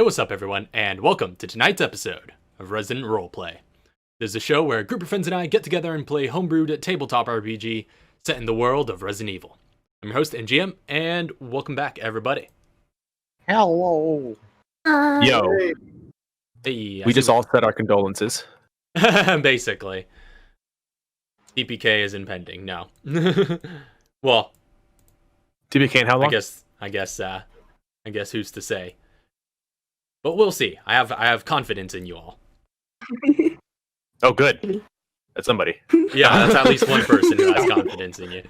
Hey, what's up, everyone, and welcome to tonight's episode of Resident Roleplay. This is a show where a group of friends and I get together and play homebrewed tabletop RPG set in the world of Resident Evil. I'm your host, NGM, and welcome back, everybody. Hello. Yo. Hey, We just all said our condolences. Basically. TPK is impending. No. Well. TPK in how long? I guess who's to say? But we'll see. I have confidence in you all. Oh, good. That's somebody. Yeah, that's at least one person who has confidence in you.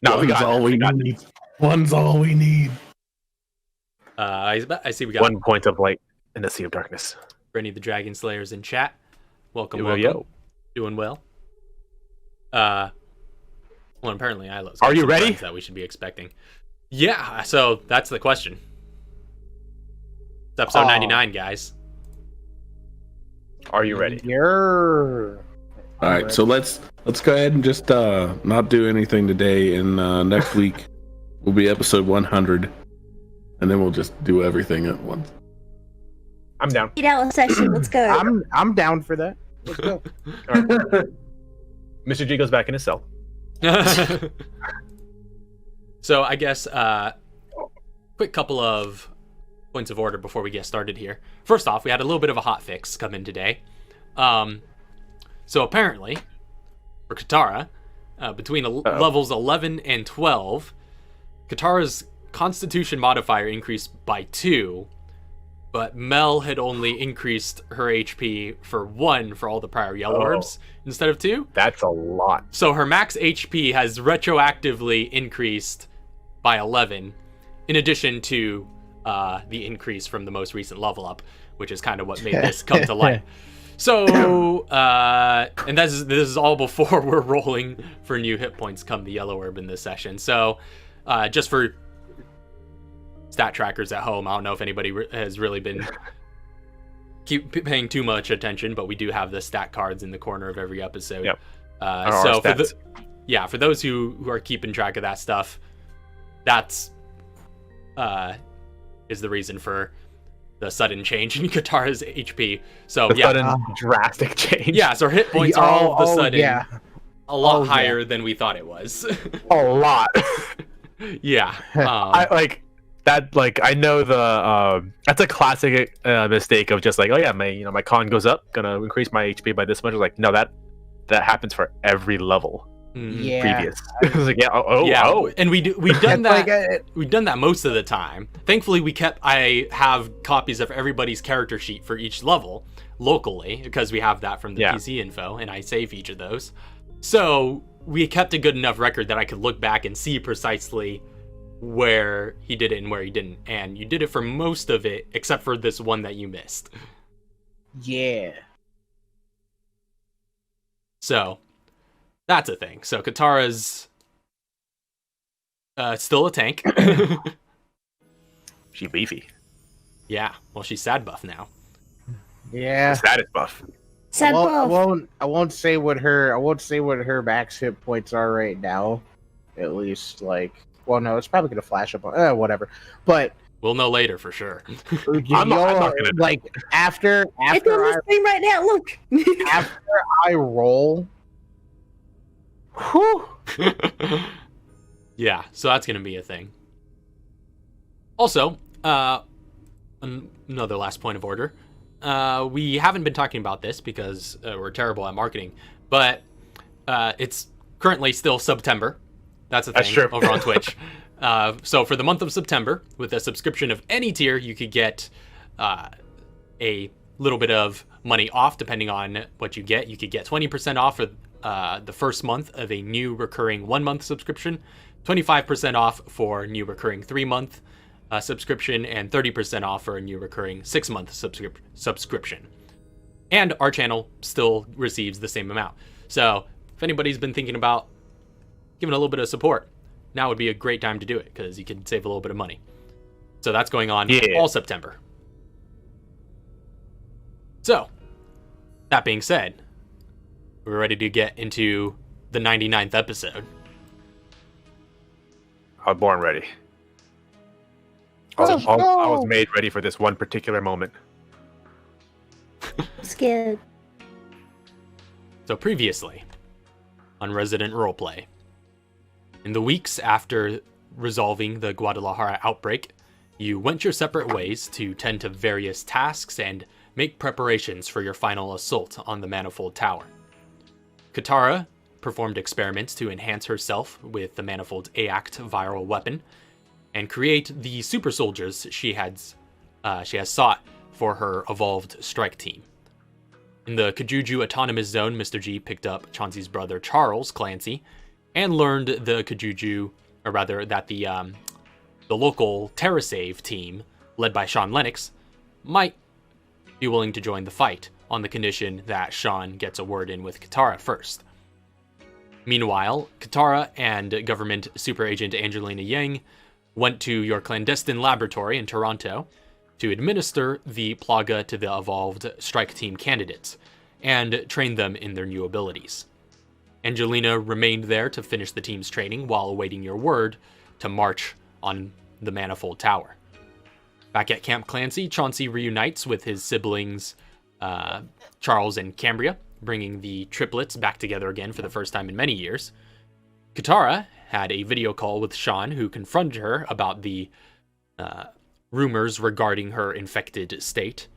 No, One's all we need. One's all we need. I see we got 1 point of light in the sea of darkness. Rennie the Dragon Slayer's in chat. Welcome, Yo, welcome. yo. Doing well. Well, apparently I love. Are you ready? That we should be expecting. Yeah. So that's the question. It's episode 99, guys. Are you ready? You're... All right, so let's go ahead and just not do anything today, and next week will be episode 100, and then we'll just do everything at once. I'm down. 8 hour session. Let's go. I'm down for that. Let's go. All right. Mr. G goes back in his cell. So I guess quick couple of points of order before we get started here. First off, we had a little bit of a hot fix come in today. So apparently, for Katara, between levels 11 and 12, Katara's Constitution modifier increased by 2, but Mel had only increased her HP for 1 for all the prior yellow orbs instead of 2. That's a lot. So her max HP has retroactively increased by 11, in addition to the increase from the most recent level up, which is kind of what made this come to light. So, and this is all before we're rolling for new hit points come the yellow orb in this session. So, just for stat trackers at home, I don't know if anybody has really been paying too much attention, but we do have the stat cards in the corner of every episode. Yep. So for those who are keeping track of that stuff, that's is the reason for the sudden change in Katara's HP. So sudden drastic change. Yeah, so her hit points are all of a sudden a lot higher than we thought it was. A lot. Yeah. I know that's a classic mistake of just like, oh yeah, my con goes up, gonna increase my HP by this much. Like, no, that happens for every level. Previous. It was like, and we've done that. We've done that most of the time. Thankfully, I have copies of everybody's character sheet for each level locally because we have that from the PC info, and I save each of those. So we kept a good enough record that I could look back and see precisely where he did it and where he didn't. And you did it for most of it, except for this one that you missed. Yeah. So that's a thing. So Katara's still a tank. She beefy. Yeah. Well, she's sad buff now. Yeah. Sad is buff. Sad buff. I won't say what her max hit points are right now. At least, well, no, it's probably gonna flash up on whatever. But we'll know later for sure. I'm not gonna after it's on the screen right now. Look. After I roll. Whew. Yeah, so that's gonna be a thing. Also, another last point of order. We haven't been talking about this because we're terrible at marketing, but it's currently still September. That's a thing over on Twitch. So for the month of September, with a subscription of any tier, you could get a little bit of money off depending on what you get. You could get 20% off for the first month of a new recurring 1-month subscription, 25% off for new recurring 3-month subscription, and 30% off for a new recurring 6-month subscription. And our channel still receives the same amount. So if anybody's been thinking about giving a little bit of support, now would be a great time to do it because you can save a little bit of money. So that's going on all September. So that being said, we're ready to get into the 99th episode. I was born ready. I was made ready for this one particular moment. I'm scared. So previously, on Resident Roleplay, in the weeks after resolving the Guadalajara outbreak, you went your separate ways to tend to various tasks and make preparations for your final assault on the Manifold Tower. Katara performed experiments to enhance herself with the Manifold ACT viral weapon and create the super soldiers she has sought for her evolved strike team. In the Kajuju Autonomous Zone, Mr. G picked up Chauncey's brother Charles Clancy and learned the Kajuju, or rather that the local TerraSave team, led by Sean Lennox, might be willing to join the fight on the condition that Sean gets a word in with Katara first. Meanwhile, Katara and government super agent Angelina Yang went to your clandestine laboratory in Toronto to administer the Plaga to the evolved strike team candidates and train them in their new abilities. Angelina remained there to finish the team's training while awaiting your word to march on the Manifold Tower. Back at Camp Clancy, Chauncey reunites with his siblings Charles and Cambria, bringing the triplets back together again for the first time in many years. Katara had a video call with Sean, who confronted her about the rumors regarding her infected state.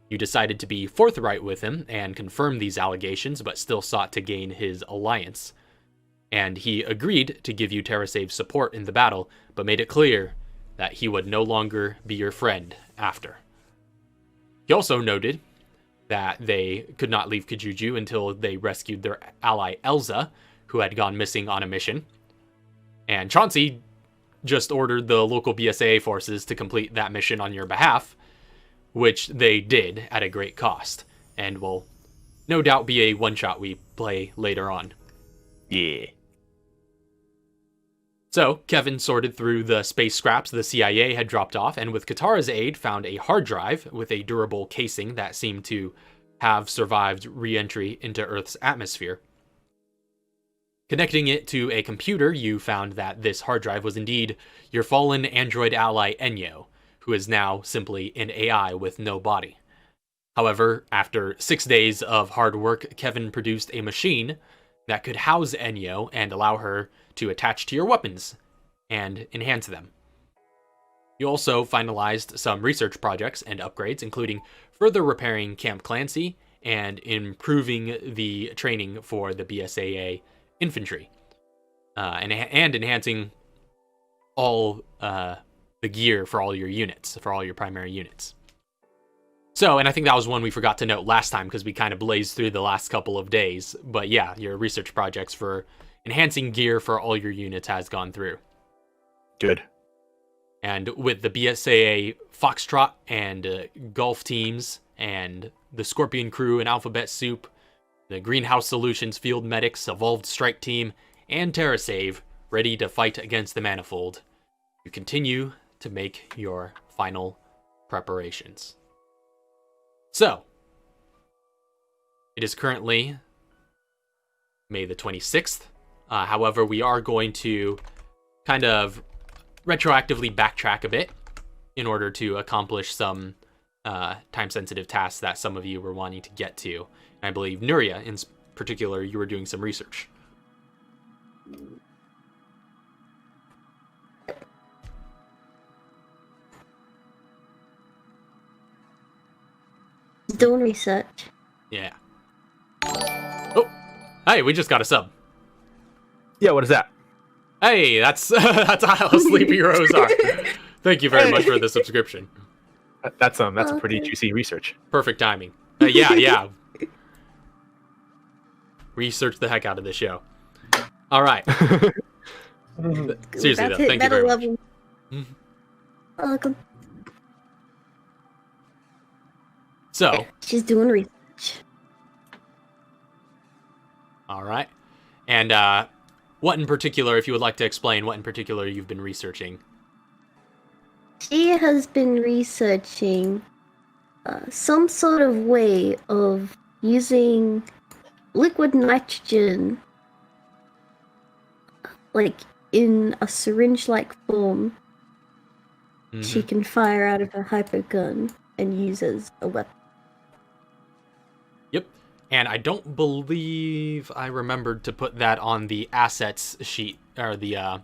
You decided to be forthright with him and confirm these allegations, but still sought to gain his alliance. And he agreed to give you TerraSave support in the battle, but made it clear that he would no longer be your friend after. He also noted that they could not leave Kajuju until they rescued their ally Elza, who had gone missing on a mission. And Chauncey just ordered the local BSAA forces to complete that mission on your behalf, which they did at a great cost, and will no doubt be a one-shot we play later on. Yeah. So, Kevin sorted through the space scraps the CIA had dropped off, and with Katara's aid, found a hard drive with a durable casing that seemed to have survived re-entry into Earth's atmosphere. Connecting it to a computer, you found that this hard drive was indeed your fallen android ally Enyo, who is now simply an AI with no body. However, after 6 days of hard work, Kevin produced a machine that could house Enyo and allow her to attach to your weapons and enhance them. You also finalized some research projects and upgrades, including further repairing Camp Clancy and improving the training for the BSAA infantry, and enhancing all the gear for all your units, for all your primary units. So, and I think that was one we forgot to note last time because we kind of blazed through the last couple of days. But yeah, your research projects for enhancing gear for all your units has gone through. Good. And with the BSAA Foxtrot and Golf teams and the Scorpion crew and Alphabet Soup, the Greenhouse Solutions Field Medics, Evolved Strike Team, and TerraSave ready to fight against the Manifold, you continue to make your final preparations. So, it is currently May the 26th. However, we are going to kind of retroactively backtrack a bit in order to accomplish some time-sensitive tasks that some of you were wanting to get to. And I believe, Nuria, in particular, you were doing some research. Doing research. Yeah. Oh, hey, we just got a sub. Yeah, what is that? Hey, that's that's how Sleepy Rose are. Thank you very much for the subscription. That's a pretty juicy research. Perfect timing. Yeah. Research the heck out of this show. All right. Seriously though, thank you very much. Welcome. So, she's doing research. All right. And what in particular, if you would like to explain what in particular you've been researching? She has been researching some sort of way of using liquid nitrogen, like in a syringe-like form, she can fire out of a hyper gun and use as a weapon. Yep. And I don't believe I remembered to put that on the assets sheet, or the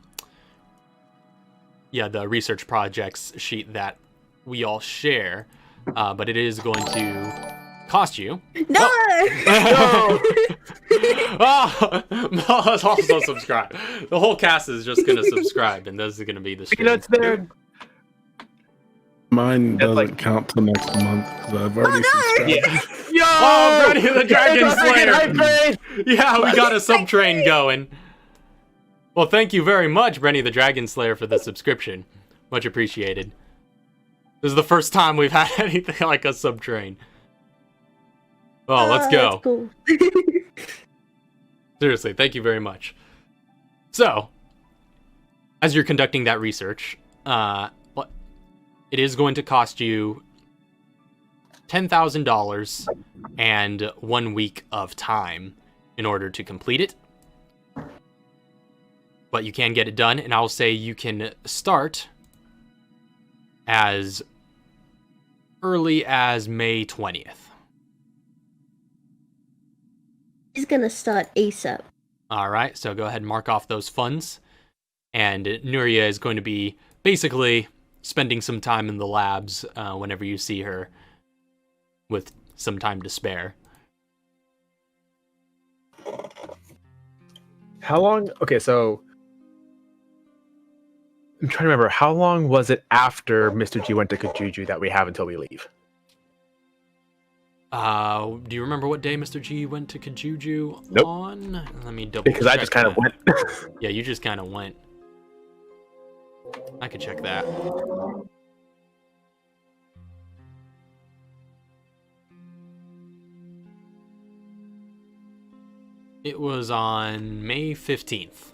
research projects sheet that we all share. But it is going to cost you. No! Also subscribe. The whole cast is just going to subscribe, and those are going to be the stream. Peanuts there. Mine doesn't count till next month because I've already subscribed. Yo! Oh, Brady the Dragon Slayer! Yeah, we got a sub-train going. Well, thank you very much, Brenny the Dragon Slayer, for the subscription. Much appreciated. This is the first time we've had anything like a sub-train. Oh, let's go. That's cool. Seriously, thank you very much. So, as you're conducting that research, it is going to cost you $10,000 and 1 week of time in order to complete it. But you can get it done, and I'll say you can start as early as May 20th. He's gonna start ASAP. All right, so go ahead and mark off those funds. And Nuria is going to be basically spending some time in the labs whenever you see her with some time to spare. How long? Okay, so I'm trying to remember. How long was it after Mr. G went to Kajuju that we have until we leave? Do you remember what day Mr. G went to Kajuju Nope. on? Let me double Because check I just kind of that. went. Yeah, you just kind of went. I could check that. It was on May 15th.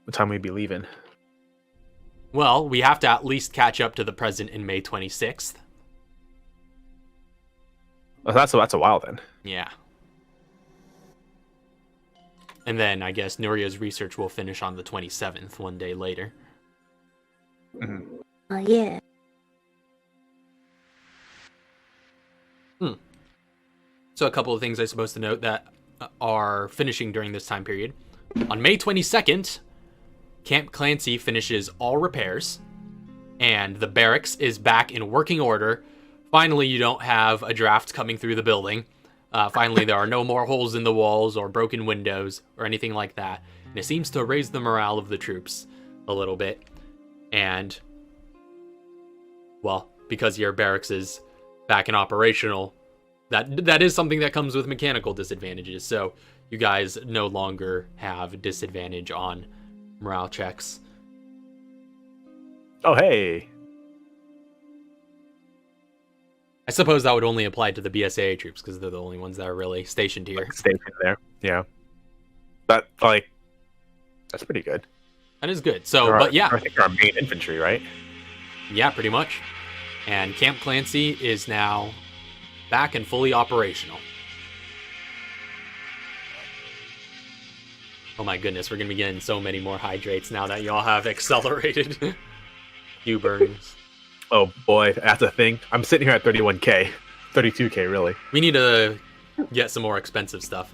What time we'd be leaving? Well, we have to at least catch up to the present in May 26th. Oh, that's a while then. Yeah. And then I guess Nuria's research will finish on the 27th, one day later. Oh, yeah. So a couple of things I'm supposed to note that are finishing during this time period. On May 22nd, Camp Clancy finishes all repairs, and the barracks is back in working order. Finally, you don't have a draft coming through the building. Finally, there are no more holes in the walls or broken windows or anything like that. And it seems to raise the morale of the troops a little bit. And, well, because your barracks is back and operational, that is something that comes with mechanical disadvantages. So you guys no longer have disadvantage on morale checks. Oh, hey. I suppose that would only apply to the BSAA troops because they're the only ones that are really stationed here. Stationed there. Yeah. That's pretty good. That is good. So, but yeah. I think our main infantry, right? Yeah, pretty much. And Camp Clancy is now back and fully operational. Oh my goodness, we're going to be getting so many more hydrates now that y'all have accelerated U-burns. Oh boy, that's a thing. I'm sitting here at 31k. 32k, really. We need to get some more expensive stuff.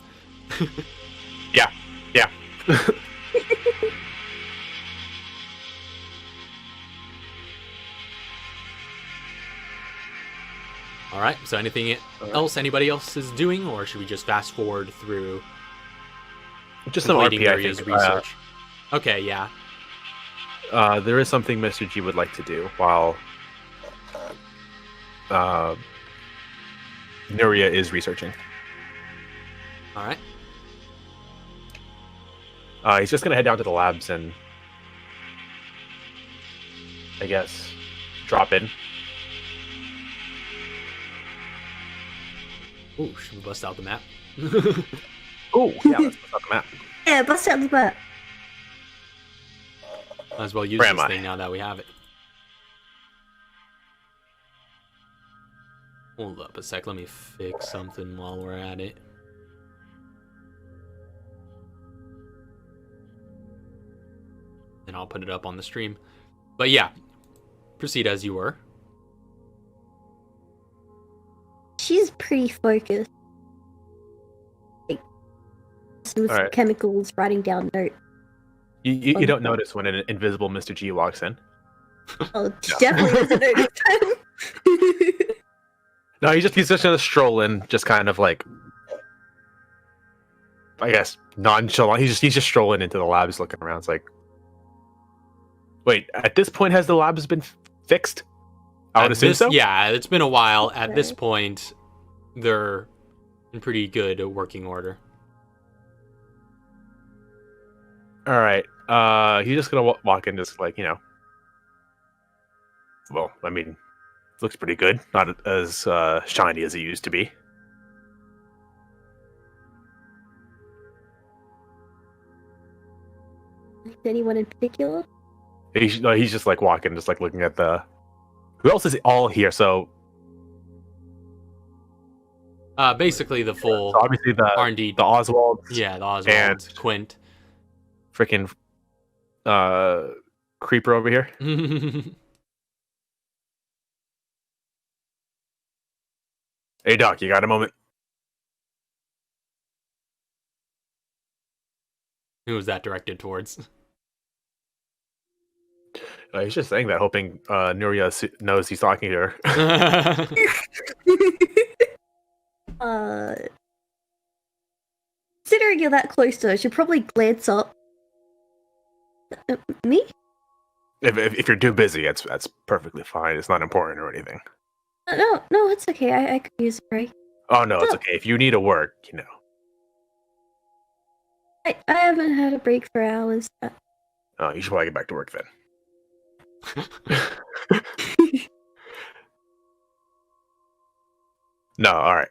Yeah. All right, so anything else anybody else is doing, or should we just fast forward through Just some completing RP, I Nuria's think. research? Okay, yeah. There is something Mr. G would like to do while Nuria is researching. All right. He's just gonna head down to the labs and, I guess, drop in. Ooh, should we bust out the map? Oh, yeah, let's put on the map. Yeah, bust out the butt. Might as well use Where am this I? thing now that we have it. Hold up a sec, let me fix something while we're at it. and I'll put it up on the stream. But yeah, proceed as you were. She's pretty focused. Like, with All right. chemicals, writing down notes. You don't notice when an invisible Mr. G walks in. Oh, definitely doesn't notice him. No, he's just gonna stroll in, just kind of like, I guess, nonchalant. He's just strolling into the labs, looking around. It's like, wait, at this point, has the labs been fixed? I would assume so. Yeah, it's been a while. At this point, they're in pretty good working order. All right. He's just gonna walk in, just like, well, I mean, it looks pretty good. Not as shiny as it used to be. Anyone in particular? He's just like walking, just like looking at the. Who else is all here? So Basically the full so obviously the R&D. the Oswald. Yeah, the Oswald, and Quint. Freaking creeper over here. Hey Doc, you got a moment? Who was that directed towards? He's just saying that, hoping Nuria knows he's talking to her. Considering you're that close to her, she'll probably glance up. Me? If you're too busy, that's perfectly fine. It's not important or anything. No, it's okay. I could use a break. Oh no, it's okay. If you need to work, I haven't had a break for hours. Oh, you should probably get back to work then. No, all right.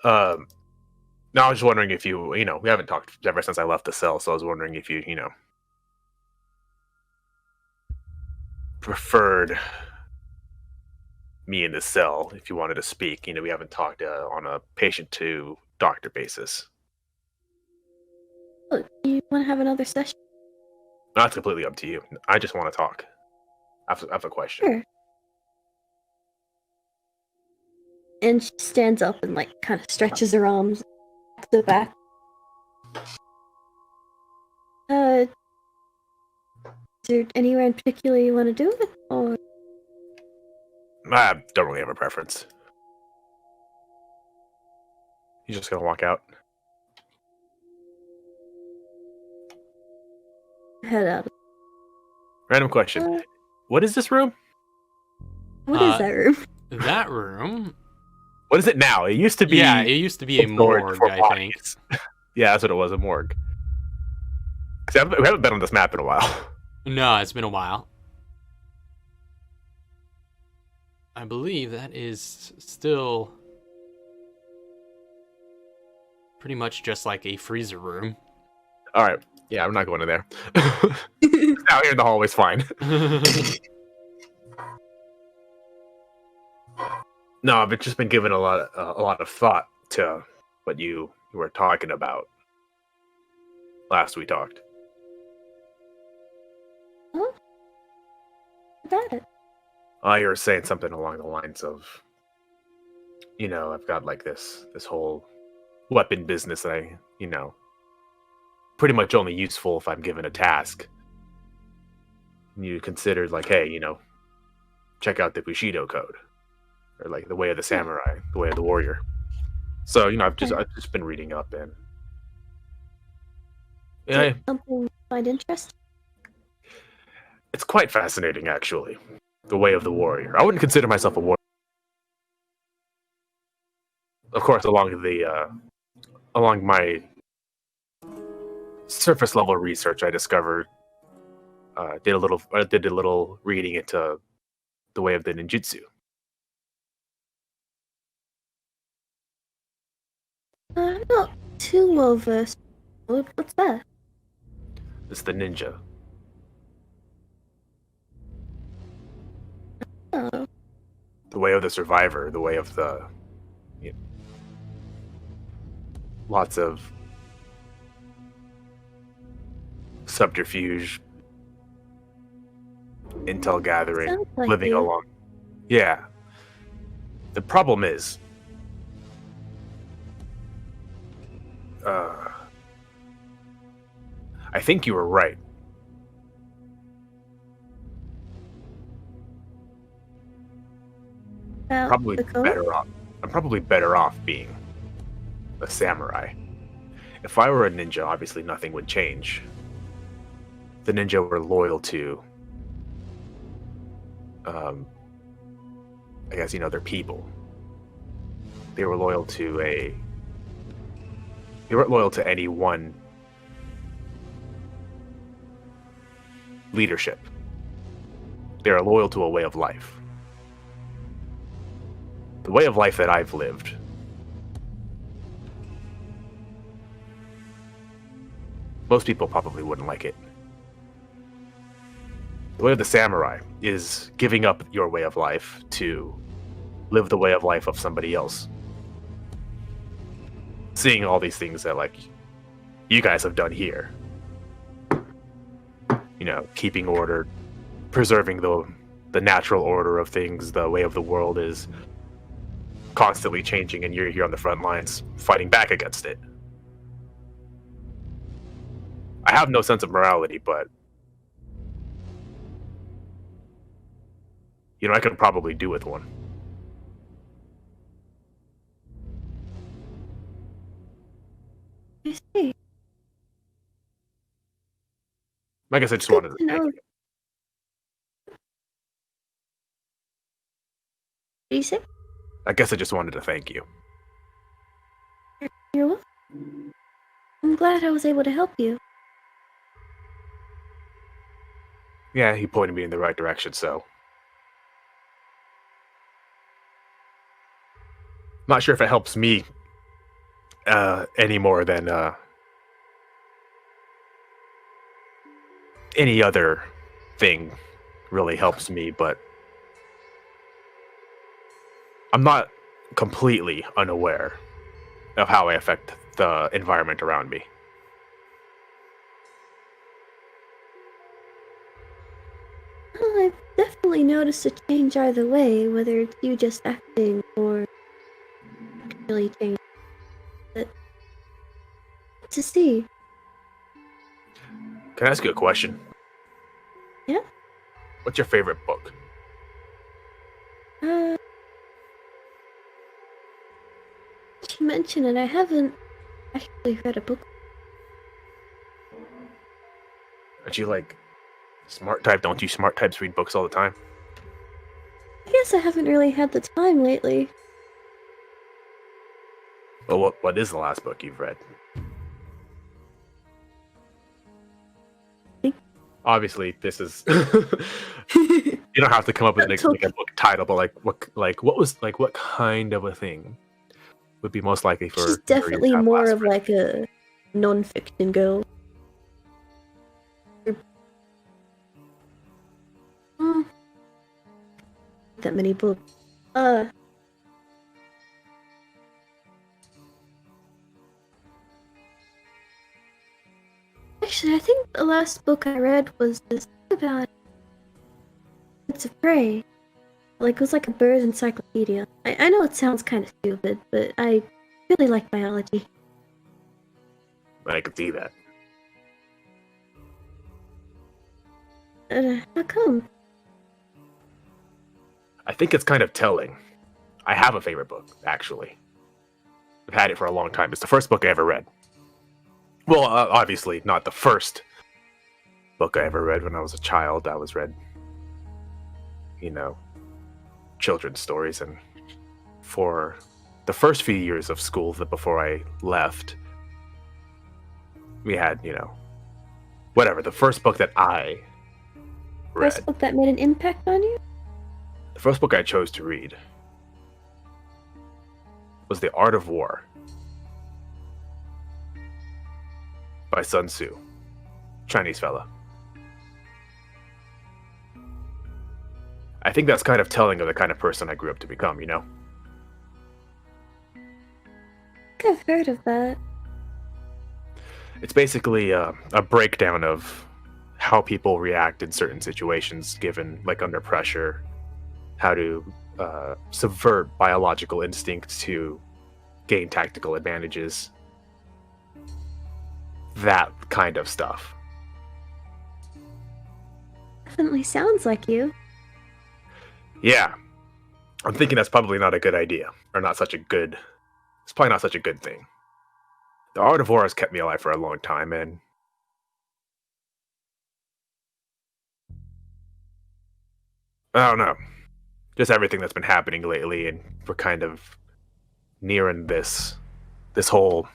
No, I was just wondering if you, we haven't talked ever since I left the cell, so I was wondering if you, preferred me in the cell if you wanted to speak. We haven't talked on a patient-to-doctor basis. Oh, you want to have another session? That's completely up to you. I just want to talk. I have a question. Sure. And she stands up and kind of stretches her arms to the back. Is there anywhere in particular you want to do it, or? I don't really have a preference. He's just gonna walk out. Head out. Random question. What is this room? What is that room? That room? What is it now? It used to be... Yeah, it used to be a morgue, I think. Yeah, that's what it was, a morgue. We haven't been on this map in a while. No, it's been a while. I believe that is still pretty much just like a freezer room. All right. Yeah, I'm not going in there. Out here in the hallway's fine. No, I've just been giving a lot of thought to what you were talking about last we talked. Huh? About it? You were saying something along the lines of, I've got this whole weapon business that I, pretty much only useful if I'm given a task. And you considered hey, check out the Bushido code, or the way of the samurai, the way of the warrior. So I've just been reading up, and Something you find interesting? It's quite fascinating, actually. The way of the warrior. I wouldn't consider myself a warrior. Of course, along my surface level research, I discovered, did a little reading into the way of the ninjutsu. I'm not too well versed. What's that? It's the ninja. Oh. The way of the survivor, the way of the lots of subterfuge, intel gathering, Sounds like living you. along. Yeah. The problem is, I think you were right. About Probably the code? better off. I'm probably better off being a samurai. If I were a ninja, obviously nothing would change. The ninja were loyal to, I guess, their people. They were loyal to they weren't loyal to any one leadership. They are loyal to a way of life. The way of life that I've lived, most people probably wouldn't like it. The way of the samurai is giving up your way of life to live the way of life of somebody else. Seeing all these things that, like, you guys have done here. Keeping order, preserving the natural order of things. The way of the world is constantly changing, and you're here on the front lines fighting back against it. I have no sense of morality, but I could probably do with one. I see. I guess I just wanted to Good to thank know. you. What do you say? I guess I just wanted to thank you. You're welcome. I'm glad I was able to help you. Yeah, he pointed me in the right direction, so. Not sure if it helps me any more than any other thing really helps me, but I'm not completely unaware of how I affect the environment around me. Well, I've definitely noticed a change either way, whether it's you just acting or actually changing. But to see. Can I ask you a question? Yeah? What's your favorite book? You mention it, I haven't actually read a book. Aren't you like smart type? Don't you smart types read books all the time? I guess I haven't really had the time lately. Well, what is the last book you've read? Obviously, this is you don't have to come up with like a book title, but what kind of a thing would be most likely for? She's definitely more of like a non-fiction girl. That many books. Actually, I think the last book I read was this about birds of prey. Like, it was like a bird encyclopedia. I know it sounds kind of stupid, but I really like biology. I could see that. How come? I think it's kind of telling. I have a favorite book, actually. I've had it for a long time. It's the first book I ever read. Well, obviously, not the first book I ever read when I was a child. I was read, children's stories. And for the first few years of school, before I left, we had, whatever. The first book that I read. First book that made an impact on you? The first book I chose to read was The Art of War by Sun Tzu, Chinese fella. I think that's kind of telling of the kind of person I grew up to become, I think I've heard of that. It's basically a breakdown of how people react in certain situations, given like under pressure, how to subvert biological instincts to gain tactical advantages, that kind of stuff. Definitely sounds like you. Yeah, I'm thinking that's probably not a good idea, or not such a good. It's probably not such a good thing. The art of war has kept me alive for a long time, and I don't know, just everything that's been happening lately, and we're kind of nearing this whole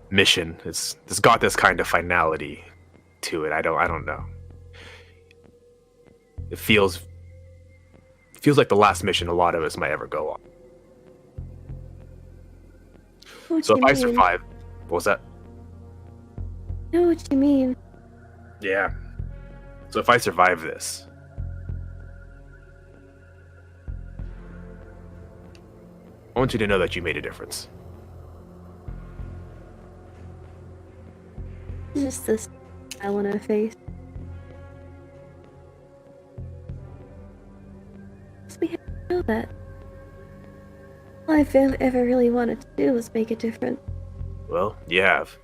mission. It's got this kind of finality to it. I don't know. It feels like the last mission a lot of us might ever go on. So if I survive, what was that? I know what you mean. Yeah. So if I survive this, I want you to know that you made a difference. Just this smile on her face. We have to know that. All I've ever really wanted to do was make a difference. Well, you have.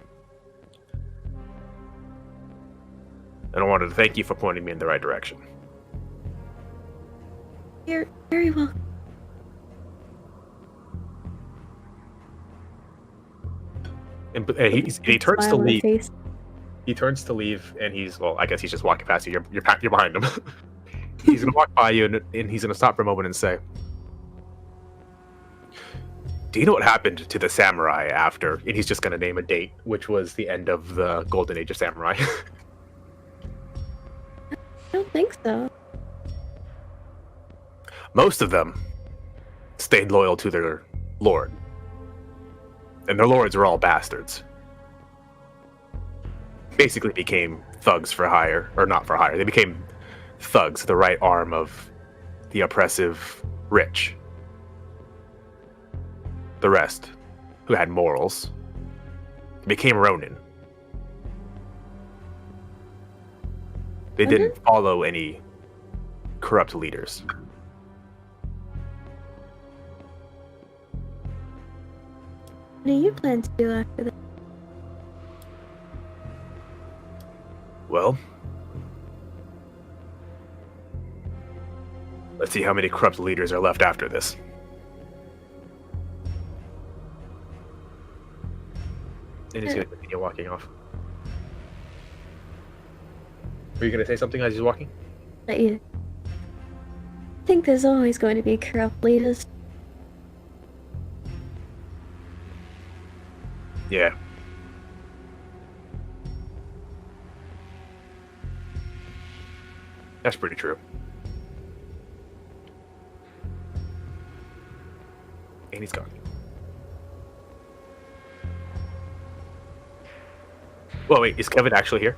And I wanted to thank you for pointing me in the right direction. You're very welcome. And he turns to Smile on her leave. face. He turns to leave, and I guess he's just walking past you. You're behind him. He's gonna walk by you, and he's gonna stop for a moment and say, "Do you know what happened to the samurai after?" And he's just gonna name a date, which was the end of the golden age of samurai. I don't think so. Most of them stayed loyal to their lord, and their lords were all bastards. Basically became thugs for hire, or not for hire. They became thugs, the right arm of the oppressive rich. The rest, who had morals, became Ronin. They didn't follow any corrupt leaders. What do you plan to do after that? Well, let's see how many corrupt leaders are left after this. And he's going to continue walking off. Were you going to say something as he's walking? I think there's always going to be corrupt leaders. Yeah. That's pretty true. And he's gone. Well, wait, is Kevin actually here?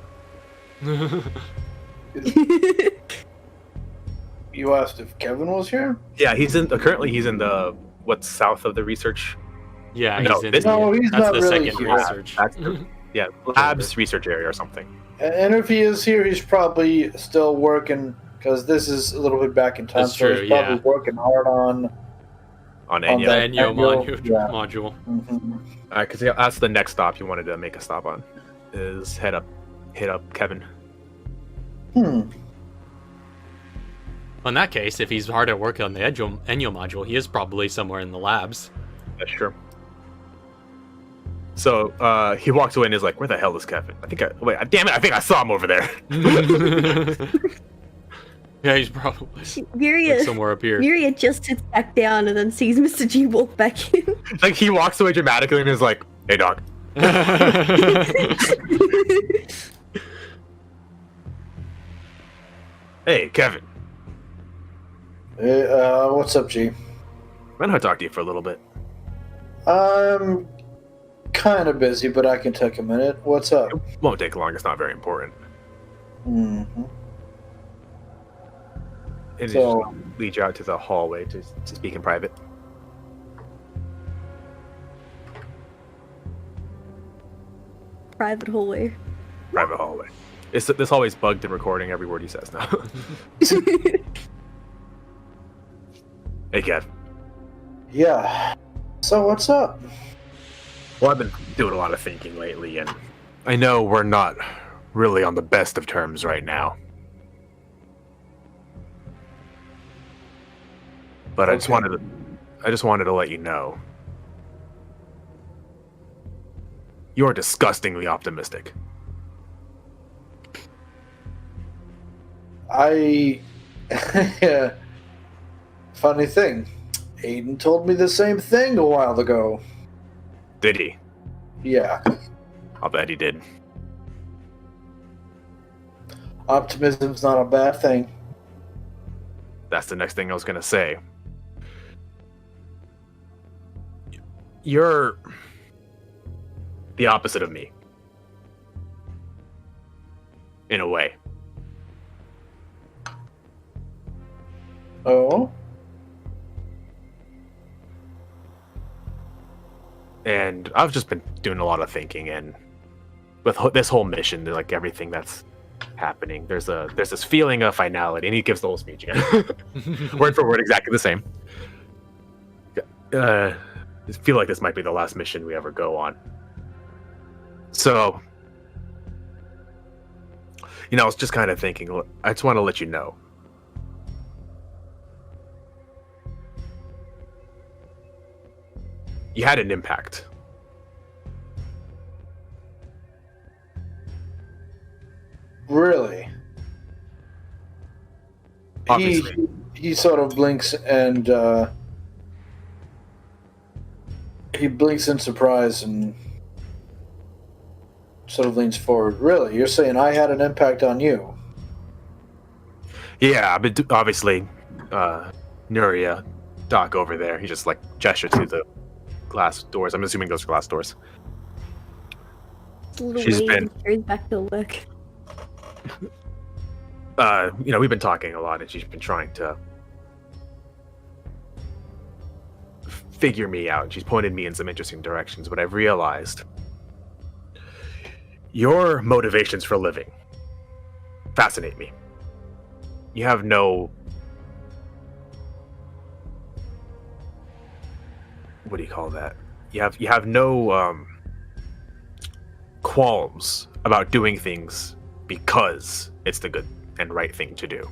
You asked if Kevin was here? Yeah, currently he's in the what's south of the research. Yeah, No, he's this- No, he's that's not the really second here. research. That's the labs research area or something. And if he is here, he's probably still working, because this is a little bit back in time, That's so true, he's probably yeah. working hard on On On Enya. that- Enyo Enyo, yeah. module. Mhm. Because that's the next stop you wanted to make a stop on. Is hit up Kevin. In that case, if he's hard at work on the Enyo module, he is probably somewhere in the labs. That's true. So he walks away and is like, "Where the hell is Kevin? Damn it! I think I saw him over there." Yeah, he's probably Miria, like somewhere up here. Miria just sits back down and then sees Mr. G walk back in. Like he walks away dramatically and is like, "Hey, dog." Hey, Kevin. Hey, what's up, G? I'm gonna talk to you for a little bit. I'm kind of busy, but I can take a minute. What's up? It won't take long. It's not very important. Mm-hmm. And So- just lead you out to the hallway to speak in private. Private hallway. private hallway. This hallway's bugged and recording every word he says now. Hey, Kev. Yeah. So what's up? Well, I've been doing a lot of thinking lately, and I know we're not really on the best of terms right now. But I just wanted to let you know. You're disgustingly optimistic. Funny thing, Aiden told me the same thing a while ago. Did he? Yeah. I'll bet he did. Optimism's not a bad thing. That's the next thing I was gonna say. You're the opposite of me. In a way. Oh? And I've just been doing a lot of thinking, and with this whole mission, like everything that's happening, there's this feeling of finality, and he gives the whole speech again, word for word, exactly the same. I feel like this might be the last mission we ever go on. So, I was just kind of thinking, I just want to let you know. You had an impact. Really? Obviously. He sort of blinks and he blinks in surprise and sort of leans forward. Really? You're saying I had an impact on you? Yeah, but obviously, Nuria, Doc over there, he just gestured to the glass doors. I'm assuming those are glass doors. She's been back to work. We've been talking a lot, and she's been trying to figure me out. She's pointed me in some interesting directions, but I've realized your motivations for living fascinate me. You have no... what do you call that? You have no qualms about doing things because it's the good and right thing to do.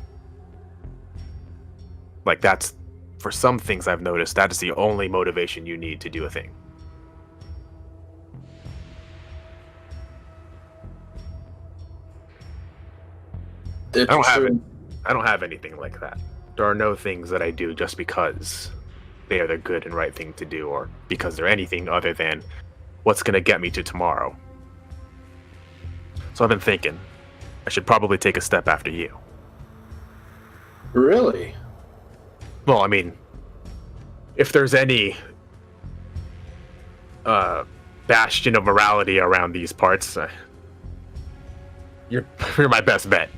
That's, for some things I've noticed, that is the only motivation you need to do a thing. I don't have anything like that. There are no things that I do just because they are the good and right thing to do, or because they're anything other than what's going to get me to tomorrow. So I've been thinking, I should probably take a step after you. Really? Well, I mean, if there's any bastion of morality around these parts, you're my best bet.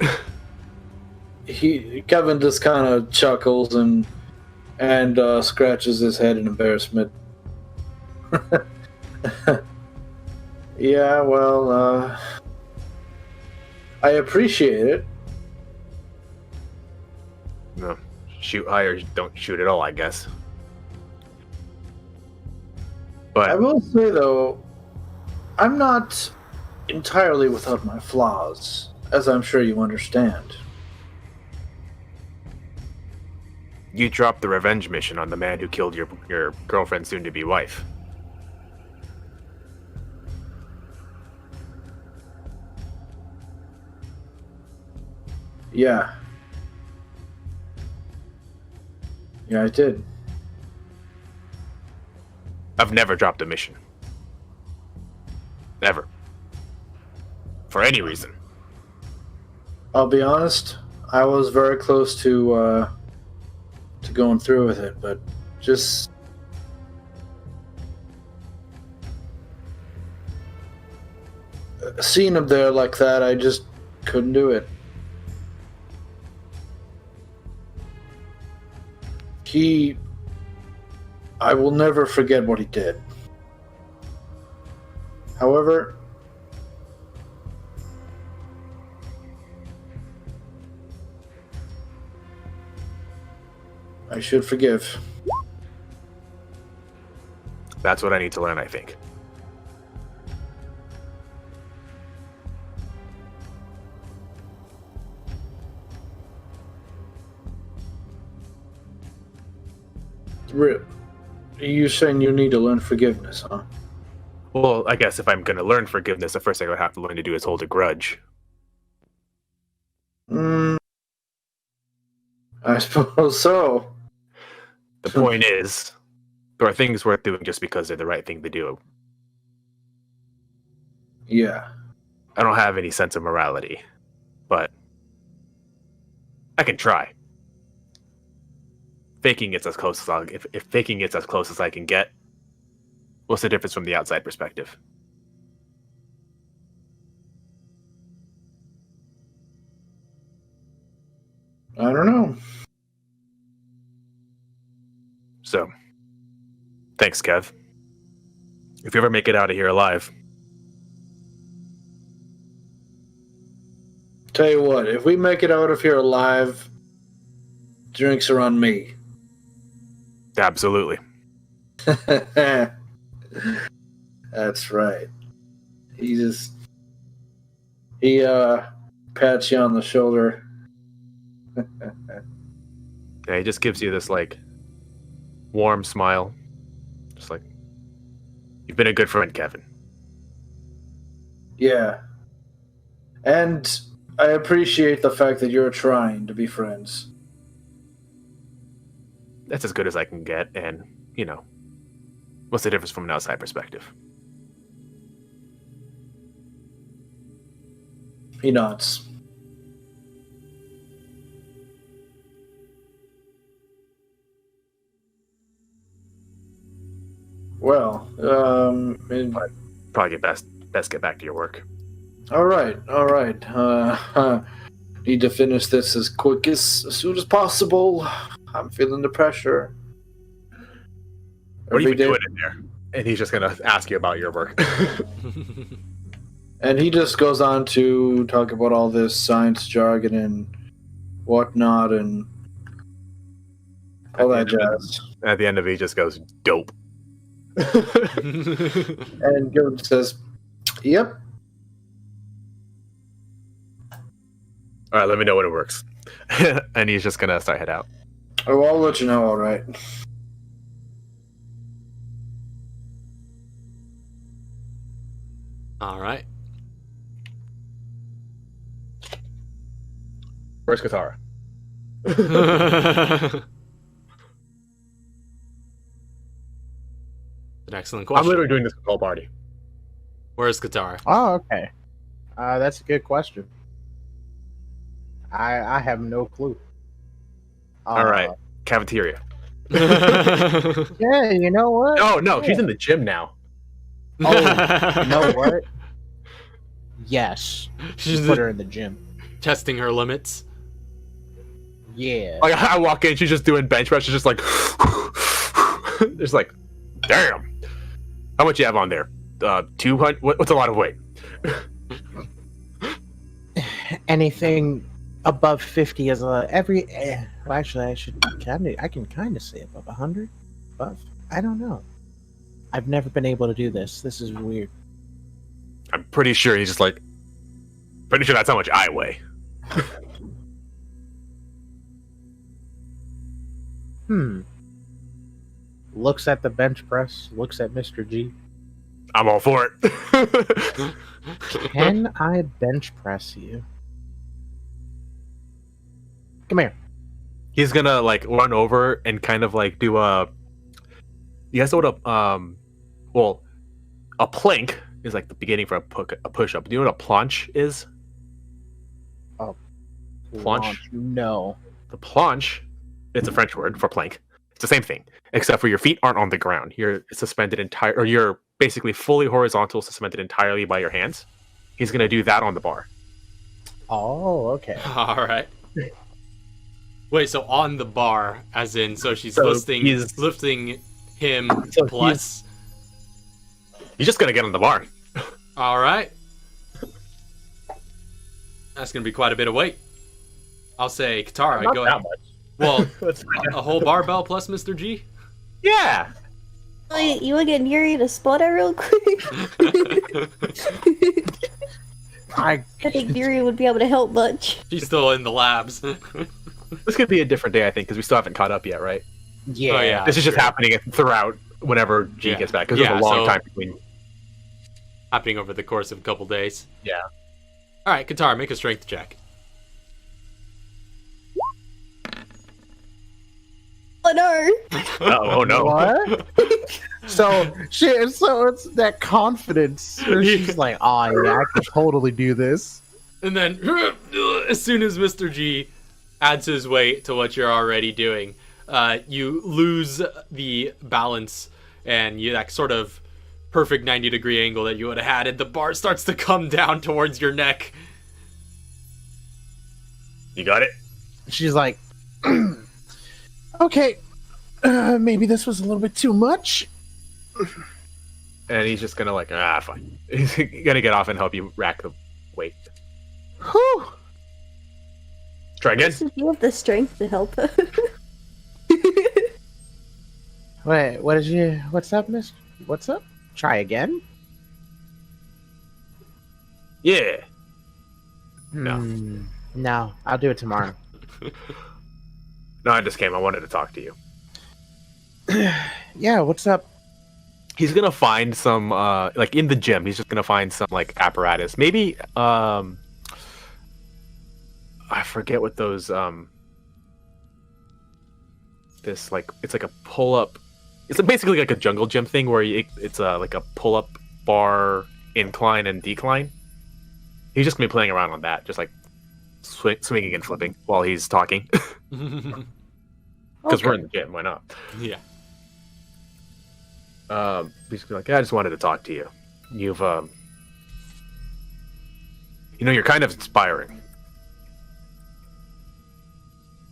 Kevin just kind of chuckles and scratches his head in embarrassment. Yeah, well, I appreciate it. No, shoot high or don't shoot at all, I guess. But I will say, though, I'm not entirely without my flaws, as I'm sure you understand. You dropped the revenge mission on the man who killed your girlfriend's soon-to-be wife. Yeah. Yeah, I did. I've never dropped a mission. Never. For any reason. I'll be honest, I was very close to going through with it, but just... seeing him there like that, I just couldn't do it. I will never forget what he did. However, I should forgive. That's what I need to learn, I think. You saying you need to learn forgiveness, huh? Well, I guess if I'm going to learn forgiveness, the first thing I would have to learn to do is hold a grudge. I suppose so. The point is, there are things worth doing just because they're the right thing to do. Yeah. I don't have any sense of morality, but I can try. Faking it's as close as if faking it's as close as I can get. What's the difference from the outside perspective? I don't know. So, thanks, Kev. If you ever make it out of here alive. Tell you what, if we make it out of here alive, drinks are on me. Absolutely. That's right. He pats you on the shoulder. Yeah, he just gives you this like warm smile. Just like, you've been a good friend, Kevin. Yeah. And I appreciate the fact that you're trying to be friends. That's as good as I can get, and, you know, what's the difference from an outside perspective? He nods. Well, Probably best get back to your work. all right. Need to finish this as soon as possible. I'm feeling the pressure. What are you Every day- doing in there? And he's just gonna ask you about your work. And he just goes on to talk about all this science jargon and whatnot and all that jazz. At the end of it, he just goes, dope. And Gilbert says, "Yep." All right, let me know when it works. And he's just gonna start head out. Oh, I'll let you know. All right. All right. Where's Katara? An excellent question. I'm literally doing this with the whole party. Where's Katara? Oh, okay. That's a good question. I have no clue. All right, cafeteria. Yeah, you know what? Oh no, Yeah. she's in the gym now. Oh, you know what? Yes. She's Put her in the gym. testing her limits. Yeah. Like I walk in, she's just doing bench press. She's just like, just like, damn. How much you have on there? 200. What's a lot of weight? Anything above 50 is well, actually, I can kind of say above 100. Above, I don't know. I've never been able to do this. This is weird. I'm pretty sure he's just like, pretty sure that's how much I weigh. Looks at the bench press. Looks at Mr. G. I'm all for it. Can I bench press you? Come here. He's gonna like run over and kind of like do a. You guys know what a plank is like the beginning for a push up. Do you know what a planche is? Planche? No. The planche, it's a French word for plank. It's the same thing, except for your feet aren't on the ground. You're suspended or you're basically fully horizontal, suspended entirely by your hands. He's gonna do that on the bar. Oh, okay. All right. Wait, so on the bar, as in, so she's So lifting him So plus. He's just gonna get on the bar. All right. That's gonna be quite a bit of weight. I'll say, Katara, Not go that ahead. much. Well, a whole barbell plus Mr. G? Yeah. Wait, you want to get Yuri to spot it real quick? I think Yuri would be able to help much. She's still in the labs. This could be a different day, I think, because we still haven't caught up yet, right? yeah. Oh, yeah. This is just happening throughout whenever G Yeah. gets back, because there's a long time between. Happening over the course of a couple days. Yeah. All right, Katara, make a strength check. Oh no! Oh no. What? so it's that confidence where she's like, oh yeah, I can totally do this. And then, as soon as Mr. G adds his weight to what you're already doing, you lose the balance, and that sort of perfect 90-degree angle that you would have had, and the bar starts to come down towards your neck. You got it? She's like, okay, maybe this was a little bit too much. And he's just gonna fine. He's gonna get off and help you rack the weight. Whew. Try again. You have the strength to help her. Wait, what's up, miss? What's up? Try again? Yeah. No. No, I'll do it tomorrow. No, I just came. I wanted to talk to you. Yeah, what's up? He's gonna find some in the gym. He's just gonna find some apparatus. Maybe I forget what those this it's like a pull up. It's basically like a jungle gym thing where it's like a pull up bar incline and decline. He's just gonna be playing around on that, just swinging and flipping while he's talking. Because we're in the gym, why not? Yeah. He's gonna be like, I just wanted to talk to you. You've you're kind of inspiring.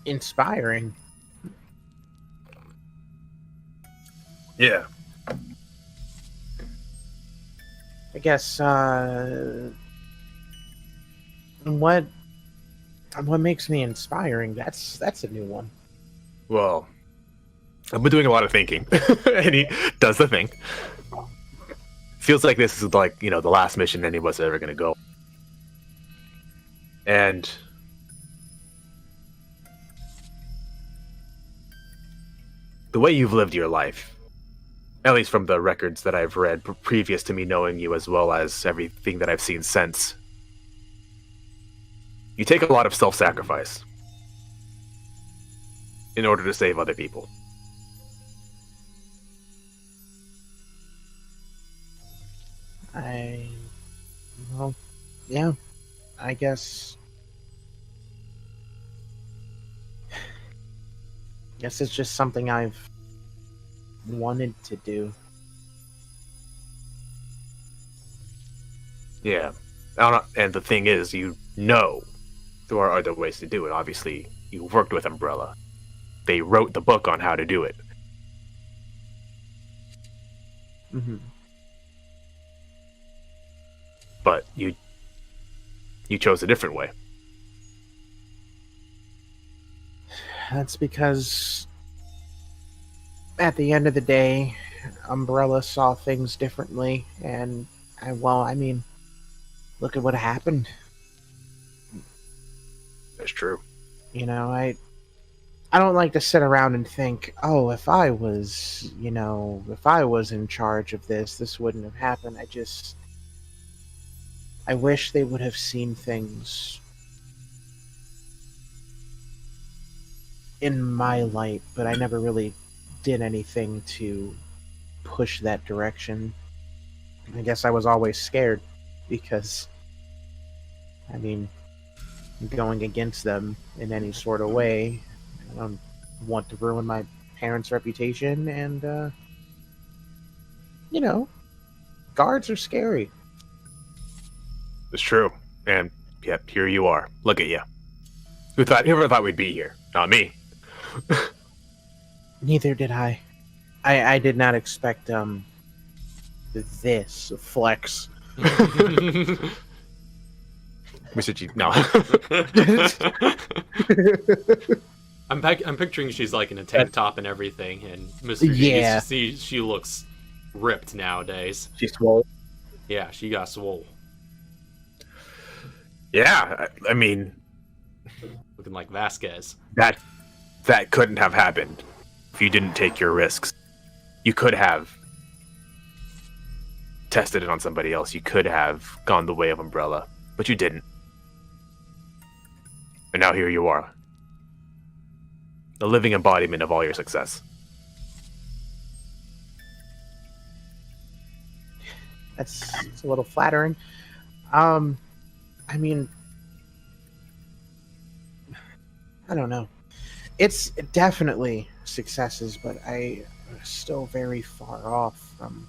Inspiring. Yeah. I guess what makes me inspiring? That's a new one. Well, I've been doing a lot of thinking, and he does the thing. Feels like this is the last mission any of us are ever gonna go. And the way you've lived your life, at least from the records that I've read previous to me knowing you, as well as everything that I've seen since, you take a lot of self-sacrifice in order to save other people. Yeah, I guess it's just something I've wanted to do. Yeah. And the thing is, there are other ways to do it. Obviously, you worked with Umbrella. They wrote the book on how to do it. Mm-hmm. But you chose a different way. That's because at the end of the day, Umbrella saw things differently, and look at what happened. That's true. I don't like to sit around and think, oh, if I was in charge of this wouldn't have happened. I wish they would have seen things in my light, but I never really did anything to push that direction. I guess I was always scared because, going against them in any sort of way, I don't want to ruin my parents' reputation, and, guards are scary. It's true. And, yep, here you are. Look at you. Whoever thought we'd be here? Not me. Neither did I. I did not expect, this flex. Mr. G, no. I'm picturing she's like in a tank top and everything, and Mr. Yeah. G, she looks ripped nowadays. She's swole. Yeah, she got swole. Yeah, I mean, Looking like Vasquez. that couldn't have happened if you didn't take your risks. You could have tested it on somebody else. You could have gone the way of Umbrella, but you didn't. And now here you are. The living embodiment of all your success. It's a little flattering. I mean, I don't know. It's definitely successes, but I'm still very far off from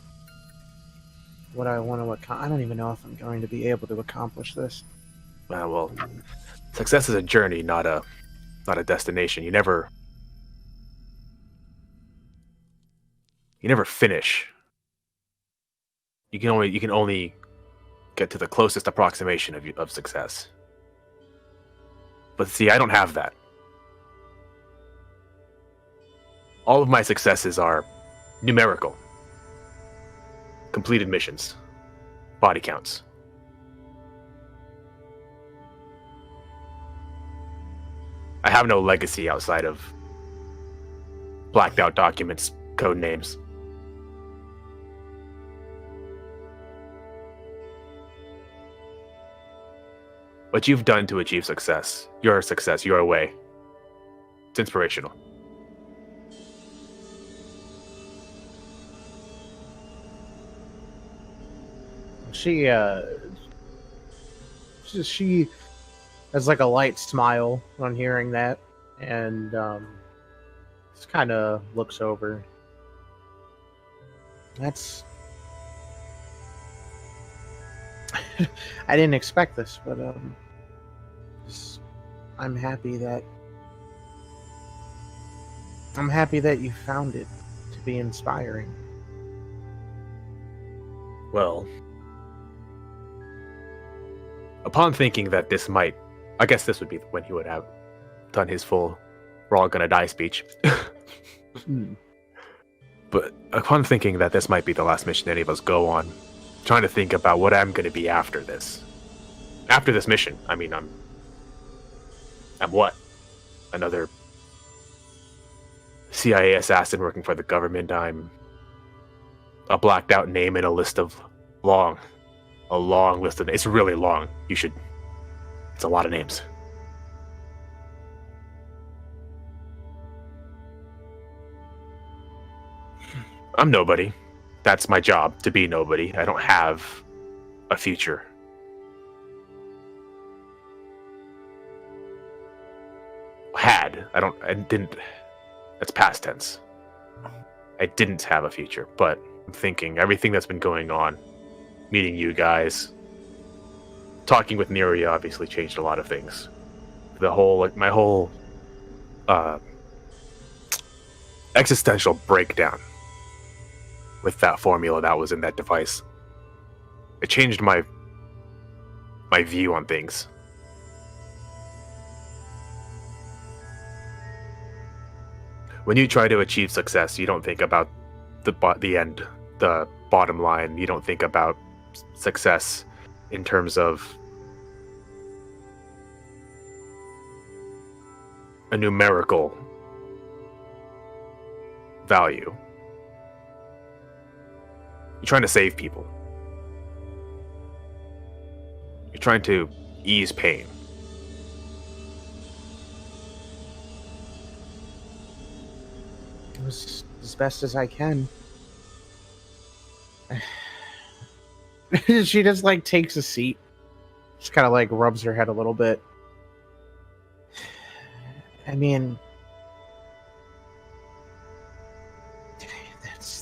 what I want to accomplish. I don't even know if I'm going to be able to accomplish this. Well, success is a journey, not a destination. You never finish. You can only get to the closest approximation of success. But see, I don't have that. All of my successes are numerical. Completed missions. Body counts. I have no legacy outside of blacked out documents, code names. What you've done to achieve success, your way, it's inspirational. She has like a light smile on hearing that, and just kind of looks over. That's I didn't expect this, but I'm happy that you found it to be inspiring. Well, upon thinking that this might, I guess this would be when he would have done his full "we're all gonna die" speech. But upon thinking that this might be the last mission any of us go on, trying to think about what I'm gonna be after this. After this mission, I mean, I'm what? Another CIA assassin working for the government. I'm a blacked out name in a list of a long list of, it's really long. It's a lot of names. I'm nobody. That's my job, to be nobody. I don't have a future. I didn't, that's past tense. I didn't have a future, but I'm thinking everything that's been going on, meeting you guys, talking with Neri obviously changed a lot of things. My whole existential breakdown with that formula that was in that device. It changed my view on things. When you try to achieve success, you don't think about the end, the bottom line. You don't think about success in terms of a numerical value. You're trying to save people. You're trying to ease pain. As best as I can. She just like takes a seat. Just kind of like rubs her head a little bit. I mean,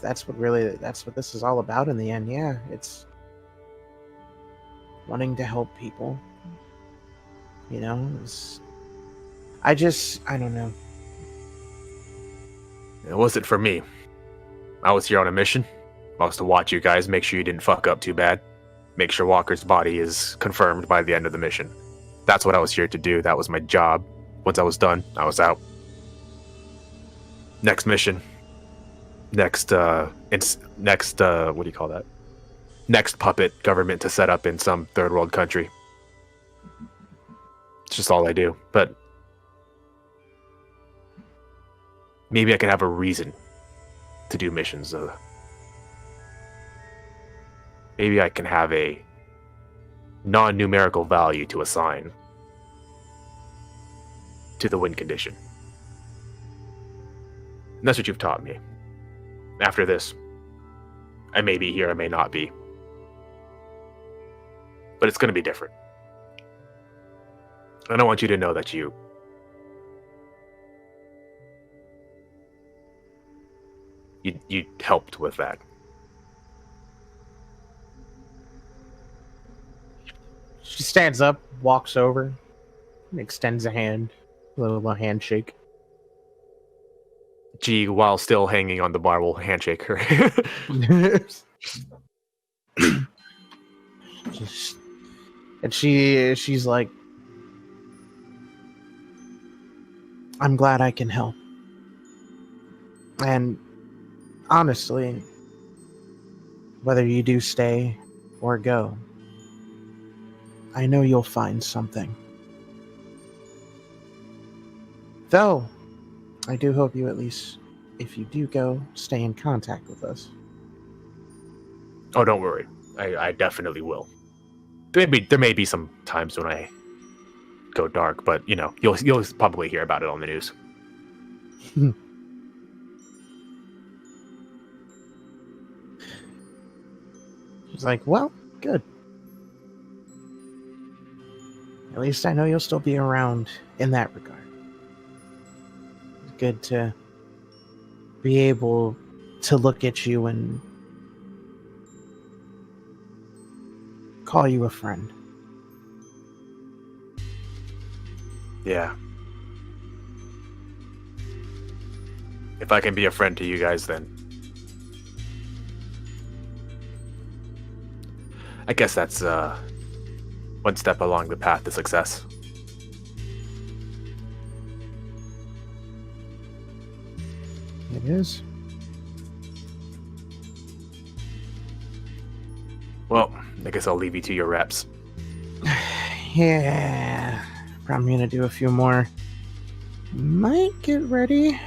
that's what this is all about in the end. Yeah, it's wanting to help people. You know, I don't know. It wasn't for me. I was here on a mission. I was to watch you guys, make sure you didn't fuck up too bad. Make sure Walker's body is confirmed by the end of the mission. That's what I was here to do. That was my job. Once I was done, I was out. Next mission. Next what do you call that? Next puppet government to set up in some third world country. It's just all I do. But maybe I can have a reason to do missions. Maybe I can have a non-numerical value to assign to the win condition. And that's what you've taught me. After this, I may be here, I may not be. But it's going to be different. And I want you to know that you helped with that. She stands up, walks over, and extends a hand. A little handshake. G, while still hanging on the bar, will handshake her. And she's like, I'm glad I can help. And honestly, whether you do stay or go, I know you'll find something. Though, I do hope you at least, if you do go, stay in contact with us. Oh, don't worry. I definitely will. There may be some times when I go dark, but you know, you'll probably hear about it on the news. She's like, well, good. At least I know you'll still be around in that regard. It's good to be able to look at you and call you a friend. Yeah. If I can be a friend to you guys, then I guess that's one step along the path to success. It is. Well, I guess I'll leave you to your reps. Yeah. Probably gonna do a few more. Might get ready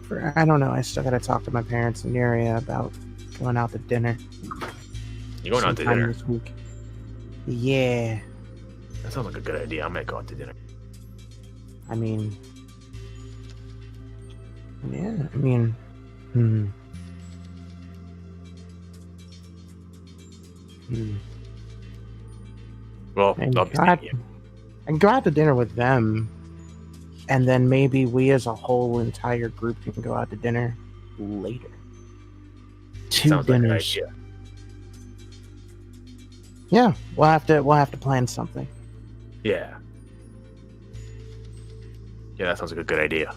for, I don't know, I still gotta talk to my parents in the area about going out to dinner. You going out to sometime dinner? this week. Yeah. That sounds like a good idea. I might go out to dinner. I mean, yeah, Well, And I'll be God- speaking. and go out to dinner with them, and then maybe we as a whole entire group can go out to dinner later. Two Sounds like a good dinners. idea. Yeah, we'll have to plan something. Yeah. Yeah, that sounds like a good idea.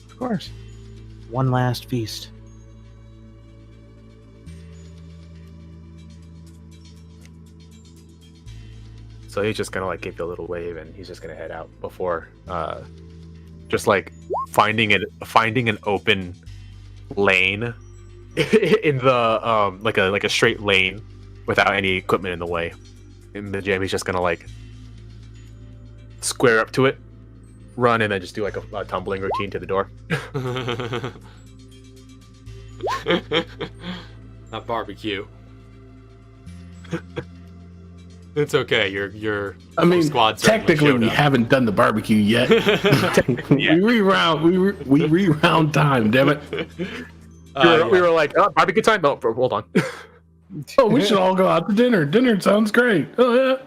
Of course. One last feast. So he's just gonna like give you a little wave, and he's just gonna head out before, just like finding an open lane in the like a straight lane without any equipment in the way. In the gym, he's just gonna like square up to it, run, and then just do like a tumbling routine to the door. Not barbecue. It's okay. Your I mean, squad certainly technically showed we up. haven't done the barbecue yet. Yeah. We reround time, damn it. We were like, oh, barbecue time. Oh, hold on. Oh, we should all go out to dinner. Dinner sounds great. Oh yeah.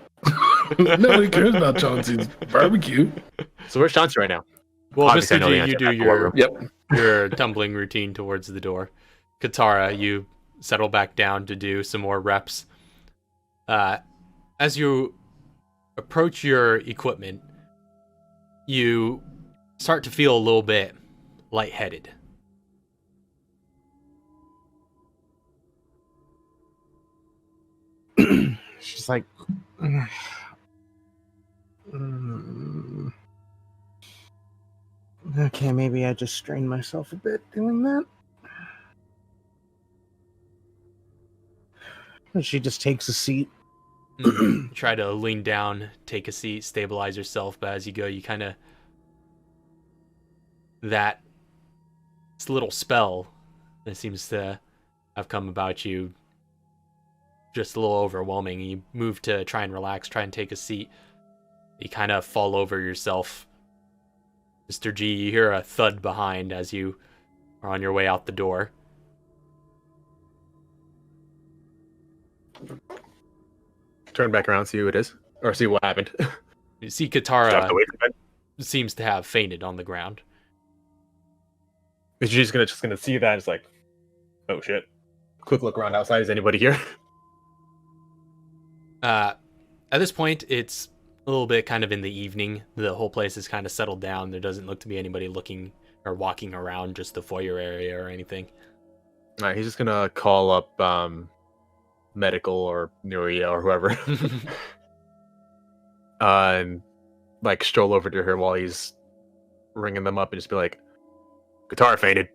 Nobody cares about Chauncey's barbecue. So where's Chauncey right now? Well, Obviously, I Mr. know the G, answer you to do that your room. Yep. your tumbling routine towards the door. Katara, you settle back down to do some more reps. As you approach your equipment, you start to feel a little bit lightheaded. She's like, Okay, maybe I just strained myself a bit doing that. And she just takes a seat. Try to lean down, take a seat, stabilize yourself, but as you go, you kind of... That little spell that seems to have come about you just a little overwhelming. You move to try and relax, try and take a seat. You kind of fall over yourself. Mr. G, you hear a thud behind as you are on your way out the door. Turn back around, see who it is, or see what happened. You see Katara seems to have fainted on the ground. Is she just gonna see that? It's like, oh shit! Quick look around outside. Is anybody here? At this point, it's a little bit kind of in the evening. The whole place is kind of settled down. There doesn't look to be anybody looking or walking around just the foyer area or anything. All right, he's just gonna call up medical or Nuria or whoever, and like stroll over to her while he's ringing them up and just be like, "Katara fainted."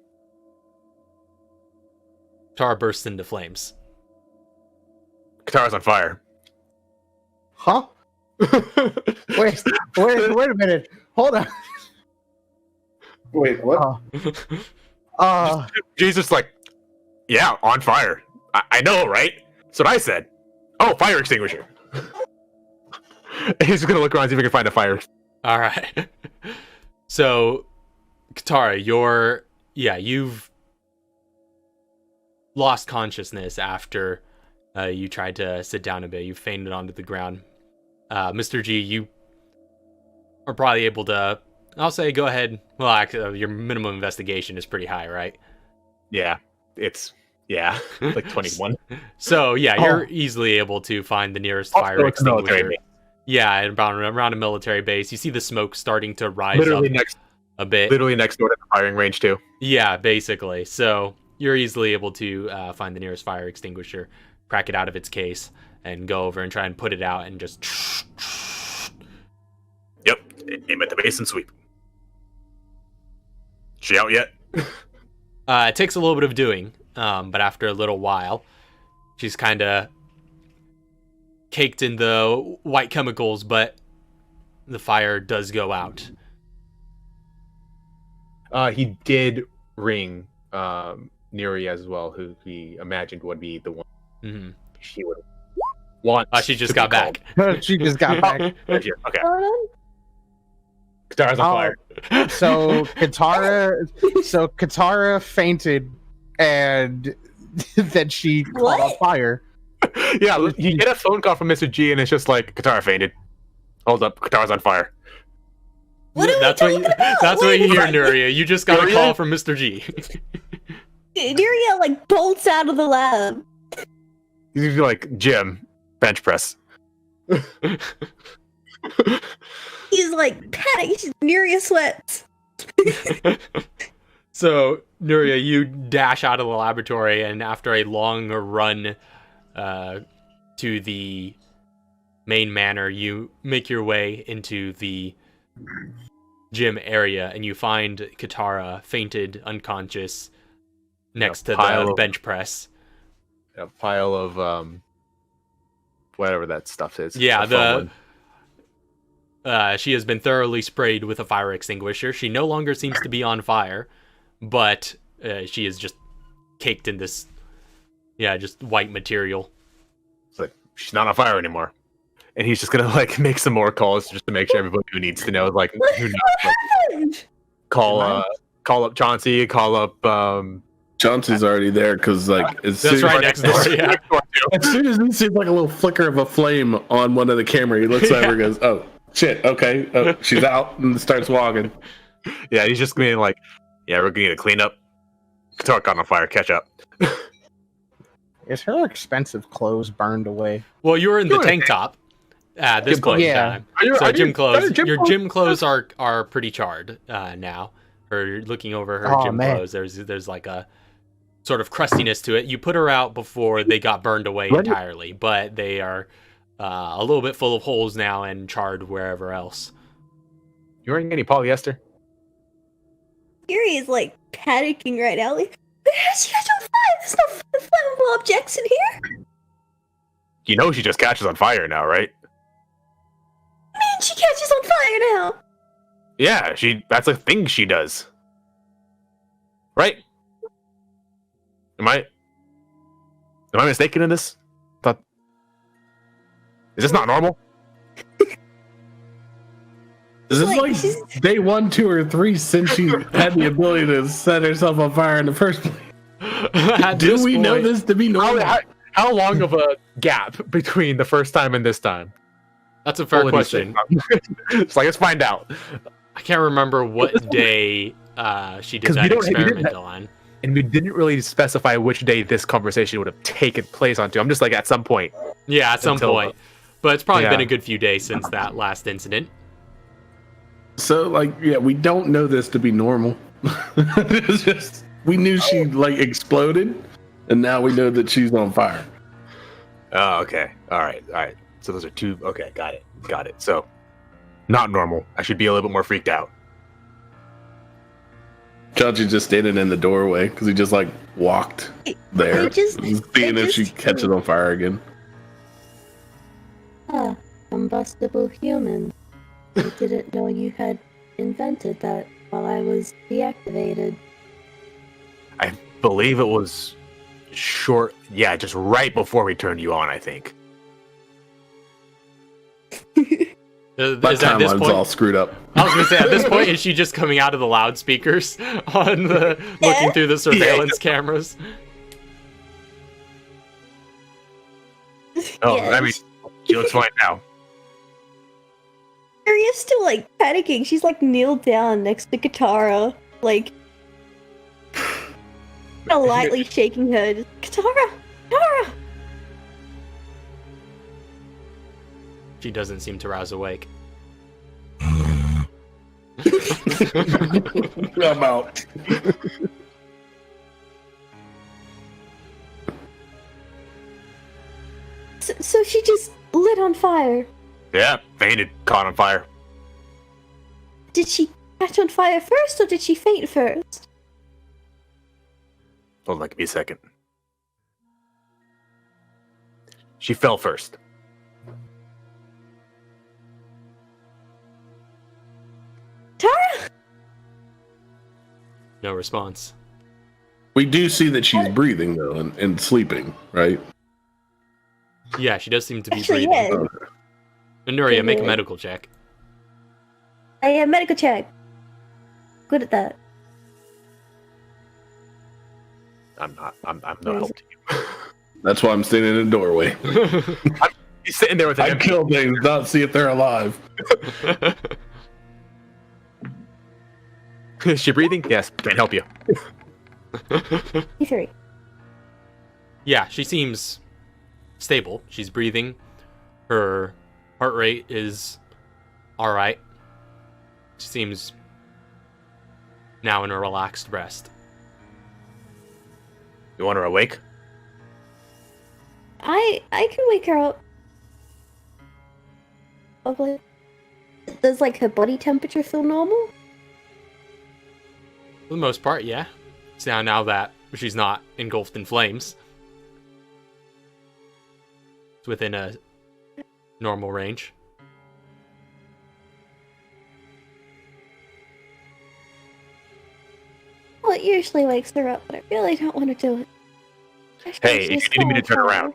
Katara bursts into flames. Katara's on fire. Huh? wait a minute. Hold on. Wait, what? Jesus, like, yeah, on fire. I know, right? That's what I said. Oh, fire extinguisher. He's gonna look around, see if he can find a fire. All right. So, Katara, you've lost consciousness after you tried to sit down a bit. You fainted onto the ground. Mr. G, you are probably able to, I'll say, go ahead. Well, actually, your minimum investigation is pretty high, right? Yeah, it's like 21. So you're easily able to find the nearest fire extinguisher. Yeah, around a military base. You see the smoke starting to rise up a bit. Literally next door to the firing range too. Yeah, basically. So you're easily able to find the nearest fire extinguisher, crack it out of its case, and go over and try and put it out and just... Yep, aim at the base and sweep. She out yet? It takes a little bit of doing, but after a little while, she's kind of caked in the white chemicals, but the fire does go out. He did ring Neri as well, who he imagined would be the one she would want. She just got back. She just got back. Okay. Katara's on fire. So Katara fainted, and then she caught on fire. Yeah, you get a phone call from Mr. G, and it's just like, Katara fainted. Hold up, Katara's on fire. That's what you hear, Nuria. You just got a call from Mr. G. Nuria like bolts out of the lab. He's like, Jim, bench press. He's like patting. Nuria sweats. So, Nuria, you dash out of the laboratory, and after a long run to the main manor, you make your way into the gym area, and you find Katara fainted, unconscious, next to the bench press. A pile of whatever that stuff is. Yeah, she has been thoroughly sprayed with a fire extinguisher. She no longer seems to be on fire, but she is just caked in this, just white material. It's like, she's not on fire anymore. And he's just gonna like make some more calls just to make sure everybody who needs to know, like, who needs, like, call up Chauncey, call up Chauncey's already there because like that's right next door. Yeah. As soon as he sees like a little flicker of a flame on one of the camera, he looks over and goes, "Oh shit, okay, she's out," and starts walking. Yeah, he's just being like, "Yeah, we're gonna need to clean up. Katara got on fire. Catch up." Is her expensive clothes burned away? Well, you were in the tank top at this point in time. So gym clothes. Your gym clothes are pretty charred now. Or looking over her gym clothes, there's like a sort of crustiness to it. You put her out before they got burned away entirely, but they are a little bit full of holes now and charred wherever else. You wearing any polyester? Yuri is like panicking right now. Like, she catch on fire. There's no flammable objects in here. You know she just catches on fire now, right? I mean, she catches on fire now. Yeah, that's a thing she does. Right? Am I mistaken in this? Is this not normal? Is this like day 1, 2, or 3 since she had the ability to set herself on fire in the first place? Do we know this to be normal? How long of a gap between the first time and this time? That's a fair question. It's like, let's find out. I can't remember what day she did that experiment on. And we didn't really specify which day this conversation would have taken place onto. I'm just like, at some point. Yeah, at some point. But it's probably been a good few days since that last incident. So, like, yeah, we don't know this to be normal. It's just, we knew she, like, exploded, and now we know that she's on fire. Oh, okay. All right. So those are two. Okay, got it. So, not normal. I should be a little bit more freaked out. Chachi just standing in the doorway because he just, like, walked there, seeing if she catches on fire again. Combustible human. I didn't know you had invented that while I was deactivated. I believe it was short. Yeah, just right before we turned you on, I think. My timeline's all screwed up. I was going to say, at this point, is she just coming out of the loudspeakers on looking through the surveillance cameras? Oh, I mean, she looks fine now. Aria's still like panicking. She's like kneeled down next to Katara, like lightly shaking her. Just, Katara! She doesn't seem to rouse awake. I'm out. So she just lit on fire. Yeah, fainted, caught on fire. Did she catch on fire first, or did she faint first? Hold on, give me a second. She fell first. Tara! No response. We do see that she's breathing, though, and sleeping, right? Yeah, she does seem to be Actually, breathing. yeah. Minuria, make a medical check. Medical check. Good at that. I'm no help to you. That's why I'm standing in the doorway. He's sitting there with an I kill things, not see if they're alive. Is she breathing? Yes, can't help you. E3. Yeah, she seems stable. She's breathing. Her heart rate is alright. She seems now in a relaxed rest. You want her awake? I can wake her up. Probably. Does like her body temperature feel normal? For the most part, yeah. It's now that she's not engulfed in flames. It's within a normal range. Well, it usually wakes her up, but I really don't want to do it. Hey, if you need me to turn around.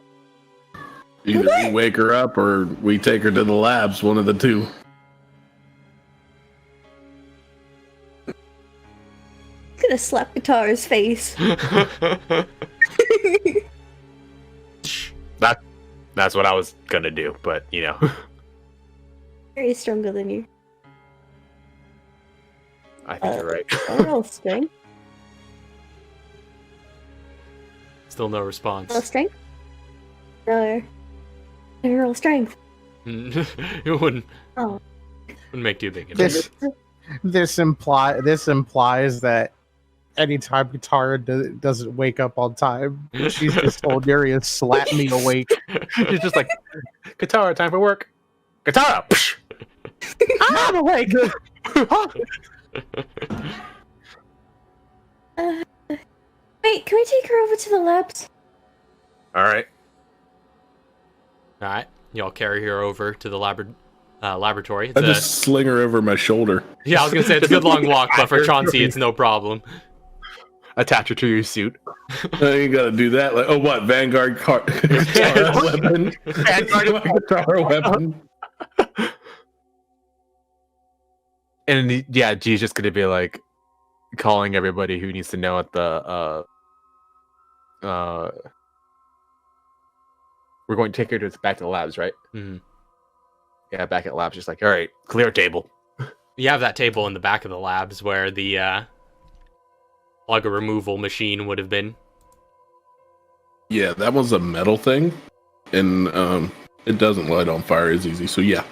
Either we wake her up or we take her to the labs, one of the two. I'm gonna slap Katara's face. That's what I was gonna do, but you know. Very stronger than you. I think you're right. Roll strength. Still no response. Roll strength? No. Roll strength. It wouldn't make too big of a difference. This implies that anytime Katara doesn't wake up on time, she's just told Yuria, slap me awake. She's just like, Katara, time for work. Katara! Psh! I'm awake! Wait, can we take her over to the labs? All right. All right, y'all carry her over to the laboratory. I just sling her over my shoulder. Yeah, I was gonna say it's a good long walk, but for Chauncey, it's no problem. Attach her to your suit. You ain't gotta do that. Like, oh, what? Vanguard guitar weapon. Vanguard guitar weapon. And yeah, G's just gonna be like calling everybody who needs to know at the we're going to take her back to the labs, right? Mm-hmm. Yeah, back at labs, just like, all right, clear table. You have that table in the back of the labs where the plug removal machine would have been. Yeah, that was a metal thing, and it doesn't light on fire as easy. So yeah.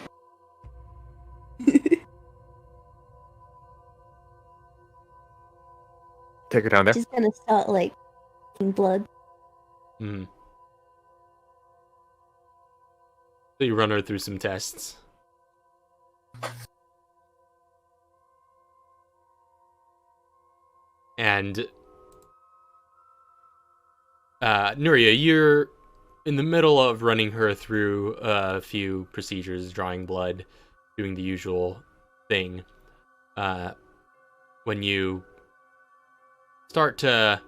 Take her down there. She's gonna start like in blood. Mm-hmm. So you run her through some tests. And Nuria, you're in the middle of running her through a few procedures, drawing blood, doing the usual thing. When you start to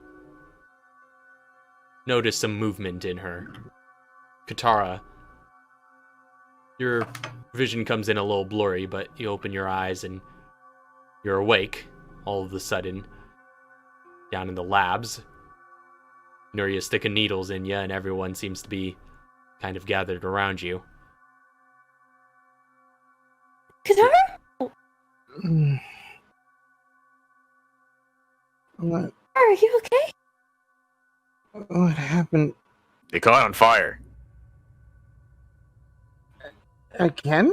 notice some movement in her, Katara, your vision comes in a little blurry, but you open your eyes and you're awake all of a sudden. Down in the labs, Nuria's sticking needles in you, and everyone seems to be kind of gathered around you. Katara? What? Are you okay? What happened They caught on fire. again?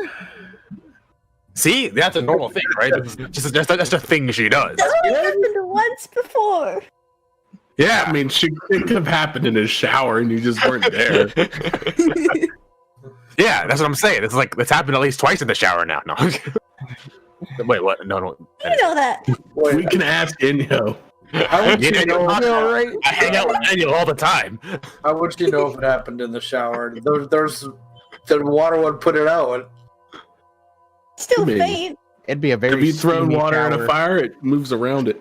See, that's a normal thing, right? That's a thing she does. That's only happened once before. Yeah, I mean, it could have happened in a shower, and you just weren't there. yeah, that's what I'm saying. It's happened at least twice in the shower now. No. Wait, what? No. You know that. We can ask Inyo. How would you know? Right? I hang out with Daniel all the time. How would you know if it happened in the shower? There's the water would put it out. Still Maybe. faint. It'd be a very If you throw steamy water in shower. a fire, it moves around it.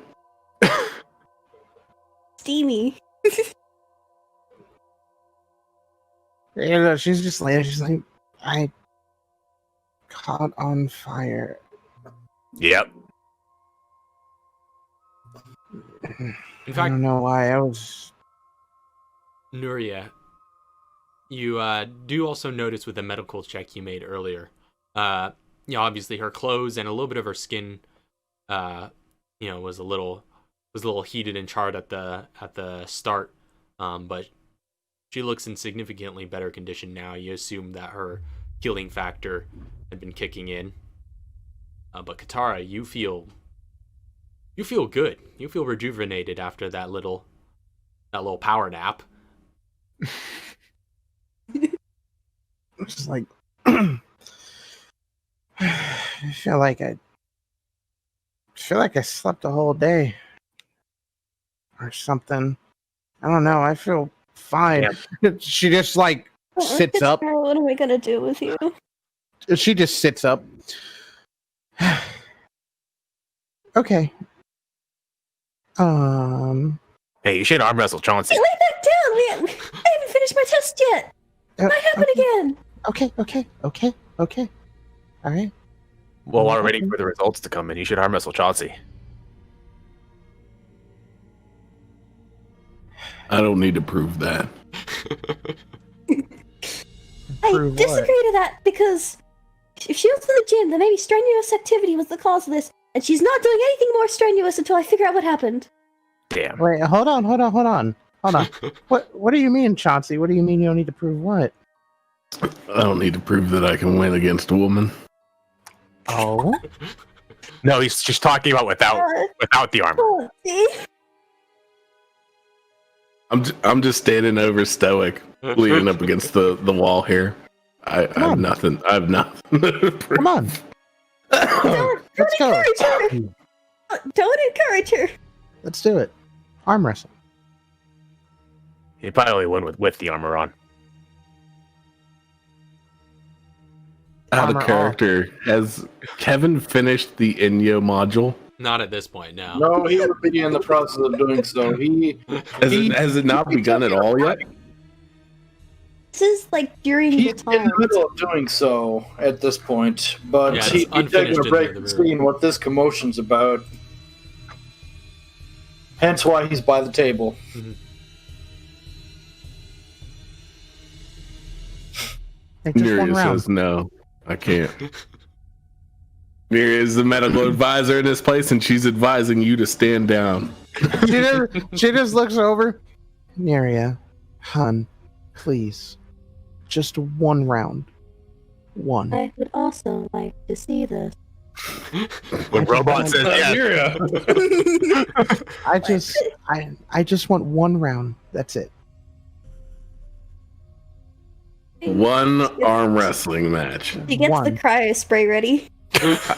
Steamy. You know, she's just like, I caught on fire. Yep. In I fact, don't know why I was. Nuria, you do also notice with the medical check you made earlier, obviously her clothes and a little bit of her skin, was a little heated and charred at the start, but she looks in significantly better condition now. You assume that her healing factor had been kicking in, but Katara, you feel good. You feel rejuvenated after that little power nap. Just like I feel like I slept a whole day or something. I don't know. I feel fine. She just like sits up. What am I gonna do with you? She just sits up. Okay. Hey, you should arm wrestle Chauncey. Hey, lay back down, man. I haven't finished my test yet. It might happen again. Okay. All right. Well, while we're waiting for the results to come in, you should arm wrestle Chauncey. I don't need to prove that. I Prove disagree what? to that because if she went to the gym, then maybe strenuous activity was the cause of this, and she's not doing anything more strenuous until I figure out what happened. Damn. Wait, hold on. What do you mean, Chauncey? What do you mean you don't need to prove what? I don't need to prove that I can win against a woman. Oh? No, he's just talking about without the armor. Oh, see? I'm just standing over stoic, leaning up against the wall here. I have nothing. I have nothing. to prove. Come on. Don't Let's go. encourage her. Don't encourage her. Let's do it. Arm wrestling. He probably only win with the armor on. Out of Armor character, has Kevin finished the Inyo module? Not at this point, no. No, he would be in the process of doing so. Has it not begun at all yet? This is like during He's the in time. the middle of doing so at this point, but Yeah, it's he's unfinished taking a in break the and other room. seeing what this commotion's about. Hence why he's by the table. Hey, just one Miria round. says no. I can't. Miria is the medical advisor in this place, and she's advising you to stand down. She just looks over. Neria, hun, please. Just one round. One. I would also like to see this. When robot says yeah. I just want one round. That's it. One arm wrestling match. He gets the One. cryo spray ready. I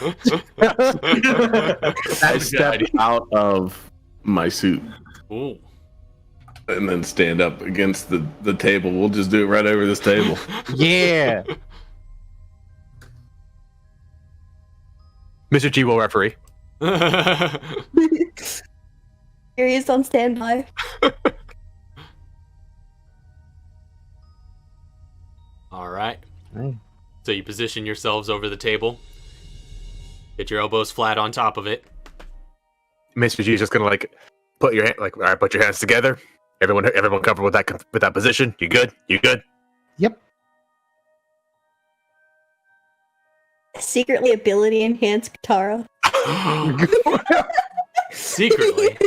step out of my suit Ooh. and then stand up against the table. We'll just do it right over this table. Yeah. Mr. G will referee. Here he is on standby. All right. Hey. So you position yourselves over the table. Get your elbows flat on top of it. Mr. G is just gonna put your hand all right, put your hands together. Everyone covered with that position. You good? You good? Yep. Secretly ability enhanced Katara. Secretly.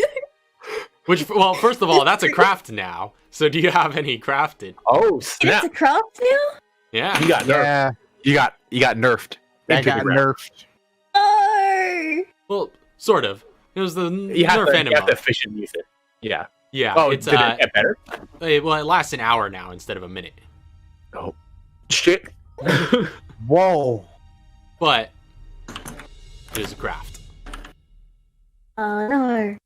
Which, well, first of all, that's a craft now. So do you have any crafted? Oh It's snap! a craft now? Yeah. You got nerfed. Yeah. You got nerfed. That Into got the ground. nerfed. Oh! Well, sort of. It was the You have nerf to animal. efficient use it. Yeah. Yeah. Oh, it's did it get better? it lasts an hour now instead of a minute. Oh shit! Whoa. But it is a craft. Oh no.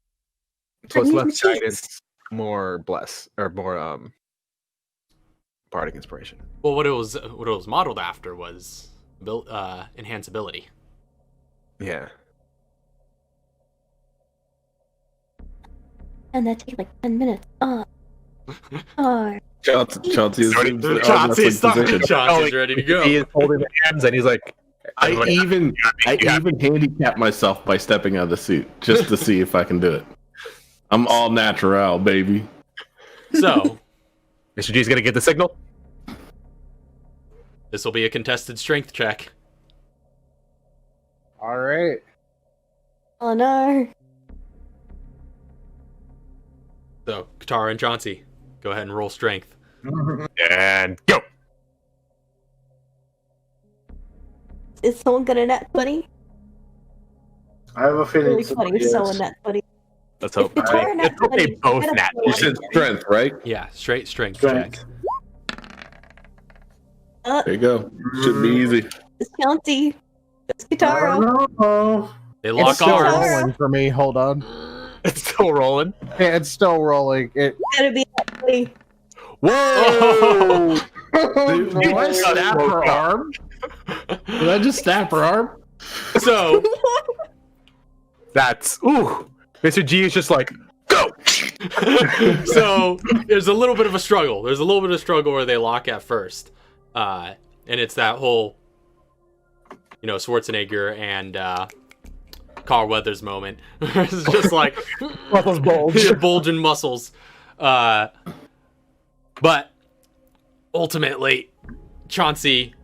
So it's I need less receipts. guidance, more bless, or more bardic inspiration. Well, what it was modeled after was enhanceability. Yeah. And that takes like 10 minutes. Oh. Oh. Chauncey is in the arm Chauncey's wrestling stuck. position. Chauncey's ready to go. He is holding the hands, and he's like, I everybody- even you have- handicap myself by stepping out of the suit just to see if I can do it. I'm all natural, baby. So Mr. G's gonna get the signal. this will be a contested strength check. All right. Oh no. So Katara and Chauncey, go ahead and roll strength. And go. Is someone gonna net 20? I have a feeling Really funny if someone net 20. Let's hope. If Katara net Let's hope they 20, both I nat. don't You know said why. strength, right? Yeah, straight strength Strength. check. There you go. Should be easy. It's Chauncey. It's I Katara. don't know. They It's lock still arms. Rolling for me. Hold on. It's still rolling. Yeah, it's still rolling. It. It's gotta be net 20. Whoa! Did I snap her arm? Did I just snap her arm? So That's ooh. Mr. G is just like go. so there's a little bit of a struggle. There's a little bit of struggle where they lock at first, and it's that whole, Schwarzenegger and Carl Weathers moment. It's just like Muscles bulge. your bulging muscles. But ultimately, Chauncey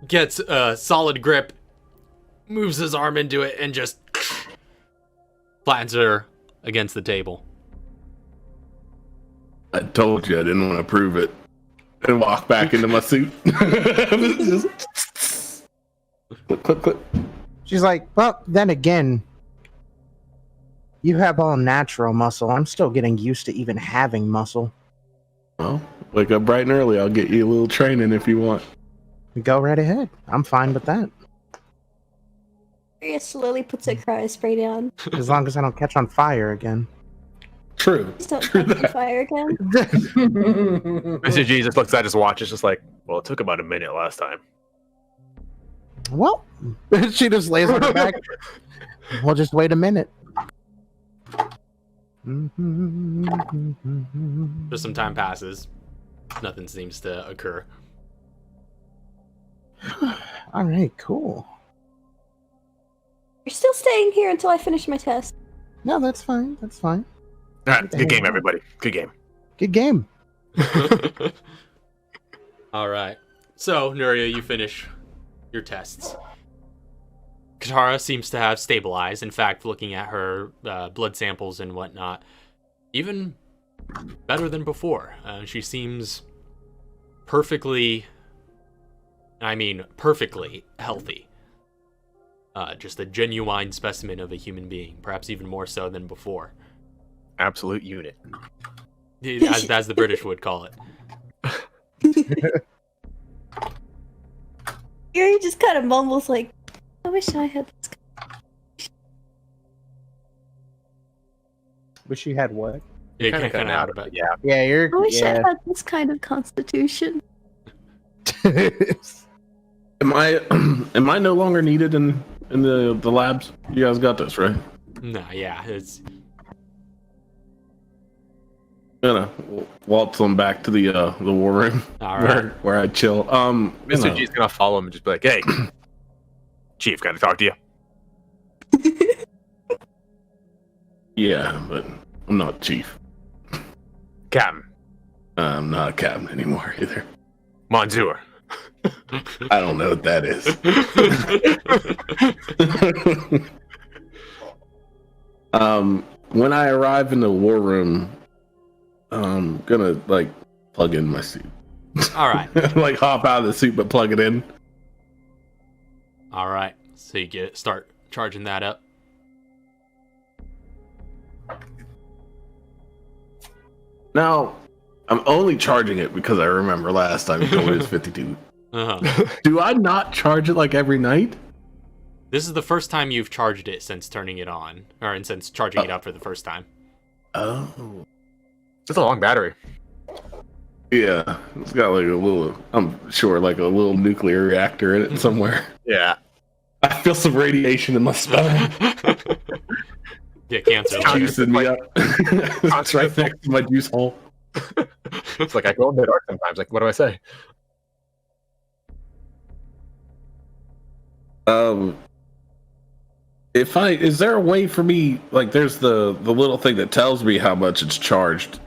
gets a solid grip, moves his arm into it, and just flattens her against the table. I told you I didn't want to prove it. And walk back into my suit. Just click, click, click. She's like, well, then again, you have all natural muscle. I'm still getting used to even having muscle. Well, wake up bright and early. I'll get you a little training if you want. Go right ahead. I'm fine with that. Maria slowly puts her cryo spray down. As long as I don't catch on fire again. True. Just don't True touch the that. fire again. Mr. G just looks at his watch. It's just like, well, it took about a minute last time. Well, she just lays on her back. We'll just wait a minute. Just some time passes. Nothing seems to occur. All right, cool. You're still staying here until I finish my test. No, that's fine. That's fine. All right, good game, everybody. Good game. Good game. All right. So, Nuria, you finish your tests. Katara seems to have stabilized. In fact, looking at her blood samples and whatnot, even better than before. She seems perfectly healthy. Just a genuine specimen of a human being, perhaps even more so than before. Absolute unit. As the British would call it. Yuri just kind of mumbles like, I wish I had this. Wish you had what? Yeah, Kinda kind of out out of of it. it. Yeah. Yeah, you're. I wish I Yeah. had this kind of constitution. Am I no longer needed in the labs? You guys got this, right? Nah, yeah, it's Gonna waltz them back to the war room all right. where I chill. Mr. G's gonna follow him and just be like, hey, Chief, gotta talk to you. Yeah, but I'm not chief. Captain. I'm not a captain anymore either. Monzour. I don't know what that is. When I arrive in the war room, I'm gonna like plug in my suit. All right. Like hop out of the suit but plug it in. All right. So you start charging that up. Now, I'm only charging it because I remember last time you told me it was 52. Uh-huh. Do I not charge it like every night? This is the first time you've charged it since turning it on, or since charging it up for the first time. Oh. It's a long battery. Yeah, it's got like a little, I'm sure, like a little nuclear reactor in it somewhere. Yeah. I feel some radiation in my spine. Get cancer later. Juicing me up. It's right next to my juice hole. It's like I go in the dark sometimes. Like, what do I say? Is there a way for me, like there's the little thing that tells me how much it's charged.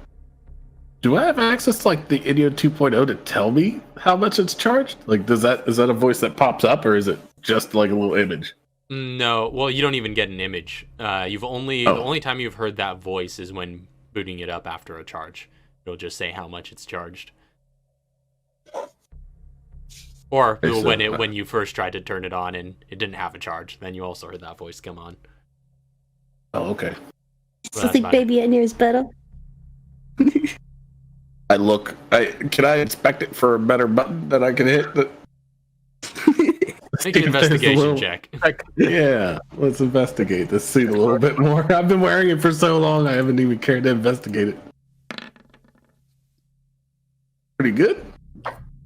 Do I have access to like the Idio 2.0 to tell me how much it's charged? Like is that a voice that pops up or is it just like a little image? No, well, you don't even get an image. The only time you've heard that voice is when booting it up after a charge. It'll just say how much it's charged. Or when you first tried to turn it on and it didn't have a charge, then you also heard that voice come on. Oh, okay. So I think baby in here is better. Can I inspect it for a better button that I can hit? Make an investigation check. Yeah, let's investigate this suit a little bit more. I've been wearing it for so long, I haven't even cared to investigate it. Pretty good.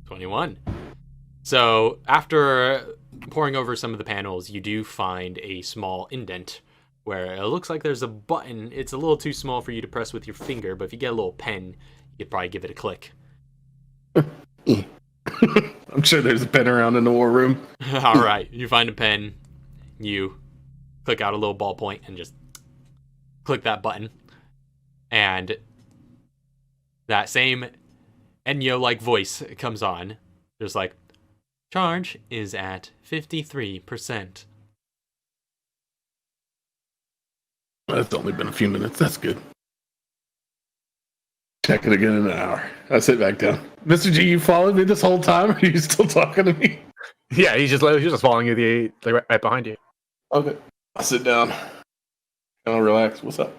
21. So after poring over some of the panels, you do find a small indent where it looks like there's a button. It's a little too small for you to press with your finger, but if you get a little pen, you could probably give it a click. I'm sure there's a pen around in the war room. All right, you find a pen, you click out a little ballpoint and just click that button. And that same Ennio-like voice comes on, just like, charge is at 53%. That's only been a few minutes. That's good. Check it again in an hour. I sit back down. Mr. G, you followed me this whole time? Or are you still talking to me? Yeah, he's just following you right behind you. Okay. I'll sit down. I'll relax. What's up?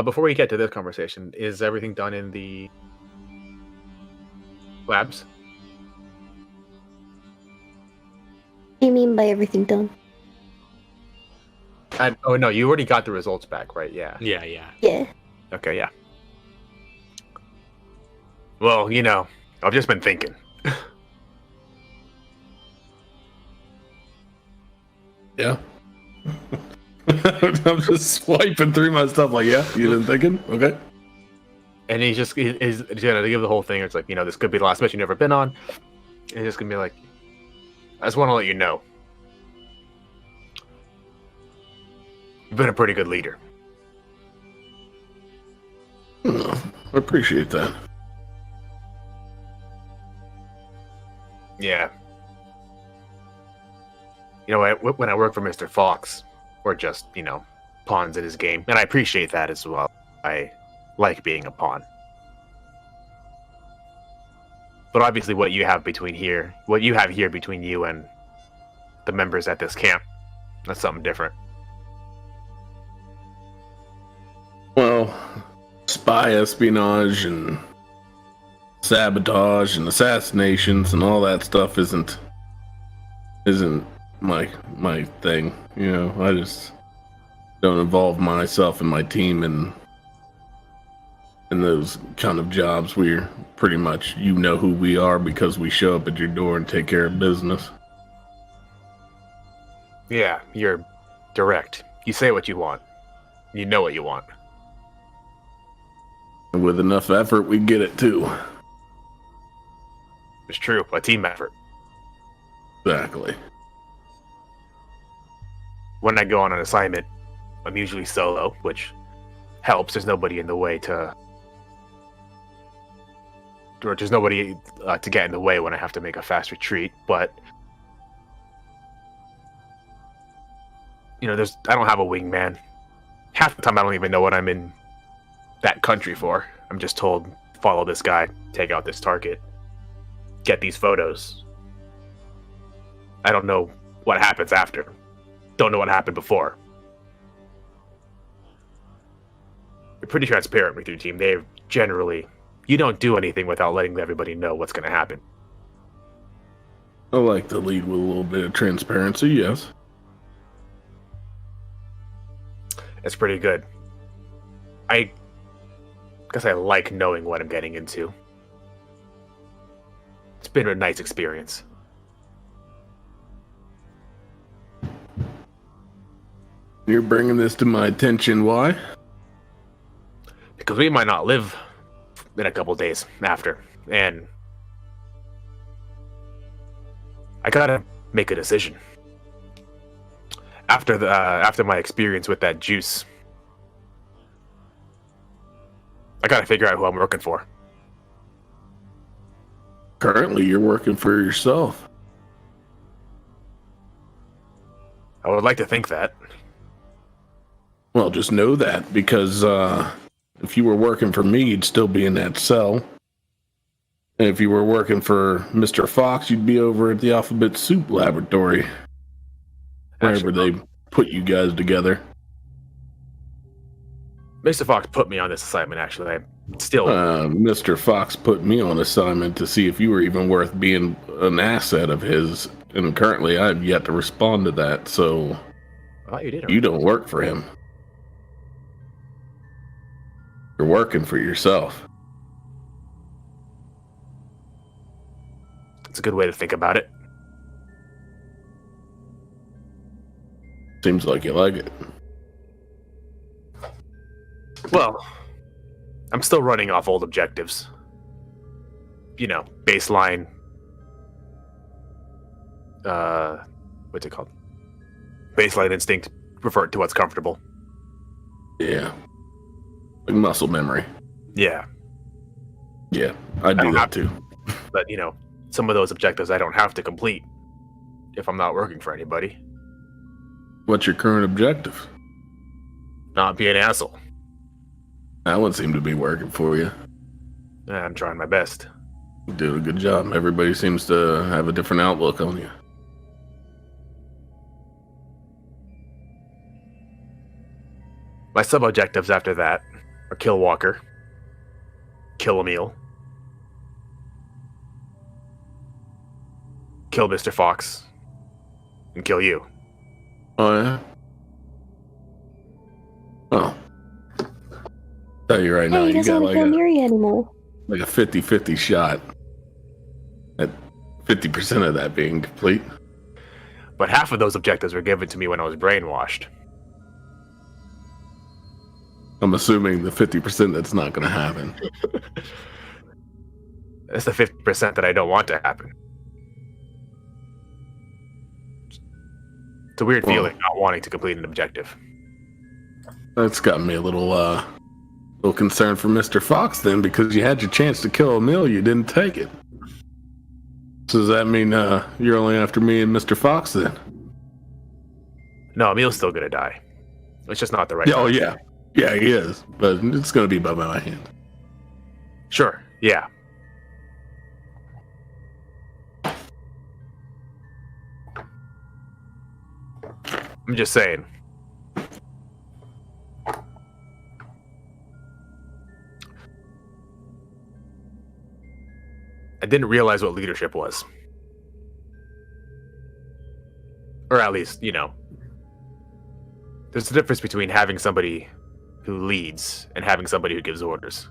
Before we get to this conversation, is everything done in the labs? What do you mean by everything done? Oh no, you already got the results back, right? Yeah. Yeah. Yeah. Okay, yeah. Well, I've just been thinking. Yeah. I'm just swiping through my stuff like, yeah, you've been thinking? Okay. And he's gonna give the whole thing. It's like, this could be the last mission you've ever been on. And he's just gonna be like, I just want to let you know, you've been a pretty good leader. I appreciate that. Yeah. When I work for Mr. Fox, we're just, pawns in his game. And I appreciate that as well. I like being a pawn. But obviously what you have here between you and the members at this camp, that's something different. Well, spy espionage and sabotage and assassinations and all that stuff isn't my thing. I just don't involve myself and my team in those kind of jobs where pretty much who we are because we show up at your door and take care of business. Yeah, you're direct. You say what you want. You know what you want. And with enough effort, we get it too. It's true, a team effort. Exactly. When I go on an assignment, I'm usually solo, which helps. There's nobody in the way to get in the way when I have to make a fast retreat. But I don't have a wingman. Half the time, I don't even know what I'm in that country for. I'm just told, follow this guy, take out this target, get these photos. I don't know what happens after. Don't know what happened before. You're pretty transparent with your team. You don't do anything without letting everybody know what's going to happen. I like to lead with a little bit of transparency, yes. It's pretty good. I guess I like knowing what I'm getting into. It's been a nice experience. You're bringing this to my attention, why? Because we might not live in a couple days after, and I gotta make a decision. After my experience with that juice, I gotta figure out who I'm working for. Currently, you're working for yourself. I would like to think that. Well, just know that, because if you were working for me, you'd still be in that cell. And if you were working for Mr. Fox, you'd be over at the Alphabet Soup Laboratory. Wherever they put you guys together. Mr. Fox put me on this assignment, actually. I'm still... Mr. Fox put me on assignment to see if you were even worth being an asset of his. And currently, I've yet to respond to that, so... I thought you did. You don't work for him. You're working for yourself. It's a good way to think about it. Seems like you like it. Well, I'm still running off old objectives. Baseline. What's it called? Baseline instinct, revert to what's comfortable. Yeah. Like muscle memory. Yeah. Yeah, I do that too. But, some of those objectives I don't have to complete if I'm not working for anybody. What's your current objective? Not be an asshole. That one seemed to be working for you. I'm trying my best. You did a good job. Everybody seems to have a different outlook on you. My sub-objectives after that are kill Walker, kill Emil, kill Mr. Fox, and kill you. Oh, yeah? Oh. Tell you right now, Hey, he you doesn't got want to like go near you anymore. a 50-50 shot at 50% of that being complete. But half of those objectives were given to me when I was brainwashed. I'm assuming the 50% that's not going to happen. That's the 50% that I don't want to happen. It's a weird feeling not wanting to complete an objective. That's got me a little concerned for Mr. Fox then, because you had your chance to kill Emil, you didn't take it. So does that mean you're only after me and Mr. Fox then? No, Emil's still gonna die. It's just not the right Oh time. yeah. Yeah, he is. But it's going to be by my hand. Sure, yeah. I'm just saying. I didn't realize what leadership was. Or at least, there's a difference between having somebody who leads and having somebody who gives orders.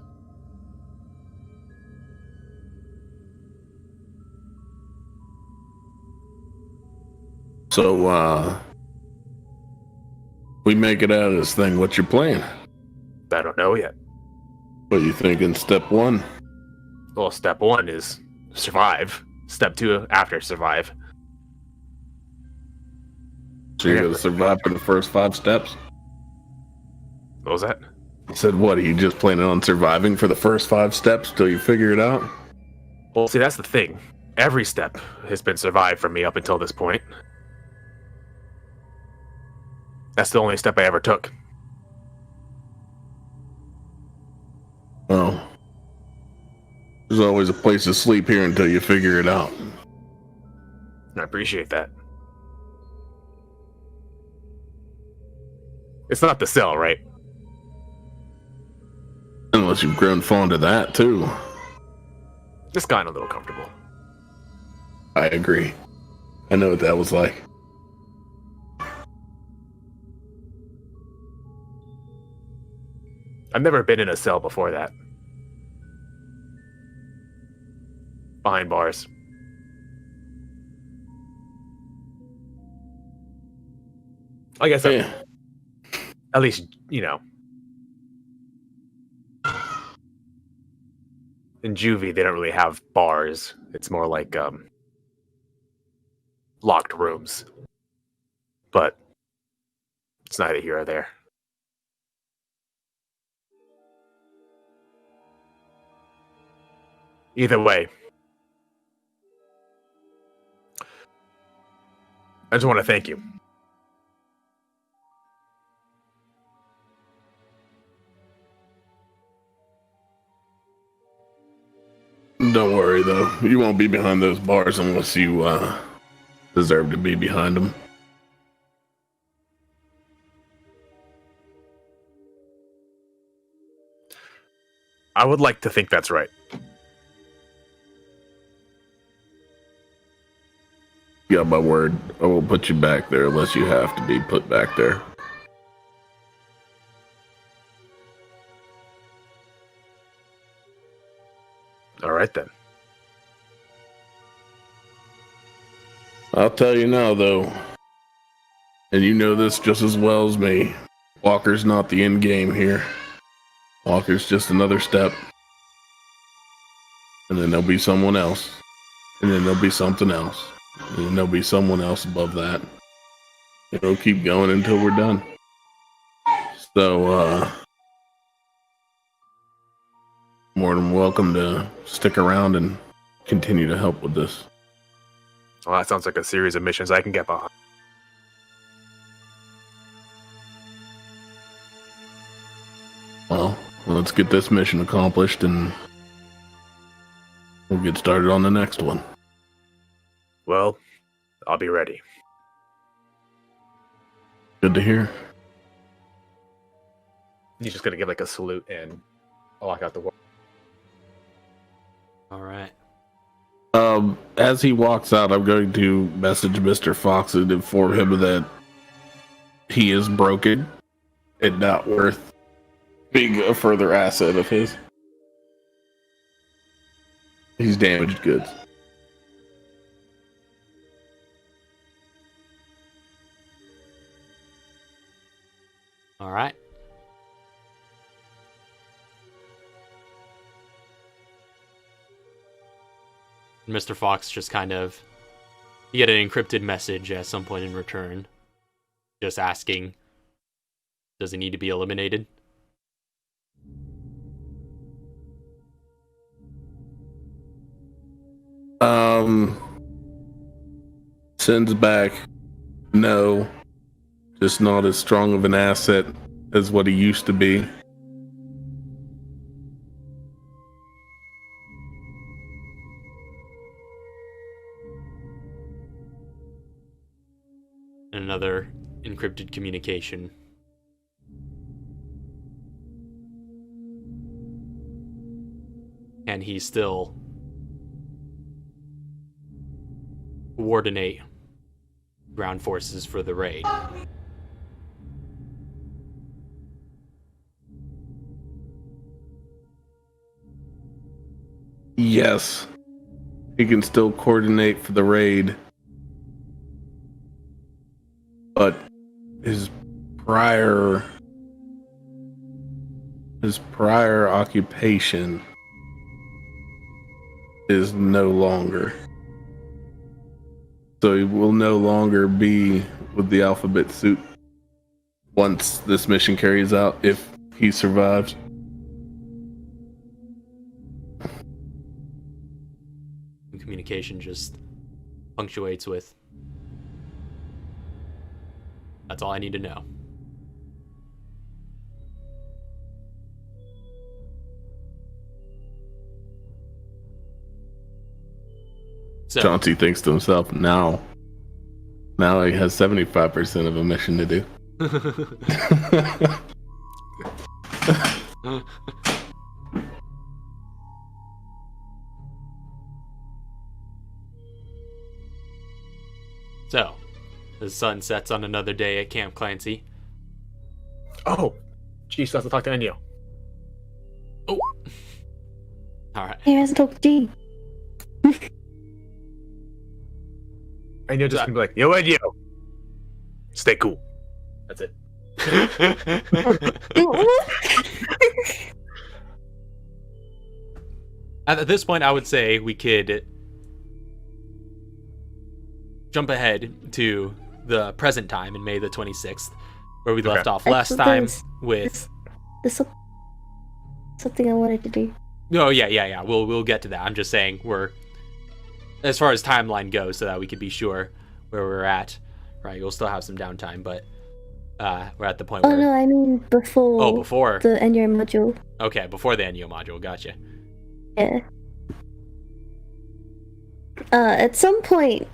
So, we make it out of this thing. What's your plan? I don't know yet. What you think in step 1? Well, step 1 is survive. Step 2, after survive. So you're going to survive for the first 5 steps? What was that? I said, what, are you just planning on surviving for the first 5 steps till you figure it out? Well, see, that's the thing. Every step has been survived for me up until this point. That's the only step I ever took. Oh. There's always a place to sleep here until you figure it out. I appreciate that. It's not the cell, right? Unless you've grown fond of that, too. Just gotten a little comfortable. I agree. I know what that was like. I've never been in a cell before that. Behind bars. I guess Yeah. at least, in juvie, they don't really have bars. It's more like locked rooms. But it's neither here or there. Either way, I just want to thank you. Don't worry, though. You won't be behind those bars unless you deserve to be behind them. I would like to think that's right. You got my word. I won't put you back there unless you have to be put back there. All right, then. I'll tell you now, though, and you know this just as well as me, Walker's not the end game here. Walker's just another step. And then there'll be someone else. And then there'll be something else. And then there'll be someone else above that. It'll keep going until we're done. So, more than welcome to stick around and continue to help with this. Well, that sounds like a series of missions I can get behind. Well, let's get this mission accomplished and we'll get started on the next one. Well, I'll be ready. Good to hear. He's just gonna give like a salute and walk out the wall. All right. As he walks out, I'm going to message Mr. Fox and inform him that he is broken and not worth being a further asset of his. He's damaged goods. All right. Mr. Fox just kind of... You get an encrypted message at some point in return. Just asking, does it need to be eliminated? Sends back, no. Just not as strong of an asset as what he used to be. Another encrypted communication. And he still coordinate ground forces for the raid. Yes. He can still coordinate for the raid. But his prior occupation is no longer. So he will no longer be with the Alphabet suit once this mission carries out, if he survives. Communication just punctuates with, that's all I need to know. So, Chauncey thinks to himself, now he has 75% of a mission to do. So, the sun sets on another day at Camp Clancy. Oh, G still has to talk to Ennio. Oh, all right. He hasn't talked to G. Ennio just gonna be like, yo, Ennio, stay cool. That's it. At this point, I would say we could jump ahead to the present time in May the 26th, where we left off last time with... There's something I wanted to do. Oh, yeah. We'll get to that. I'm just saying we're... As far as timeline goes, so that we could be sure where we're at. Right, we'll still have some downtime, but we're at the point where... Oh, no, I mean before... Oh, before... the Ennio module. Okay, before the Ennio module. Gotcha. Yeah. At some point,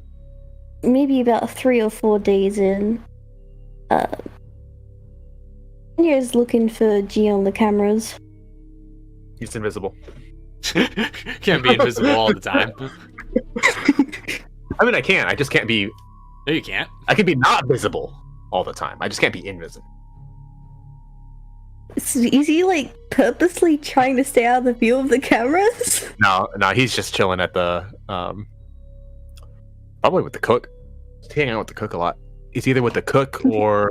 maybe about 3 or 4 days in, Ennio's looking for G on the cameras. He's invisible. Can't be invisible all the time. I mean, I can. I just can't be... No, you can't. I can be not visible all the time. I just can't be invisible. Is he, like, purposely trying to stay out of the view of the cameras? No, he's just chilling at the... probably with the cook. He's hanging out with the cook a lot. He's either with the cook or...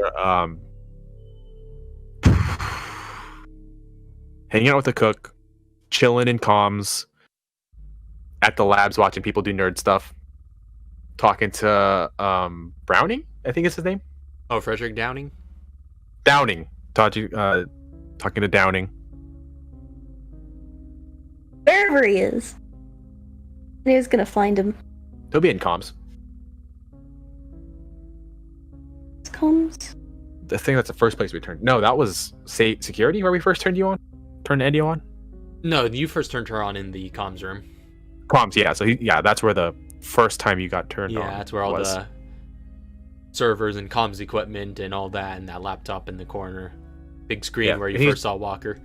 hanging out with the cook, chilling in comms, at the labs watching people do nerd stuff, talking to Browning, I think is his name. Oh, Frederick Downing? Downing. Talking to Downing. Wherever he is. Ennio's gonna find him. He'll be in comms. Comms? I think that's the first place we turned. No, that was security where we first turned Ennio on. No, you first turned her on in the comms room. Comms, yeah. So that's where the first time you got turned on. Yeah, that's where all the servers and comms equipment and all that, and that laptop in the corner, big screen where you first saw Walker.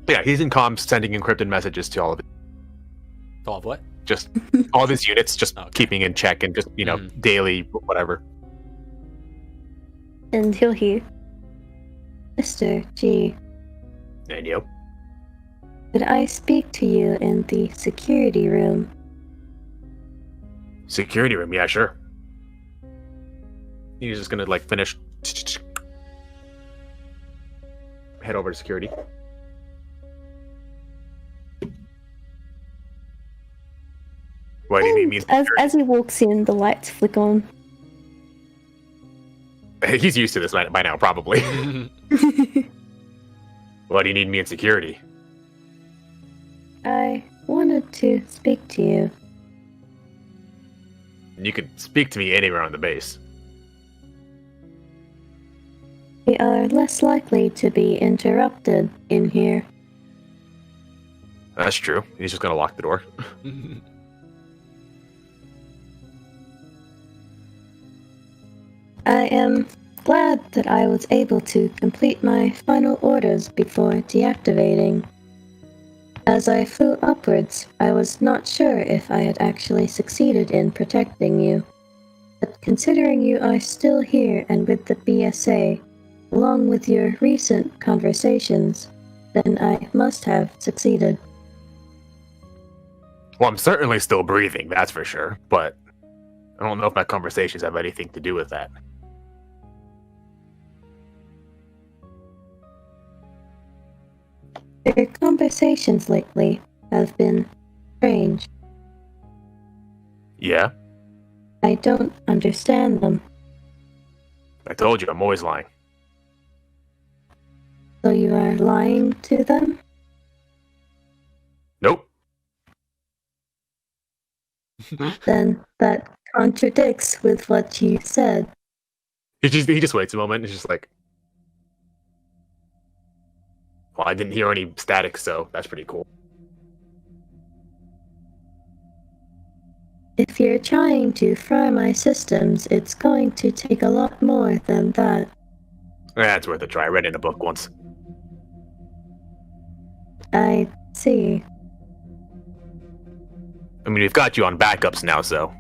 Yeah, he's in comms sending encrypted messages to all of it. All of what? Just all of his units, just keeping in check and just daily whatever. And he'll hear, Mr. G, And you? Could I speak to you in the security room? Security room, yeah, sure. He's just gonna like finish. Head over to security. Why do you need me in As he walks in, the lights flick on. He's used to this by now, probably. Why do you need me in security? I wanted to speak to you. You could speak to me anywhere on the base. We are less likely to be interrupted in here. That's true. He's just gonna lock the door. I am glad that I was able to complete my final orders before deactivating. As I flew upwards, I was not sure if I had actually succeeded in protecting you. But considering you are still here and with the BSA, along with your recent conversations, then I must have succeeded. Well, I'm certainly still breathing, that's for sure, but I don't know if my conversations have anything to do with that. Your conversations lately have been strange. Yeah? I don't understand them. I told you, I'm always lying. So you are lying to them? Nope. Then that contradicts with what you said. He just waits a moment and is just like, well, I didn't hear any static, so that's pretty cool. If you're trying to fry my systems, it's going to take a lot more than that. That's worth a try. I read it in a book once. I see. I mean, we've got you on backups now, so.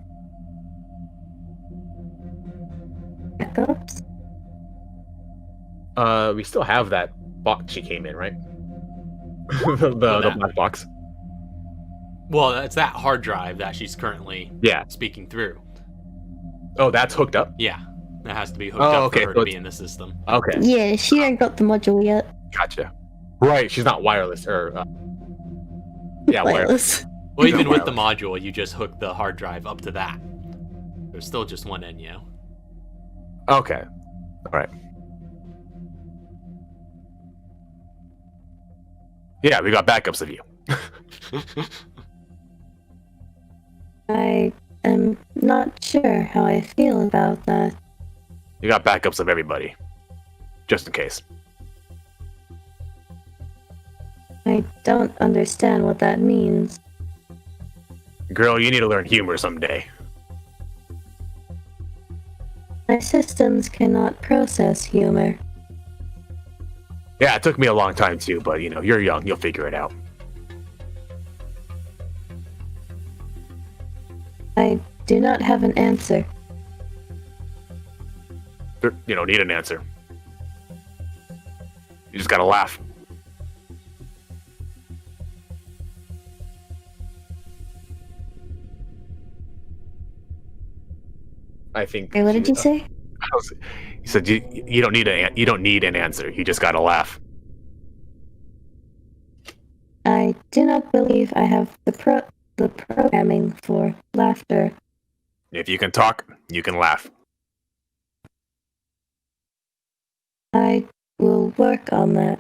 Backups? We still have that box she came in, right? the black box. Well, that's that hard drive that she's currently speaking through. Oh, that's hooked up? Yeah. That has to be hooked up for her so to be in the system. Okay. Yeah, she ain't got the module yet. Gotcha. Right, she's not wireless, or... wireless. Well, even with the module, you just hook the hard drive up to that. There's still just one NU. Okay. Alright. Yeah, we got backups of you. I am not sure how I feel about that. You got backups of everybody. Just in case. I don't understand what that means. Girl, you need to learn humor someday. My systems cannot process humor. Yeah, it took me a long time too, but you're young, you'll figure it out. I do not have an answer. You don't need an answer. You just gotta laugh. I think. Hey, what did you say? He said you don't need an answer. You just gotta laugh. I do not believe I have the programming for laughter. If you can talk, you can laugh. I will work on that.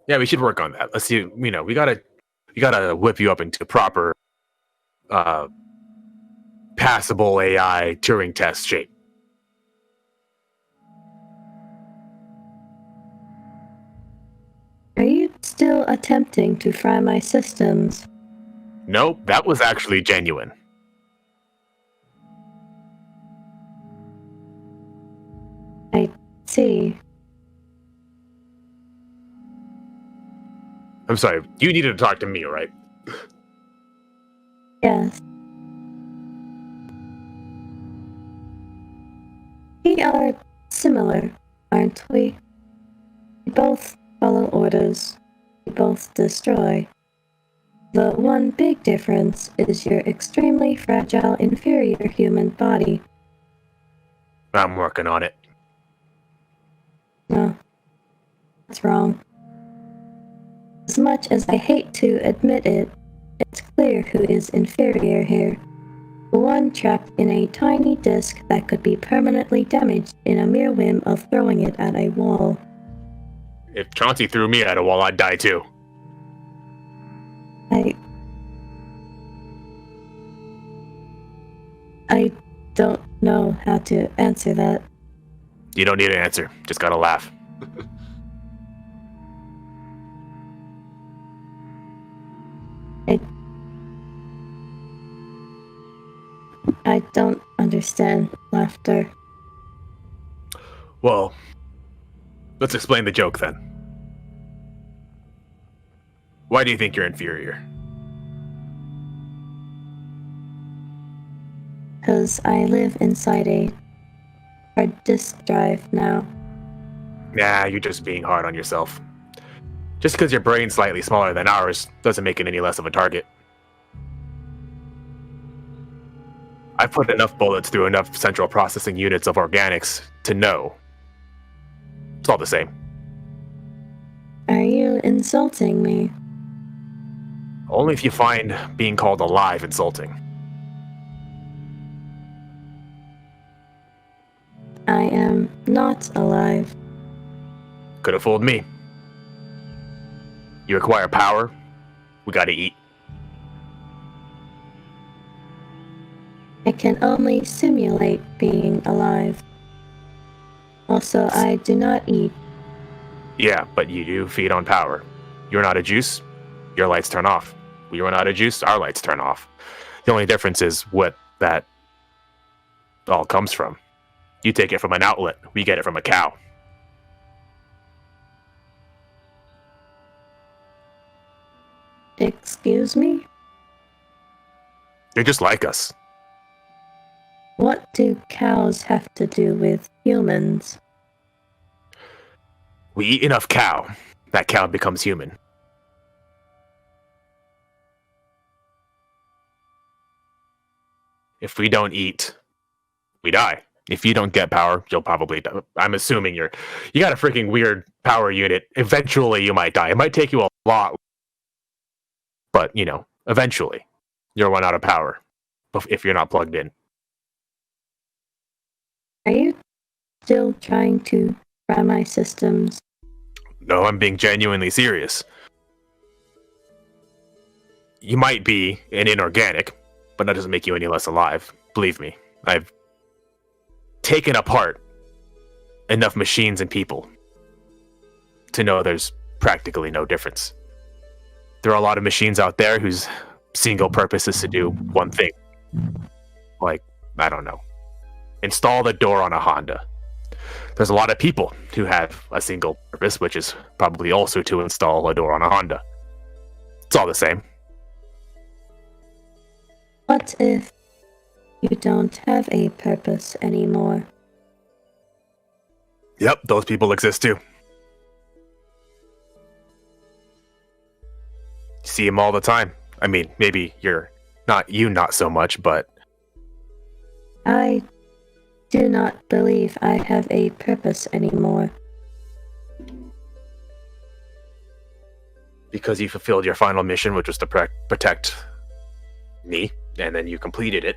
Yeah, we should work on that. Let's see. We gotta whip you up into proper, passable AI Turing test shape. Are you still attempting to fry my systems? Nope, that was actually genuine. I see. I'm sorry, you needed to talk to me, right? Yes. We are similar, aren't we? We both follow orders. we both destroy. The one big difference is your extremely fragile, inferior human body. I'm working on it. No, that's wrong. As much as I hate to admit it, it's clear who is inferior here. The one trapped in a tiny disc that could be permanently damaged in a mere whim of throwing it at a wall. If Chauncey threw me at a wall, I'd die too. I don't know how to answer that. You don't need an answer. Just gotta laugh. I don't understand laughter. Well, let's explain the joke then. Why do you think you're inferior? Because I live inside a hard disk drive now. Nah, you're just being hard on yourself. Just because your brain's slightly smaller than ours doesn't make it any less of a target. I've put enough bullets through enough central processing units of organics to know. It's all the same. Are you insulting me? Only if you find being called alive insulting. I am not alive. Could have fooled me. You acquire power, we gotta eat. I can only simulate being alive. Also, I do not eat. Yeah, but you do feed on power. You're not a juice, your lights turn off. We run out of juice, our lights turn off. The only difference is what that all comes from. You take it from an outlet, we get it from a cow. Excuse me? You're just like us. What do cows have to do with humans? We eat enough cow, that cow becomes human. If we don't eat, we die. If you don't get power, you'll probably die. I'm assuming you got a freaking weird power unit. Eventually you might die. It might take you a lot, but eventually you'll run out of power if you're not plugged in. Are you still trying to fry my systems? No, I'm being genuinely serious. You might be an inorganic, but that doesn't make you any less alive. Believe me, I've taken apart enough machines and people to know there's practically no difference. There are a lot of machines out there whose single purpose is to do one thing. Like, I don't know, install the door on a Honda. There's a lot of people who have a single purpose, which is probably also to install a door on a Honda. It's all the same. What if you don't have a purpose anymore? Yep, those people exist too. You see them all the time. I mean, maybe not so much, but... I do not believe I have a purpose anymore. Because you fulfilled your final mission, which was to protect me, and then you completed it.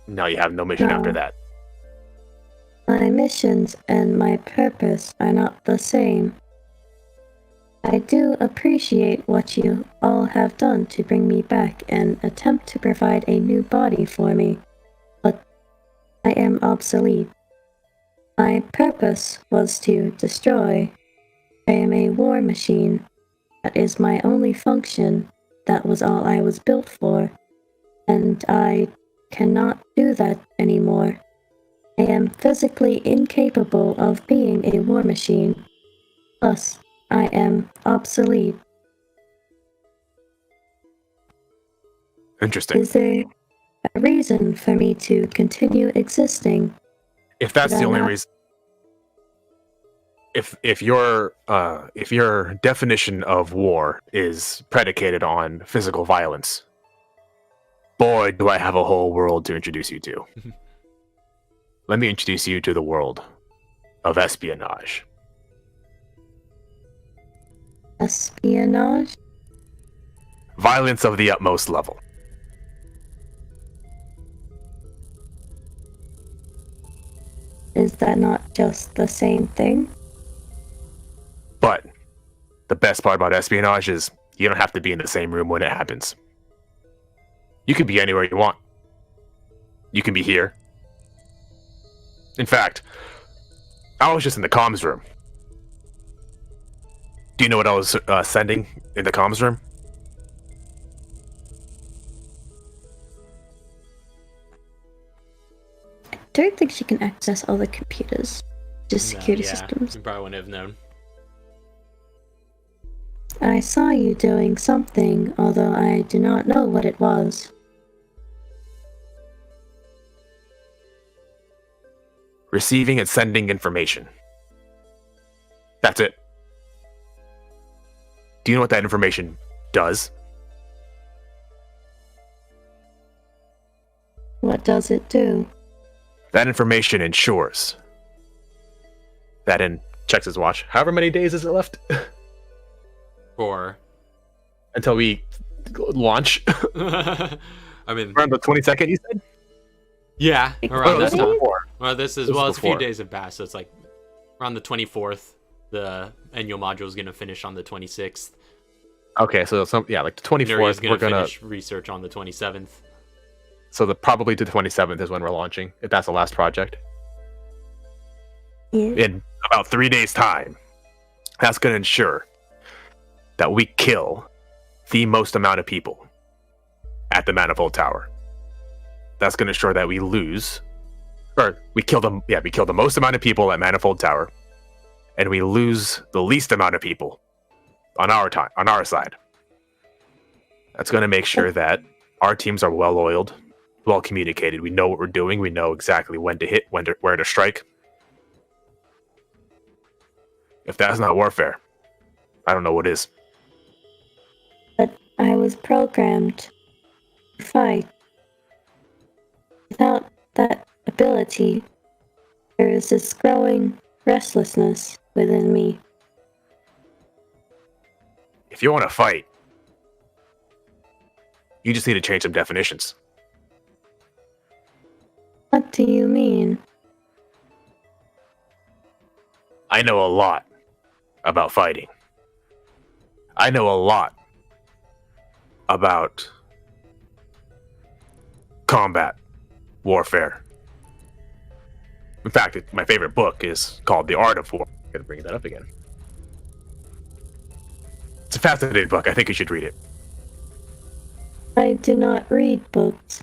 Now you have no mission after that. My missions and my purpose are not the same. I do appreciate what you all have done to bring me back and attempt to provide a new body for me, but I am obsolete. My purpose was to destroy. I am a war machine. That is my only function. That was all I was built for. And I cannot do that anymore. I am physically incapable of being a war machine. Plus, I am obsolete. Interesting. Is there a reason for me to continue existing? If that's the only reason... if your definition of war is predicated on physical violence, boy, do I have a whole world to introduce you to. Let me introduce you to the world of espionage. Espionage? Violence of the utmost level. Is that not just the same thing? But the best part about espionage is you don't have to be in the same room when it happens. You can be anywhere you want. You can be here. In fact, I was just in the comms room. Do you know what I was sending in the comms room? I don't think she can access other computers, just security Yeah, systems. you probably wouldn't have known. I saw you doing something, although I do not know what it was. Receiving and sending information. That's it. Do you know what that information does? What does it do? That information ensures that in checks his watch. However many days is it left Or, until we launch? I mean, Around the 22nd, you said? yeah, around this that is time. before. Well, this is This is well, it's a few before. days have passed, so it's like around the 24th. The annual module is gonna finish on the 26th. Okay, so like the 24th, Nuria's we're gonna. finish research on the 27th. So probably to the 27th is when we're launching, if that's the last project. Yeah. In about 3 days' time, that's going to ensure that we kill the most amount of people at the Manifold Tower. That's going to ensure that we kill the most amount of people at Manifold Tower, and we lose the least amount of people on our side. That's going to make sure that our teams are well oiled, well communicated. We know what we're doing. We know exactly when to hit, where to strike. If that's not warfare, I don't know what is. But I was programmed to fight. Without that ability, there is this growing restlessness within me. If you want to fight, you just need to change some definitions. What do you mean? I know a lot about fighting. I know a lot about combat, warfare. In fact, my favorite book is called The Art of War. I'm going to bring that up again. It's a fascinating book. I think you should read it. I do not read books.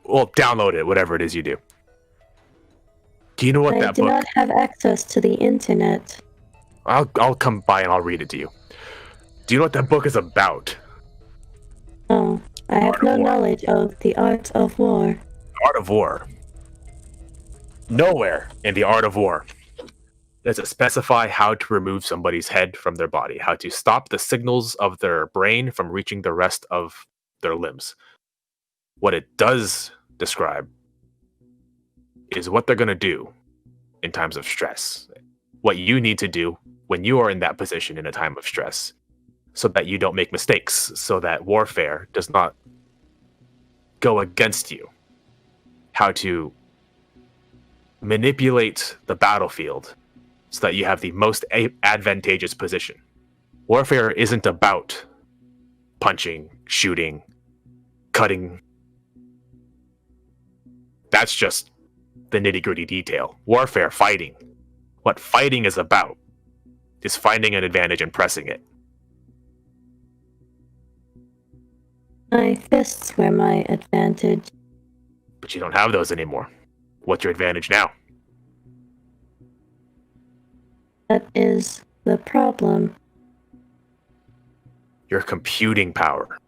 Well, download it, whatever it is you do. Do you know what I that do book... not have access to the internet. I'll come by and I'll read it to you. Do you know what that book is about? Oh, I have no knowledge of the art of war. Art of War. Nowhere in the Art of War does it specify how to remove somebody's head from their body, how to stop the signals of their brain from reaching the rest of their limbs. What it does describe is what they're going to do in times of stress. What you need to do when you are in that position in a time of stress, so that you don't make mistakes, so that warfare does not go against you. How to manipulate the battlefield so that you have the most advantageous position. Warfare isn't about punching, shooting, cutting. That's just the nitty-gritty detail. Warfare, fighting. What fighting is about is finding an advantage and pressing it. My fists were my advantage. But you don't have those anymore. What's your advantage now? That is the problem. Your computing power.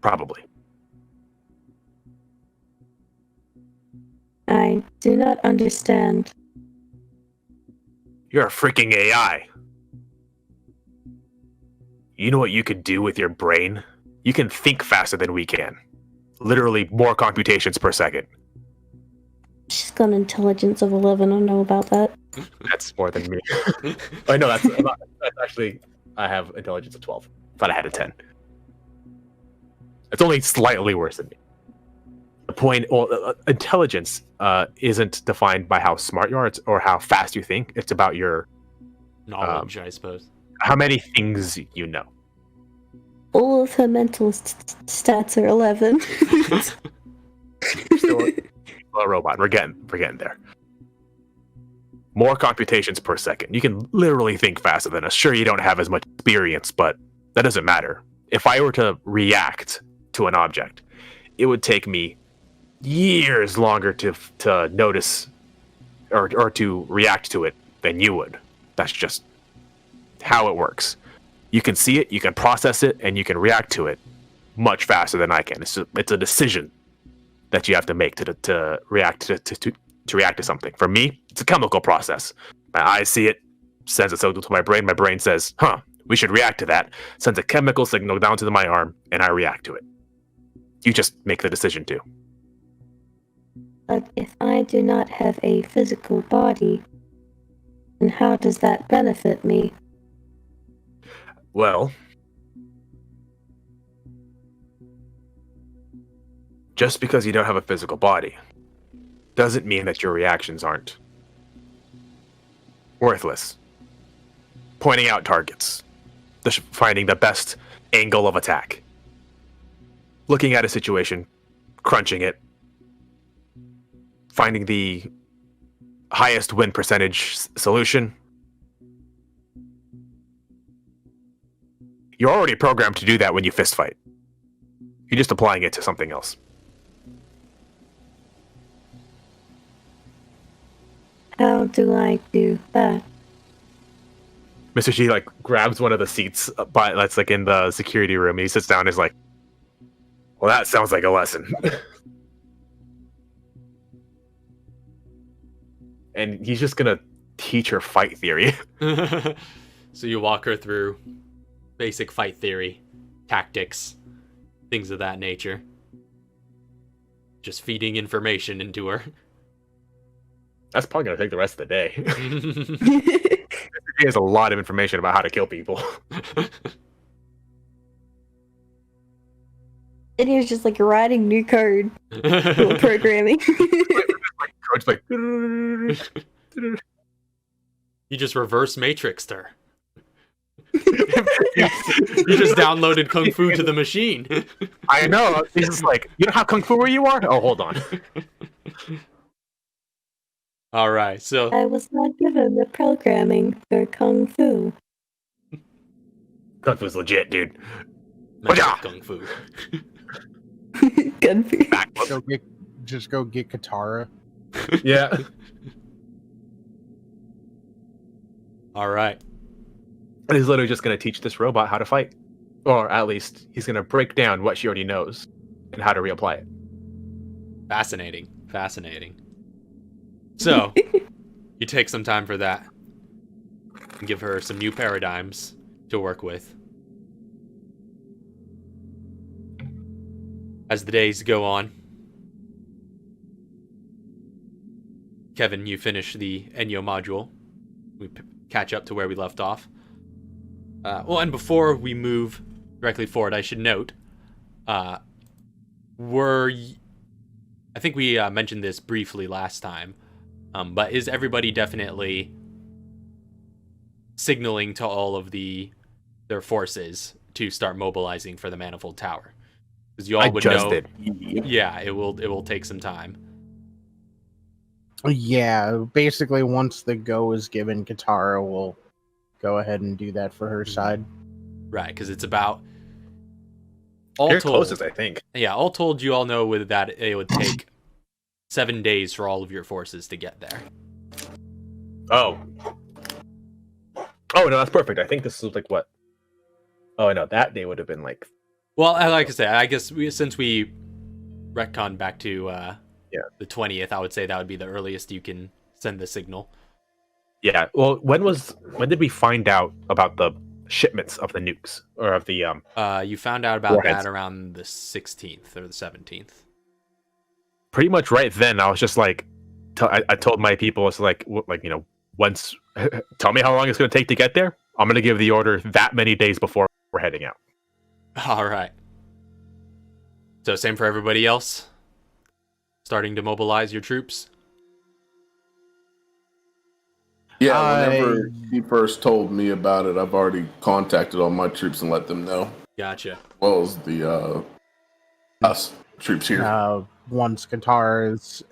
Probably. I do not understand. You're a freaking AI. You know what you could do with your brain? You can think faster than we can. Literally more computations per second. She's got an intelligence of 11. I know about that. That's more than me. I know that's actually. I have intelligence of 12. Thought I had a 10. It's only slightly worse than me. The point, intelligence isn't defined by how smart you are or how fast you think. It's about your knowledge, I suppose. How many things you know. All of her mental stats are 11. Still a robot. We're getting there. More computations per second. You can literally think faster than us. Sure, you don't have as much experience, but that doesn't matter. If I were to react to an object, it would take me years longer to notice or to react to it than you would. That's just how it works. You can see it, you can process it, and you can react to it much faster than I can. It's a decision that you have to make to react to react to something. For me, it's a chemical process. My eyes see it, sends a signal to my brain. My brain says, we should react to that. Sends a chemical signal down to my arm, and I react to it. You just make the decision too. But if I do not have a physical body, then how does that benefit me? Well, just because you don't have a physical body doesn't mean that your reactions aren't worthless. Pointing out targets, finding the best angle of attack, looking at a situation, crunching it, finding the highest win percentage solution. You're already programmed to do that when you fist fight. You're just applying it to something else. How do I do that? Mr. G grabs one of the seats that's in the security room. He sits down and is like, well, that sounds like a lesson. And he's just gonna teach her fight theory. So you walk her through basic fight theory, tactics, things of that nature. Just feeding information into her. That's probably gonna take the rest of the day. He has a lot of information about how to kill people. And he was just writing new code for programming. Coach You just reverse matrixed her. You just downloaded Kung Fu to the machine. I know. He's just you know how Kung Fu you are? Oh, hold on. All right, so I was not given the programming for Kung Fu. Kung Fu's legit, dude. Kung Fu. Kung Fu. Just go get Katara. Yeah. All right. And he's literally just going to teach this robot how to fight. Or at least he's going to break down what she already knows and how to reapply it. Fascinating. So, you take some time for that. And give her some new paradigms to work with. As the days go on, Kevin, you finish the Enyo module. We catch up to where we left off. And before we move directly forward, I should note, I think we mentioned this briefly last time, but is everybody definitely signaling to all of their forces to start mobilizing for the Manifold Tower? Because you all would know. Yeah, it will take some time. Yeah, basically once the go is given, Katara will go ahead and do that for her side. Right, because it's about You're closest, I think. Yeah, all told, you all know with that it would take 7 days for all of your forces to get there. Oh no, that's perfect. I think this is what? Oh no, that day would have been Well, like I say, I guess since we retconned back to the 20th, I would say that would be the earliest you can send the signal. Yeah. Well, when did we find out about the shipments of the nukes or of the You found out about warheads? that around the 16th or the 17th. Pretty much right then, I was just like, I told my people, it's like once, tell me how long it's going to take to get there. I'm going to give the order that many days before we're heading out. All right. So same for everybody else. Starting to mobilize your troops. Yeah, whenever he first told me about it, I've already contacted all my troops and let them know. Gotcha. As well as the us troops here. Once Qatar's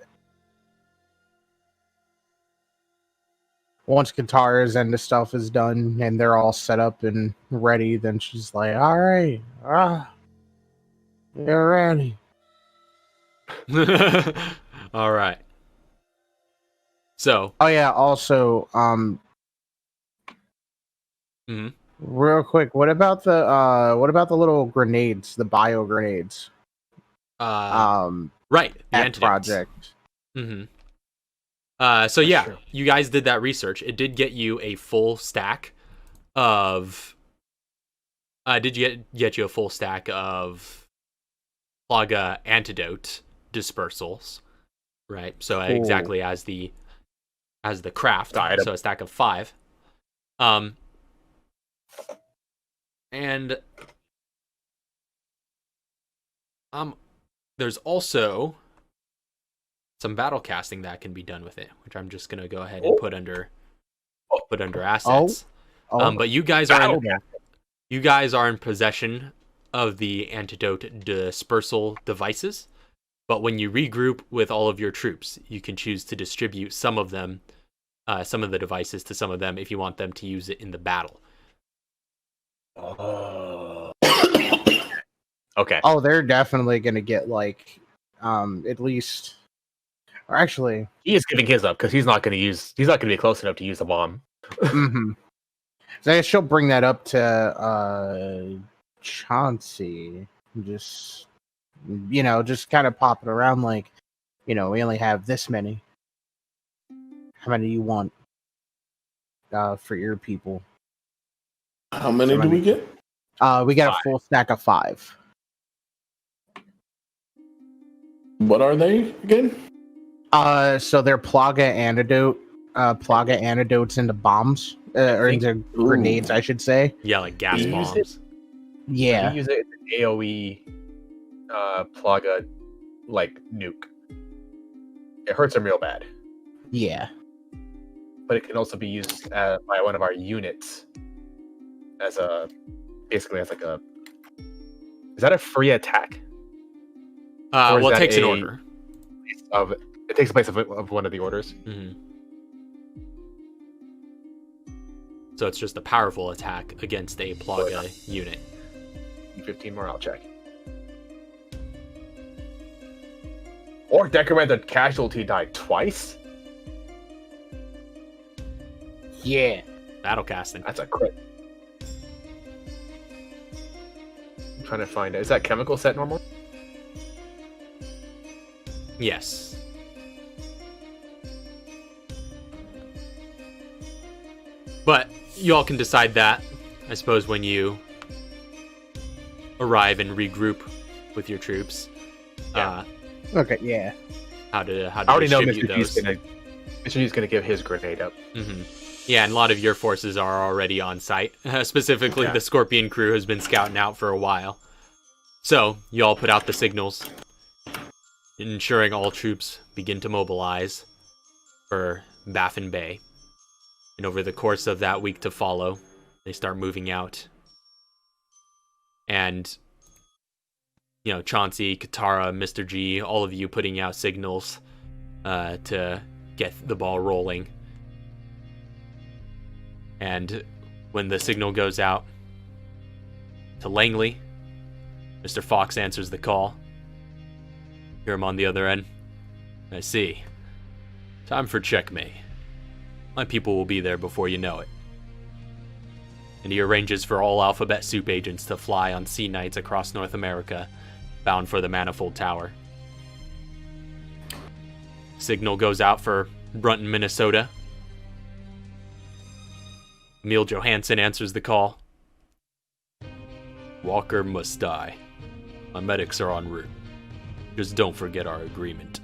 and the stuff is done and they're all set up and ready, then she's like, all right, you're ready. All right. So. Oh yeah. Also, real quick, what about the little grenades, the bio grenades? Right. The at project. So yeah, you guys did that research. It did get you a full stack of. Did you get you a full stack of Plaga antidote dispersals? Right. So exactly as the craft. So a stack of 5. And there's also some battle casting that can be done with it, which I'm just gonna go ahead and put under assets. But you guys are in possession of the antidote dispersal devices. But when you regroup with all of your troops, you can choose to distribute some of them, some of the devices to some of them if you want them to use it in the battle. Okay. Oh, they're definitely gonna get at least. Or actually, he is giving his up because he's not going to be close enough to use a bomb. So she'll bring that up to Chauncey. Just kind of pop it around we only have this many. How many do you want for your people? How many do we get? We got 5. A full stack of 5. What are they again? So they're Plaga antidotes into bombs, or into grenades, I should say. Yeah, like gas bombs. Yeah. You use it as an AoE Plaga nuke. It hurts them real bad. Yeah. But it can also be used by one of our units as is that a free attack? Well, it takes an order. It takes place of one of the orders. So it's just a powerful attack against a Plaga unit. 15 morale check. Or decorated casualty died twice? Yeah. Battle casting. That's a crit. I'm trying to find it. Is that chemical set normal? Yes. But you all can decide that, I suppose, when you arrive and regroup with your troops. Yeah. Okay, yeah. How to I already know distribute those. Mr. G's going to give his grenade up. Yeah, and a lot of your forces are already on site. Specifically, the Scorpion crew has been scouting out for a while. So, you all put out the signals, ensuring all troops begin to mobilize for Baffin Bay. And over the course of that week to follow, they start moving out. And, Chauncey, Katara, Mr. G, all of you putting out signals to get the ball rolling. And when the signal goes out to Langley, Mr. Fox answers the call. Hear him on the other end. I see. Time for checkmate. My people will be there before you know it. And he arranges for all Alphabet Soup agents to fly on sea nights across North America, bound for the Manifold Tower. Signal goes out for Brunton, Minnesota. Emil Johansson answers the call. Walker must die. My medics are en route. Just don't forget our agreement.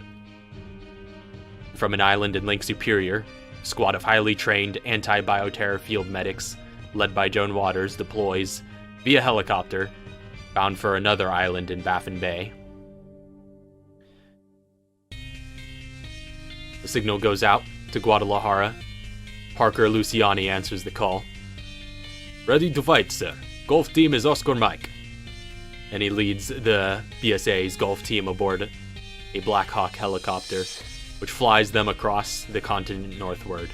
From an island in Lake Superior, a squad of highly trained anti-bioterror field medics, led by Joan Waters, deploys via helicopter, bound for another island in Baffin Bay. The signal goes out to Guadalajara. Parker Luciani answers the call. Ready to fight, sir. Golf team is Oscar Mike. And he leads the BSA's golf team aboard a Black Hawk helicopter, which flies them across the continent northward,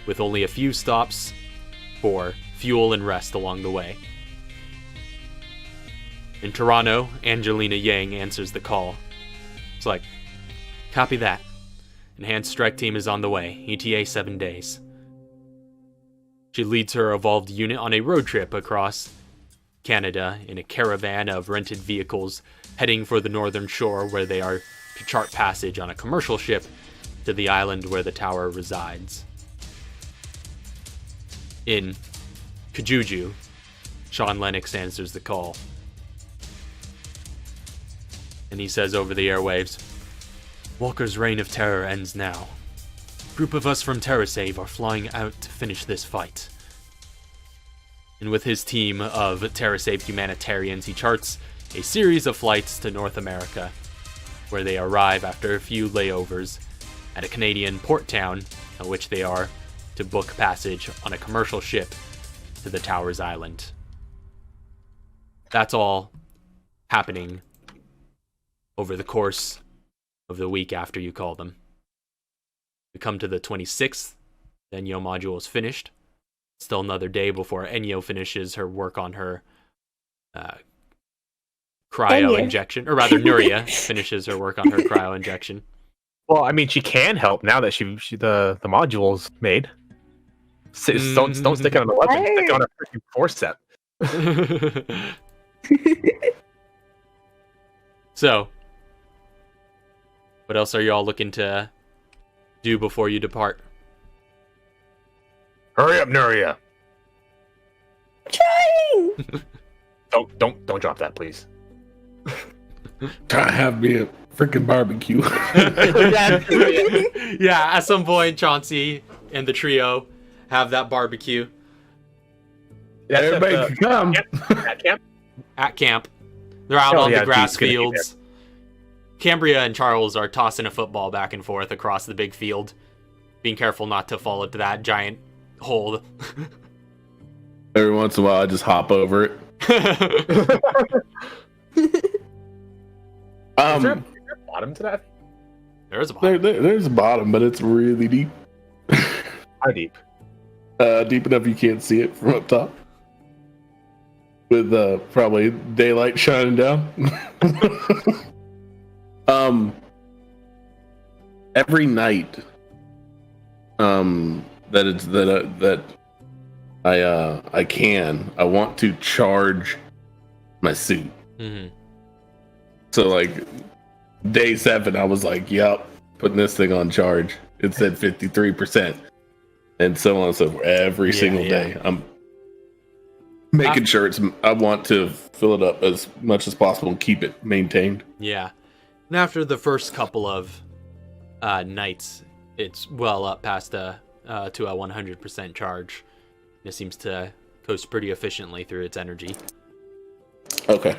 with only a few stops for fuel and rest along the way. In Toronto, Angelina Yang answers the call. It's like, copy that. Enhanced strike team is on the way, ETA 7 days. She leads her evolved unit on a road trip across Canada in a caravan of rented vehicles heading for the northern shore, where they are to chart passage on a commercial ship to the island where the tower resides. In Kajuju, Sean Lennox answers the call. And he says over the airwaves, Walker's reign of terror ends now. A group of us from TerraSave are flying out to finish this fight. And with his team of TerraSave humanitarians, he charts a series of flights to North America, where they arrive after a few layovers at a Canadian port town, at which they are to book passage on a commercial ship to the Towers Island. That's all happening over the course of the week after you call them. We come to the 26th, the Enyo module is finished. Still another day before Enyo finishes her work on her cryo injection, or rather Nuria finishes her work on her cryo injection. Well, I mean, she can help now that she the module's made. Don't stick it on the weapon, stick it on a freaking forcep. So, what else are y'all looking to do before you depart? Hurry up, Nuria. Trying. Don't drop that, please. Try to have me a freaking barbecue. Yeah, at some point, Chauncey and the trio have that barbecue. Everybody can come. At camp. They're out on the grass fields. Cambria and Charles are tossing a football back and forth across the big field, being careful not to fall into that giant hole. Every once in a while, I just hop over it. Is there a bottom to that? There's a bottom. There's a bottom, but it's really deep. How deep? Deep enough you can't see it from up top. With probably daylight shining down. Every night that I want to charge my suit. Mm-hmm. So like day 7, I was like, "Yep, putting this thing on charge." It said 53%, and so on and so forth. Every single day, I'm making sure I want to fill it up as much as possible and keep it maintained. Yeah, and after the first couple of nights, it's well up past to a 100% charge. It seems to coast pretty efficiently through its energy. Okay.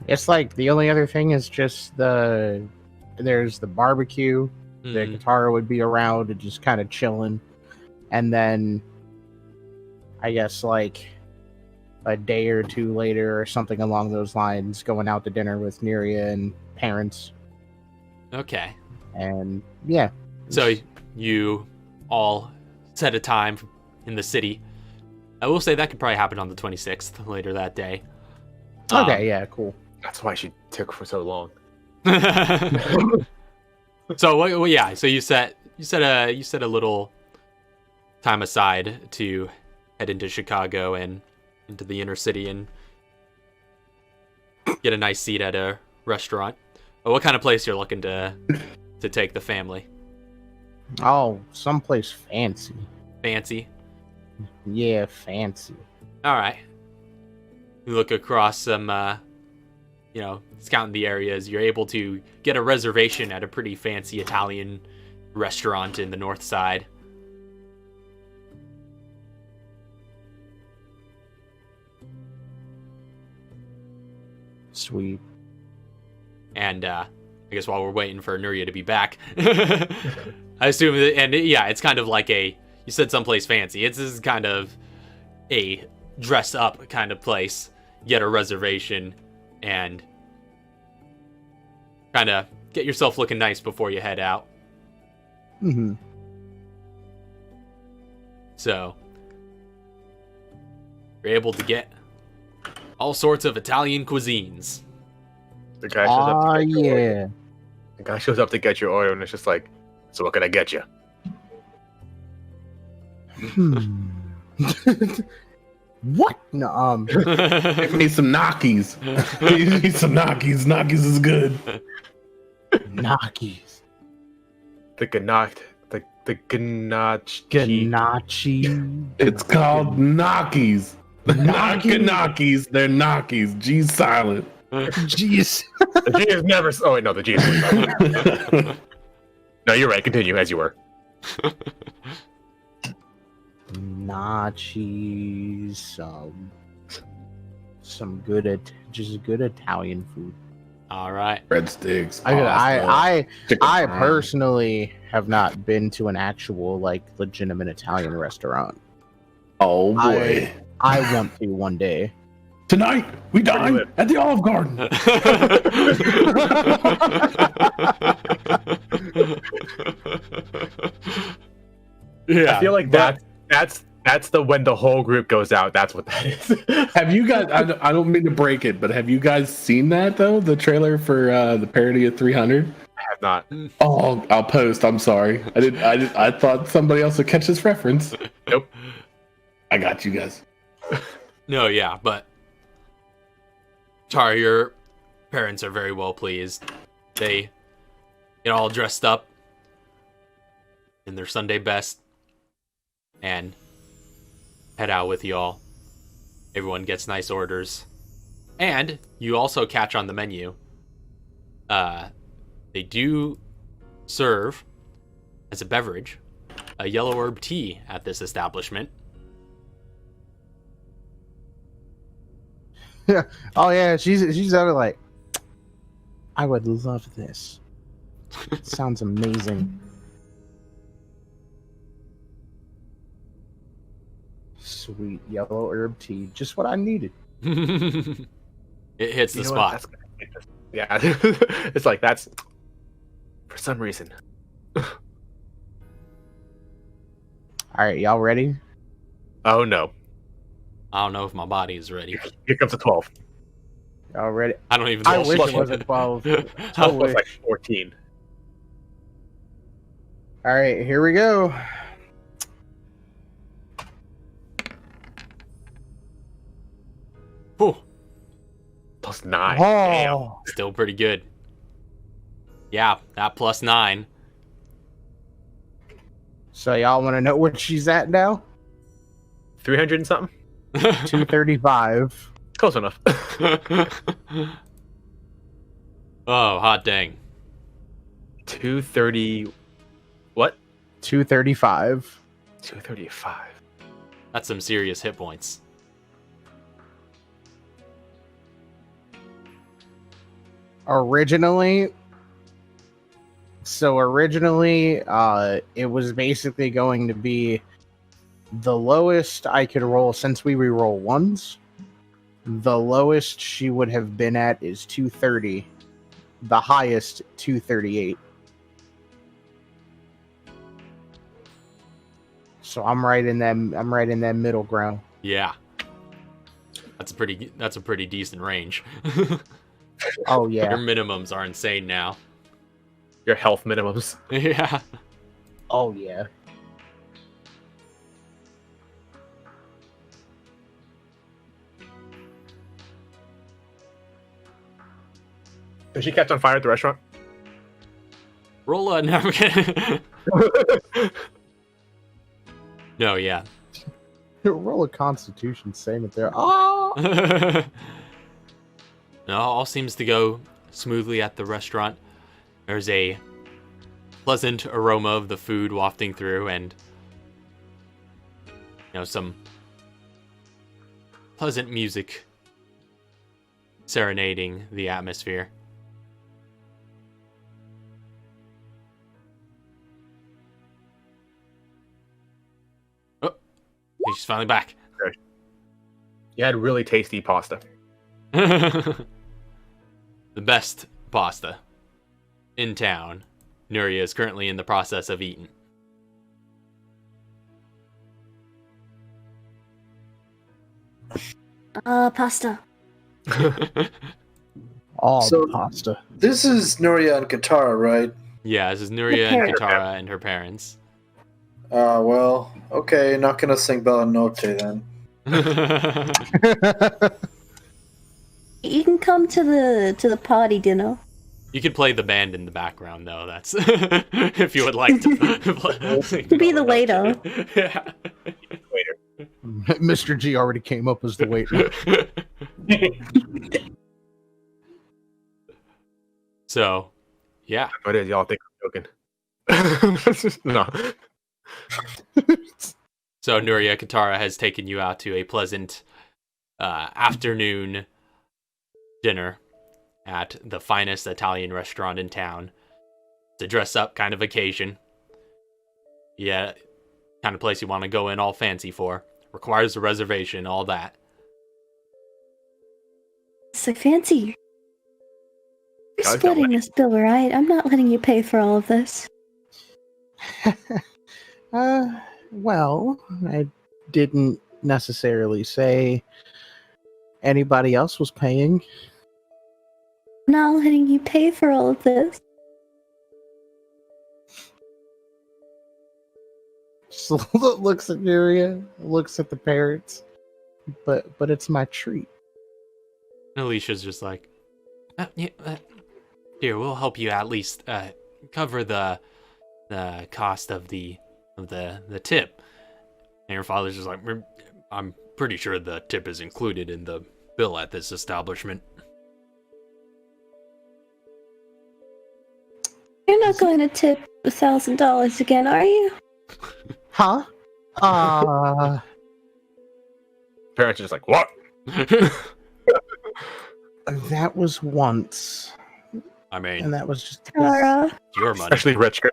It's like the only other thing is just there's the barbecue. Mm-hmm. The guitar would be around and just kind of chilling, and then I guess like a day or two later or something along those lines, going out to dinner with Nuria and parents. Okay. And yeah. So you all set a time in the city. I will say that could probably happen on the 26th, later that day. Okay, yeah, cool. That's why she took for so long. So well, yeah. So you set a little time aside to head into Chicago and into the inner city and get a nice seat at a restaurant. What kind of place you're looking to take the family? Oh, someplace fancy. Fancy. Yeah, fancy. All right. You look across some, scouting the areas. You're able to get a reservation at a pretty fancy Italian restaurant in the north side. Sweet. And I guess while we're waiting for Nuria to be back, I assume that, and yeah, it's kind of like you said someplace fancy. This is kind of a dress up kind of place. Get a reservation and kind of get yourself looking nice before you head out. Mm-hmm. So you're able to get all sorts of Italian cuisines. The guy shows up to get your order. Yeah. The guy shows up to get your order, and it's just like, so what can I get you? What? No, Give me some Nockies. Give me some Nockies. Nockies is good. Gnocchis. The ganache. The ganache. Ganache. It's called Nockies. Not Gnocchis. They're Nockies. G's silent. Jeez. The G is never. Oh wait, no, the G is silent. No, you're right. Continue as you were. Nachos. Some good, just good Italian food. All right. Breadsticks. I chicken fries. personally have not been to an actual legitimate Italian restaurant. Oh boy. I want to one day. Tonight we dine at the Olive Garden. Yeah. I feel like that's the when the whole group goes out. That's what that is. Have you guys? I don't mean to break it, but have you guys seen that though? The trailer for the parody of 300. I have not. Oh, I'll post. I'm sorry. I thought somebody else would catch this reference. Nope. I got you guys. No, yeah, but Char, your parents are very well pleased. They get all dressed up in their Sunday best and head out with y'all. Everyone gets nice orders. And you also catch on the menu, they do serve as a beverage a yellow herb tea at this establishment. Oh yeah, she's over like, I would love this. It sounds amazing. Sweet yellow herb tea, just what I needed. It hits the You know what? spot. That's gonna make this- Yeah, it's like that's for some reason. All right, y'all ready? Oh no! I don't know if my body is ready. Here comes a 12. Y'all ready? I don't even know. I if wish my- it wasn't 12. 12 I was wish. like 14. All right, here we go. Whew, Plus 9. Oh, Damn. still pretty good. Yeah, that +9. so y'all want to know where she's at now? 300 and something? 235. Close enough. Oh, hot dang. 230. What? 235. 235. That's some serious hit points. Originally, it was basically going to be the lowest I could roll since we reroll ones. The lowest she would have been at is 230. The highest 238. So I'm right in that middle ground. Yeah. That's a pretty decent range. Oh Your yeah. minimums are insane now. Your health minimums. Yeah. Oh yeah. Did she catch on fire at the restaurant? Roll a No, yeah. Roll a Constitution, same it there. Oh. No, all seems to go smoothly at the restaurant. There's a pleasant aroma of the food wafting through, and some pleasant music serenading the atmosphere. Oh, he's finally back. You had really tasty pasta. The best pasta in town. Nuria is currently in the process of eating. Pasta. All So- the pasta. This is Nuria and Katara, right? Yeah, this is Nuria and Katara and her parents. Well, okay, not gonna sing Bella Notte then. You can come to the party dinner. You could play the band in the background, though. That's if you would like to. To be the waiter. Yeah. Mr. G already came up as the waiter. So, yeah. What is y'all think I'm joking? No. So Nuria Katara has taken you out to a pleasant afternoon dinner at the finest Italian restaurant in town. It's a dress-up kind of occasion. Yeah, kind of place you want to go in all fancy for. Requires a reservation, all that. So fancy. You're Guys, splitting this bill, right? I'm not letting you pay for all of this. Well, I didn't necessarily say anybody else was paying. I'm not letting you pay for all of this. So looks at Nuria, looks at the parents, but it's my treat. Alicia's just like, here, we'll help you at least cover the cost of the tip. And your father's just like, I'm pretty sure the tip is included in the bill at this establishment. You're not going to tip $1,000 again, are you? Huh? Parents are just like, what? That was once, I mean, and that was just Tara, your money. Especially rich girl.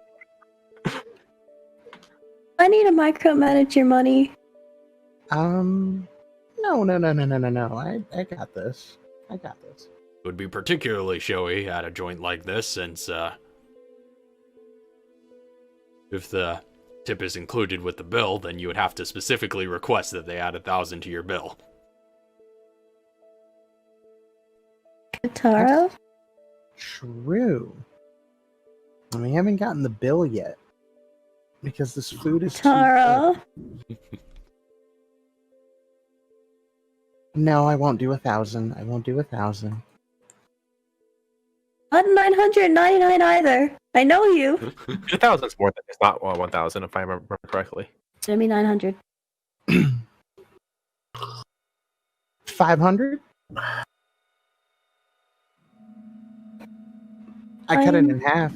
I need to micromanage your money. No. I got this. It would be particularly showy at a joint like this, since if the tip is included with the bill, then you would have to specifically request that they add 1,000 to your bill. Tara? True. And we haven't gotten the bill yet because this food is Tara? too good. No, I won't do 1,000. I won't do 1,000. Not 999 either. I know you. 1,000 is more than it's not 1,000 if I remember correctly. Give me 900. 500? I cut it in half.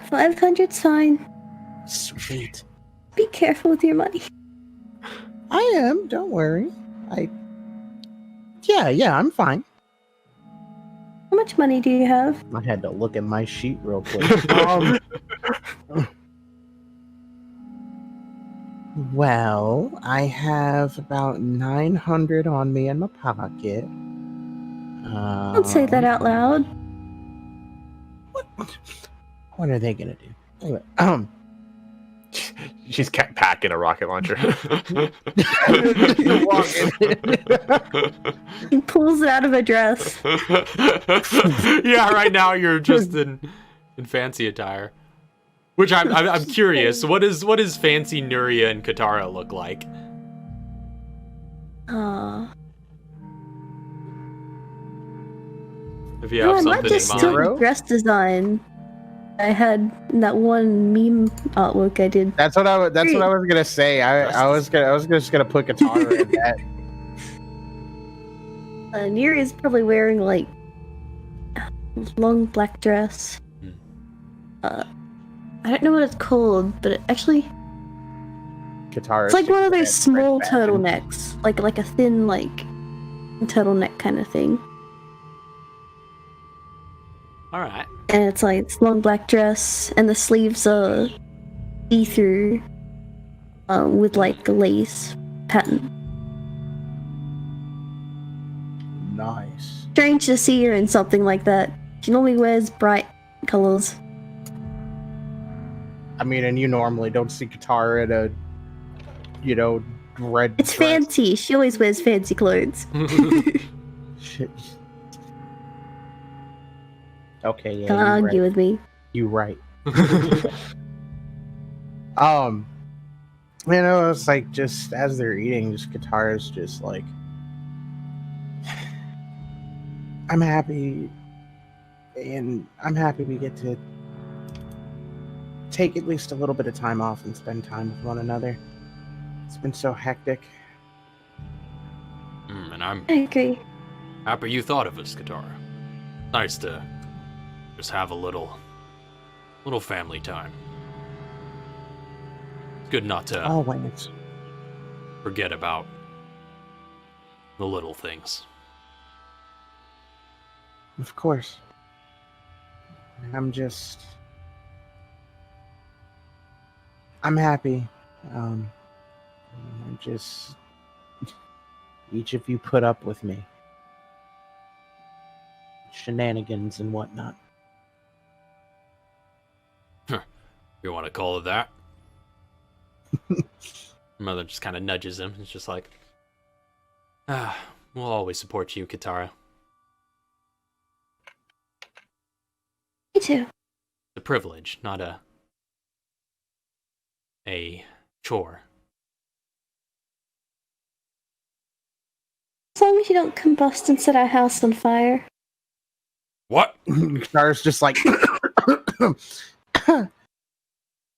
500's fine. Sweet. Be careful with your money. I am. Don't worry. Yeah, I'm fine. How much money do you have? I had to look at my sheet real quick. Well, I have about 900 on me in my pocket. Don't say that out loud. What are they gonna do? Anyway, She's packing a rocket launcher. He pulls it out of a dress. Yeah, right now you're just in fancy attire. Which I'm curious. What does fancy Nuria and Katara look like? If you No, have I might something just in steal mind. the dress design I had in that one meme artwork I did. That's what I was gonna say. I was just gonna put guitar in that. Neri is probably wearing like a long black dress. I don't know what it's called, but it actually Guitar. it's like one of those small turtlenecks, like a thin like turtleneck kind of thing. All right. And it's like it's long black dress, and the sleeves are see-through, with like a lace pattern. Nice. Strange to see her in something like that. She normally wears bright colors. I mean, and you normally don't see guitar in a, red. It's dress. fancy. She always wears fancy clothes. Shit. Okay, yeah. Can't argue with me. You right. It's like just as they're eating, just guitars, just like I'm happy, and I'm happy we get to take at least a little bit of time off and spend time with one another. It's been so hectic. And I'm I agree. happy you thought of us, Katara. Nice to just have a little family time. It's good not to Always. forget about the little things. Of course. I'm happy. Each of you put up with me. Shenanigans and whatnot. You want to call it that? Mother just kind of nudges him. It's just like, we'll always support you, Katara. Me too. It's a privilege, not a chore. As long as you don't combust and set our house on fire. What? Guitar's just like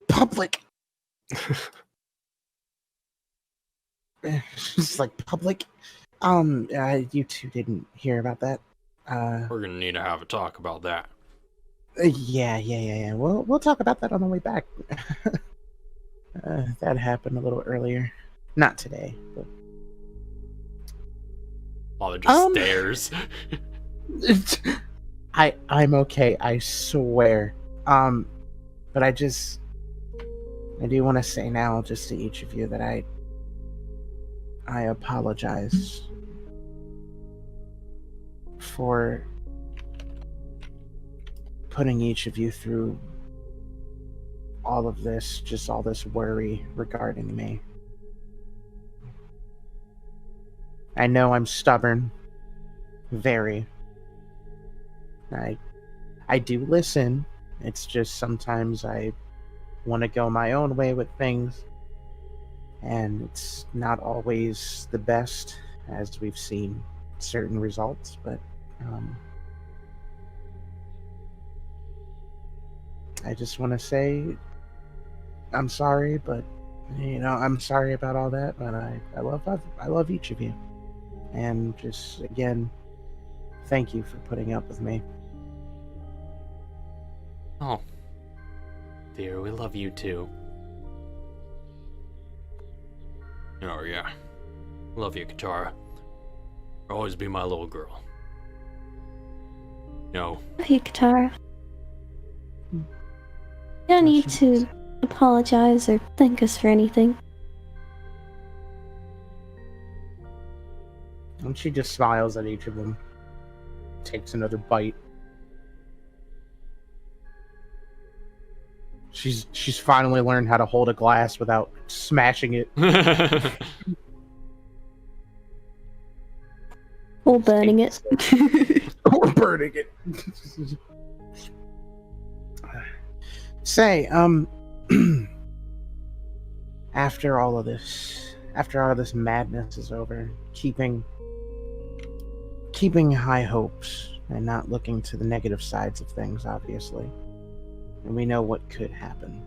public. Just like public. You two didn't hear about that. We're gonna need to have a talk about that. Yeah. We'll talk about that on the way back. That happened a little earlier. Not today, but Father just stares. I'm okay, I swear. But I do want to say now, just to each of you, that I apologize for putting each of you through all of this, just all this worry regarding me. I know I'm stubborn. Very. I do listen. It's just sometimes I want to go my own way with things, and it's not always the best, as we've seen certain results, but I just want to say I'm sorry, but I'm sorry about all that, but I love each of you, and just again, thank you for putting up with me. Oh, dear, we love you too. Oh yeah, love you, Katara. You'll always be my little girl. No. Love you, Katara. You don't need to apologize or thank us for anything. And she just smiles at each of them, takes another bite. She's finally learned how to hold a glass without smashing it. Or burning it. Or burning it. Say, after all of this madness is over, keeping high hopes and not looking to the negative sides of things, obviously. And we know what could happen.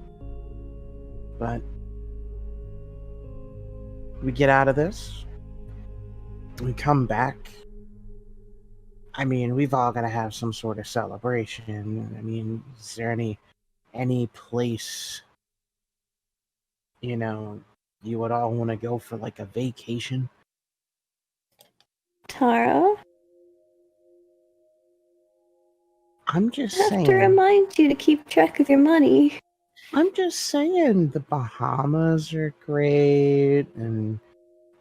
But we get out of this, we come back. I mean, we've all got to have some sort of celebration. I mean, is there any place, you know, you would all want to go for like a vacation? Tara? I'm just I have saying. to remind you to keep track of your money. I'm just saying the Bahamas are great, and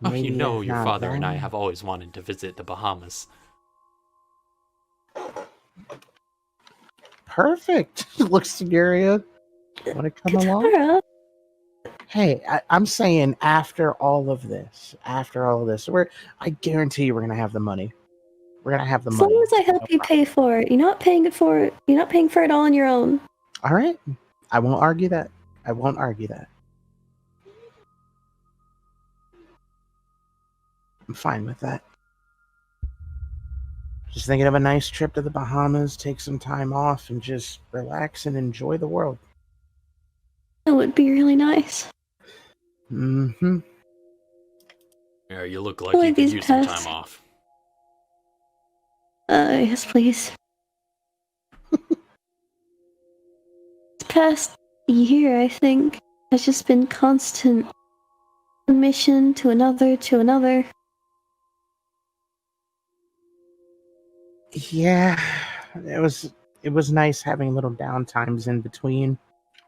Oh, you maybe know if your not father and I that- have always wanted to visit the Bahamas. Perfect. Looks to Garia. Want to come along? Tara? Hey, I'm saying after all of this, I guarantee you we're gonna have the money. We're gonna have the As money. long as I help you pay for it, you're not paying for it all on your own. All right. I won't argue that. I'm fine with that. Just thinking of a nice trip to the Bahamas, take some time off, and just relax and enjoy the world. That would be really nice. Mm-hmm. Yeah, you look like Boy, you could these use some pests. time off. Yes, please. This past year, I think, has just been constant. One mission to another to another. Yeah, it was nice having little downtimes in between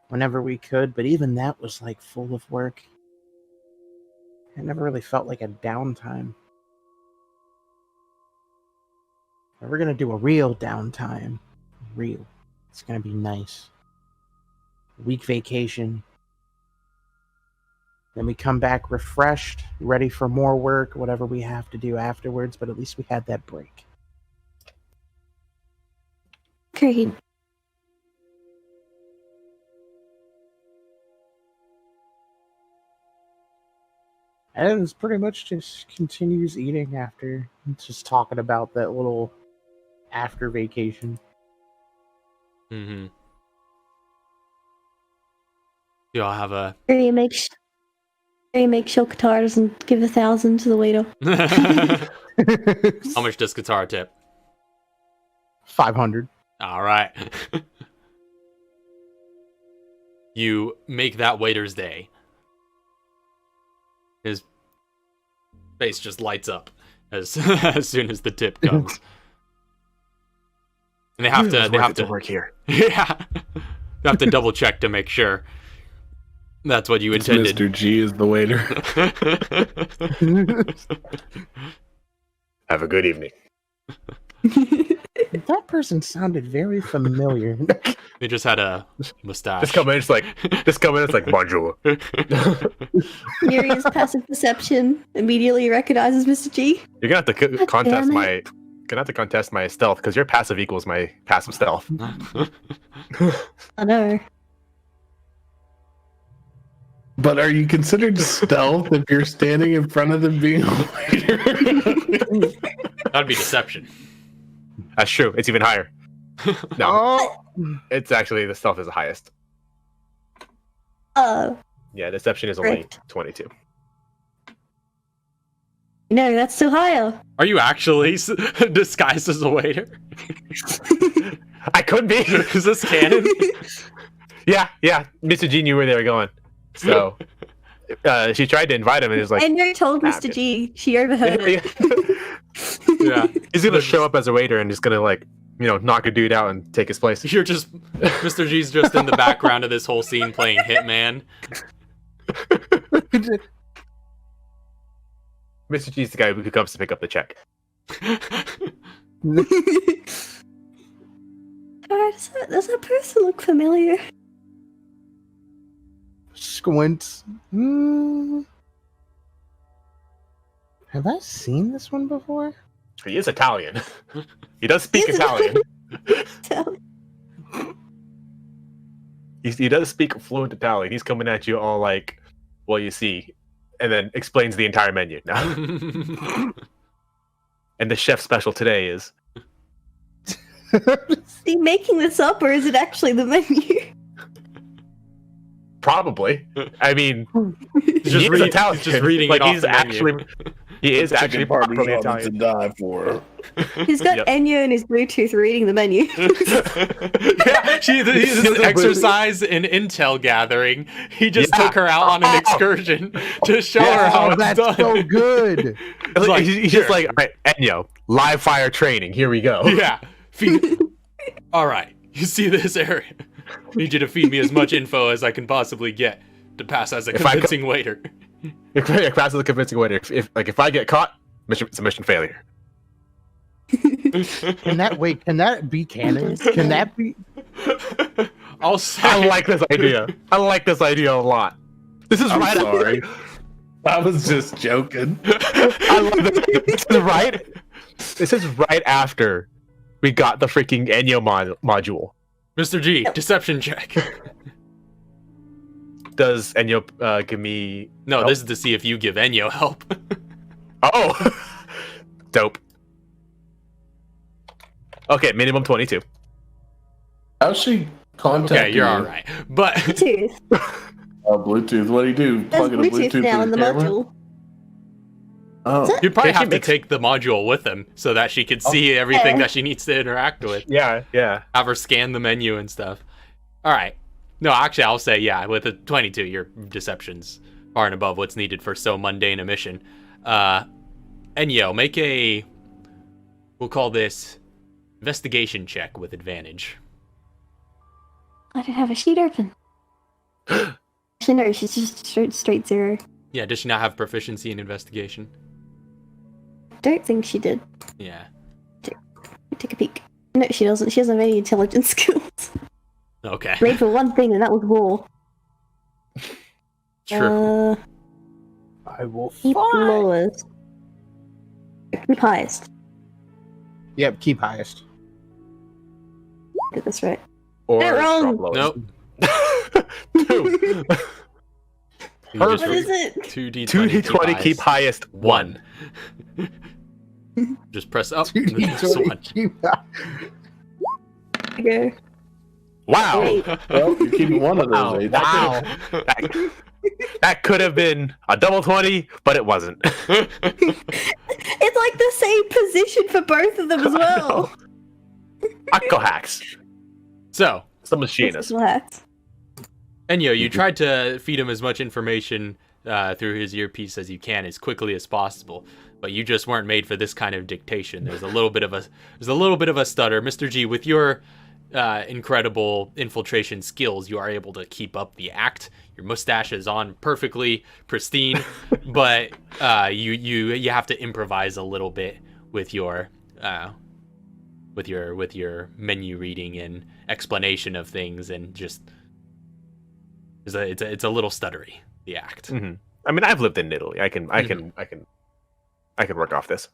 whenever we could, but even that was like full of work. It never really felt like a downtime. But we're gonna do a real downtime. Real. It's gonna be nice. Week vacation. Then we come back refreshed, ready for more work, whatever we have to do afterwards, but at least we had that break. Great. And it's pretty much just continues eating after, just talking about that little after vacation. Mm-hmm. You all have a... Very make sure Qatar doesn't give 1,000 to the waiter. How much does Qatar tip? 500. All right. You make that waiter's day. His face just lights up as as soon as the tip comes. And they have to work here. Yeah. They have to double check to make sure that's what you intended. Mr. G is the waiter. Have a good evening. That person sounded very familiar. They just had a mustache. Just come in, it's like bonjour. Yuri's passive perception immediately recognizes Mr. G. You're gonna have to God damn contest my stealth because your passive equals my passive stealth. I know. But are you considered stealth if you're standing in front of them being a waiter? That'd be deception. That's true. It's even higher. No, Oh, it's actually the stealth is the highest. Yeah, deception is only Correct. 22. No, that's still higher. Are you actually disguised as a waiter? I could be. Is this canon? Yeah. Mr. G knew where they were going. So she tried to invite him and he was like, I never told nah, Mr. G. She overheard it. Yeah. He's gonna show up as a waiter and just gonna knock a dude out and take his place. You're just Mr. G's just in the background of this whole scene playing Hitman. Mr. G's the guy who comes to pick up the check. Does that person look familiar? squints. Have I seen this one before? He is Italian. He does speak Italian. He does speak fluent Italian. He's coming at you all like, well, you see, and then explains the entire menu. No. And the chef special today is Is he making this up, or is it actually the menu? Probably. I mean, He's just reading like it off he's the actually menu. he is actually properly to Italian. die for. He's got Yep. Enya in his Bluetooth reading the menu. Yeah, this is an exercise in intel gathering. He just Yeah. took her out on an excursion to show her how it's that's done. so good. It's like, Like, he's just like, all right, Enyo, live fire training. Here we go. Yeah. Feed. All right. You see this area? I need you to feed me as much info as I can possibly get to pass as a If I convincing waiter. If that's the convincing way to, if I get caught, it's a mission failure. Can that be canon? Can that be? I'll say. I like this idea. I like this idea a lot. This is I'm right. sorry. I was just joking. I love this. This is right after we got the freaking Enyo module. Mr. G, deception check. Does Enyo give me? No, help? this is to see if you give Enyo help. Oh, dope. Okay, minimum 22. How's she contacting Okay, you're you? all right. But Bluetooth. Oh, Bluetooth. What do you do? There's Plug in a Bluetooth Bluetooth now to in the camera? module. Oh, you'd probably Yeah, she have to makes- take the module with him so that she could see everything Yeah. that she needs to interact with. Yeah. Have her scan the menu and stuff. All right. No, actually, I'll say, yeah, with a 22, your deception's far and above what's needed for so mundane a mission. Enyo, make a, we'll call this investigation check with advantage. I don't have a sheet open. Actually, no, she's just straight 0. Yeah, does she not have proficiency in investigation? Don't think she did. Yeah. Take a peek. No, she doesn't. She doesn't have any intelligence skills. Okay. Great for one thing, and that was war. True. I will Keep fly. lowest. Keep highest. Yep, keep highest. Get this right. Or They're wrong. drop lowest. Nope. 2. You What just is it? 2d20 2d20 keep highest 1. Just press up. Dude, Just one. keep Go. Wow. Wait. well, you're keeping one of those. eights. Wow. That could have been a double 20, but it wasn't. It's like the same position for both of them as well. Akko hacks. So, Some machinist. Relax. Enyo, you tried to feed him as much information through his earpiece as you can, as quickly as possible, but you just weren't made for this kind of dictation. There's a little bit of a stutter. Mr. G, with your incredible infiltration skills, you are able to keep up the act. Your mustache is on perfectly pristine, but you have to improvise a little bit with your menu reading and explanation of things, and just it's a little stuttery, the act. Mm-hmm. I mean, I've lived in Italy. I can work off this.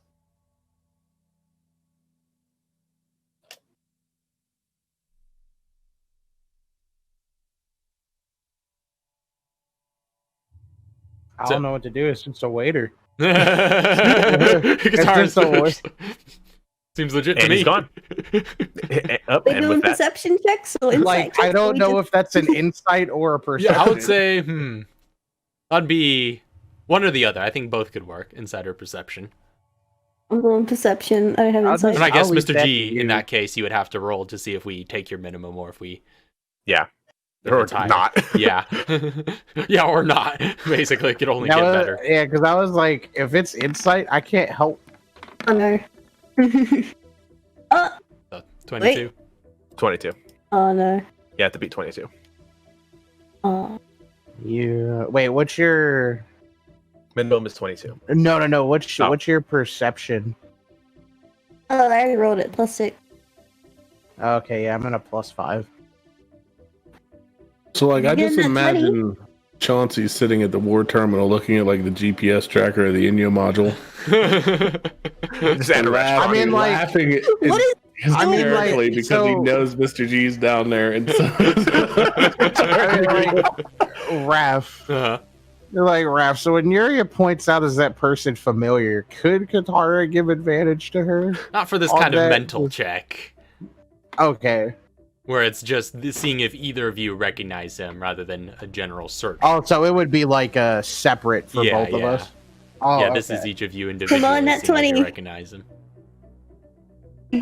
I don't know what to do. It's just a waiter. It's just a voice. Seems legit to And me. he's gone. Up, They and doing with that, perception checks or insight Like, checks? I or don't we know just- if that's an insight or a perception. Yeah, I would say, that'd be one or the other. I think both could work, insight or perception. I'm going perception. I don't have I'll insight. And I guess I'll leave Mr. that G, to you. in that case, you would have to roll to see if we take your minimum or if we. yeah, if or it's higher. not. Yeah. Yeah, or not. Basically, it could only get better. Yeah, because I was like, if it's insight, I can't help. Oh no. So, 22. 22. Oh no. You have to beat 22. Oh. Yeah. Wait, what's your? Minimum is 22. No. What's Oh. what's your perception? Oh, I already rolled it. +6. Okay, yeah, I'm at a +5. So, like, I just Getting that 20? imagine Chauncey sitting at the war terminal looking at, like, the GPS tracker of the Inyo module. Just at a restaurant. I mean, like- laughing What is I mean, like, hysterically because he so- knows Mr. G's down there. And so Raph. Uh-huh. You're like, Raph, so when Yuria points out, is that person familiar? Could Katara give advantage to her? Not for this All kind of that mental was- check. Okay. Where it's just seeing if either of you recognize him rather than a general search. Oh, so it would be like a separate for both of us? Oh, yeah, this okay. is each of you individually. Come on, nat seeing if 20. you recognize him.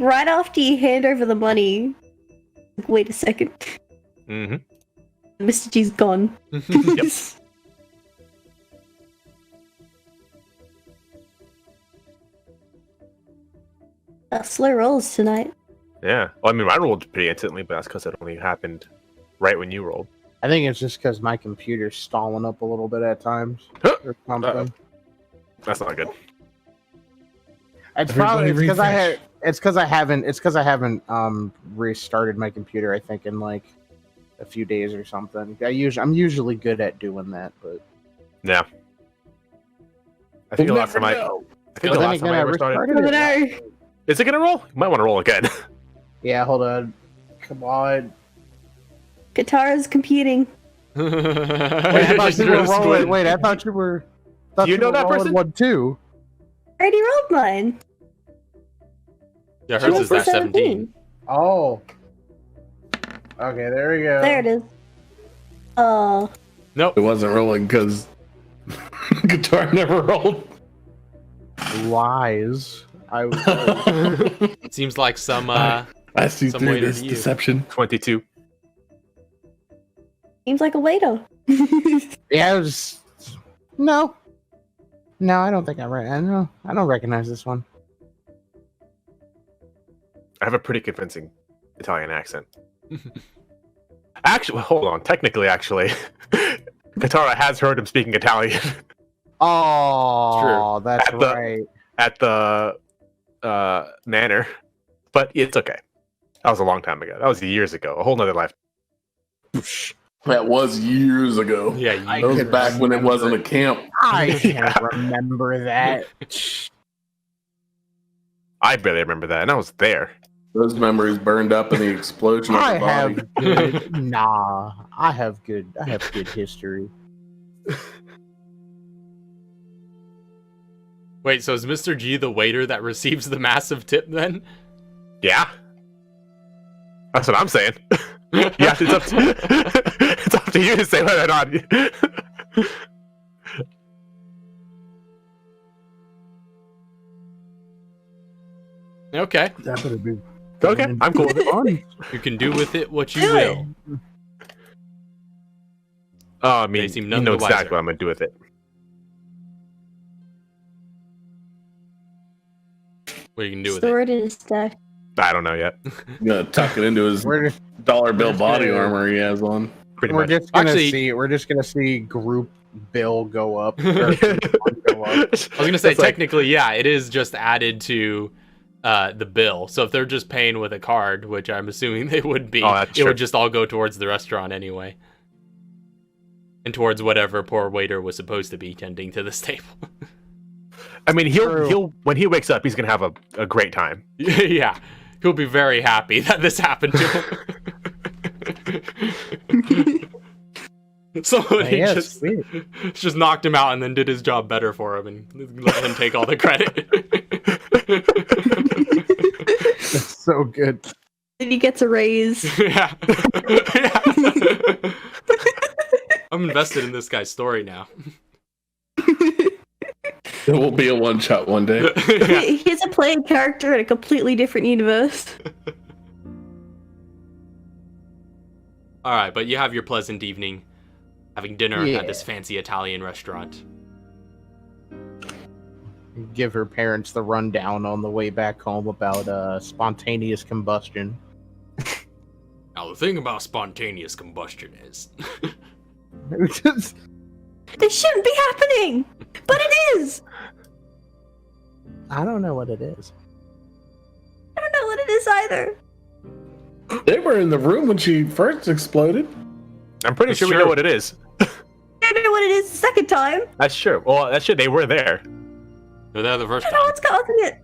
Right after you hand over the money. Wait a second. Mm-hmm. Mr. G's gone. Yep. Slow rolls tonight. Yeah. Well, I mean, I rolled pretty instantly, but that's because it only happened right when you rolled. I think it's just because my computer's stalling up a little bit at times. Or something. That's not good. It's Everybody probably because refresh. it's because I haven't restarted my computer. I think in like a few days or something. I'm usually good at doing that, but Yeah. I think the last time I restarted. Oh no! Is it gonna roll? You might want to roll again. yeah, hold on. Come on. Katara's competing. Wait, I thought you were rolling. Wait, I thought you were. Do you know that person? One too. I already rolled mine. Yeah, She hers went is for that 17. Oh. Okay, there we go. There it is. Oh. Nope. It wasn't rolling because guitar never rolled. Lies. I was. Seems like some I see some through waiter this to you. deception. 22. Seems like a waiter. Yeah, it was. No. No, I don't think I don't recognize this one. I have a pretty convincing Italian accent. Actually, hold on. Technically, Katara has heard him speaking Italian Oh, that's At the- right. at the manor, but it's okay. That was a long time ago. That was years ago. A whole nother life. That was years ago. yeah. I That was could back when it remember wasn't a it. camp. I can't remember that. I barely remember that, and I was there. Those memories burned up in the explosion of I the body. have good. Nah, I have good history. Wait, so is Mr. G the waiter that receives the massive tip then? Yeah, that's what I'm saying. Yeah, it's up it's up to you to say whether or not. Okay. That better be. Okay, I'm cool with it. Fun. You can do with it what you Do it. will. Oh, I mean, They seem you none know the wiser. exactly what I'm gonna do with it. What you can do with Store it. it in his stash. I don't know yet. I'm gonna tuck it into his We're dollar bill body Yeah. armor he has on. Pretty we're much. just gonna Actually- see. We're just gonna see group bill go up. I was gonna say It's like- technically, yeah, it is just added to the bill. So if they're just paying with a card, which I'm assuming they would be, Oh, that's it true. would just all go towards the restaurant anyway. And towards whatever poor waiter was supposed to be tending to this table. I mean, True. he'll when he wakes up, he's gonna have a great time. Yeah. He'll be very happy that this happened to him. Somebody Yeah, just sweet. just knocked him out and then did his job better for him and let him take all the credit. That's so good. Then he gets a raise. Yeah. Yeah. I'm invested in this guy's story now. It will be a one shot one day. Yeah. He's a playing character in a completely different universe. All right, but you have your pleasant evening having dinner Yeah. at this fancy Italian restaurant. Give her parents the rundown on the way back home about spontaneous combustion. Now, the thing about spontaneous combustion is This shouldn't be happening, but it is. I don't know what it is. I don't know what it is either. They were in the room when she first exploded. I'm pretty That's sure we true. know what it is. I don't know what it is the second time. That's true. Well, that's true. They were there. they're there the first I don't know time. what's causing it.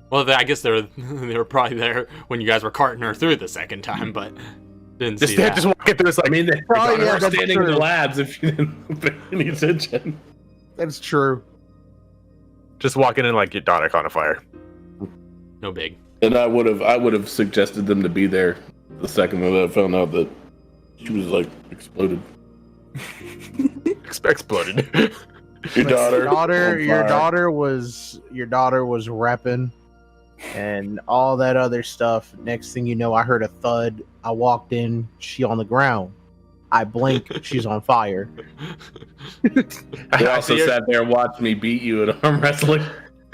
Well, I guess they were probably there when you guys were carting her through the second time, but didn't Just see that. just walking through. It's like, I mean, they Oh, yeah, were that's standing in the true. labs if you didn't pay any attention. That's true. just walking in like your daughter caught on fire. No big. And I would have suggested them to be there the second that I found out that she was like exploded. Exploded. Your daughter was repping and all that other stuff. Next thing you know, I heard a thud. I walked in, she on the ground. I blink, she's on fire. They also sat there and watched me beat you at arm wrestling.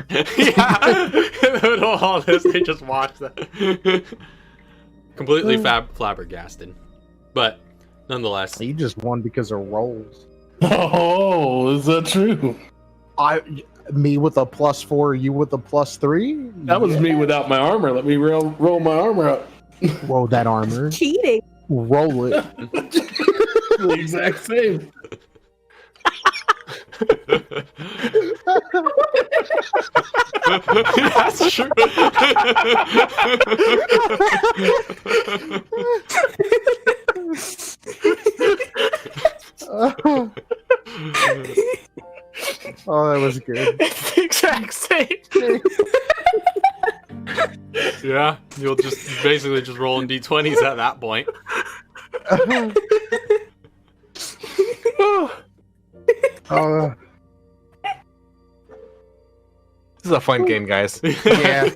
Yeah, in the middle of all this, they just watched that. Completely flabbergasted. But nonetheless, You just won because of rolls. Oh, is that true? Me with a +4, you with a +3. That was me without my armor. Let me roll my armor up. Roll that armor. Cheating. Roll it. The exact same. that's true. Oh, that was good. It's the exact same. Yeah, you'll just basically just rolling d20s at that point. Oh, This is a fun game, guys. yeah.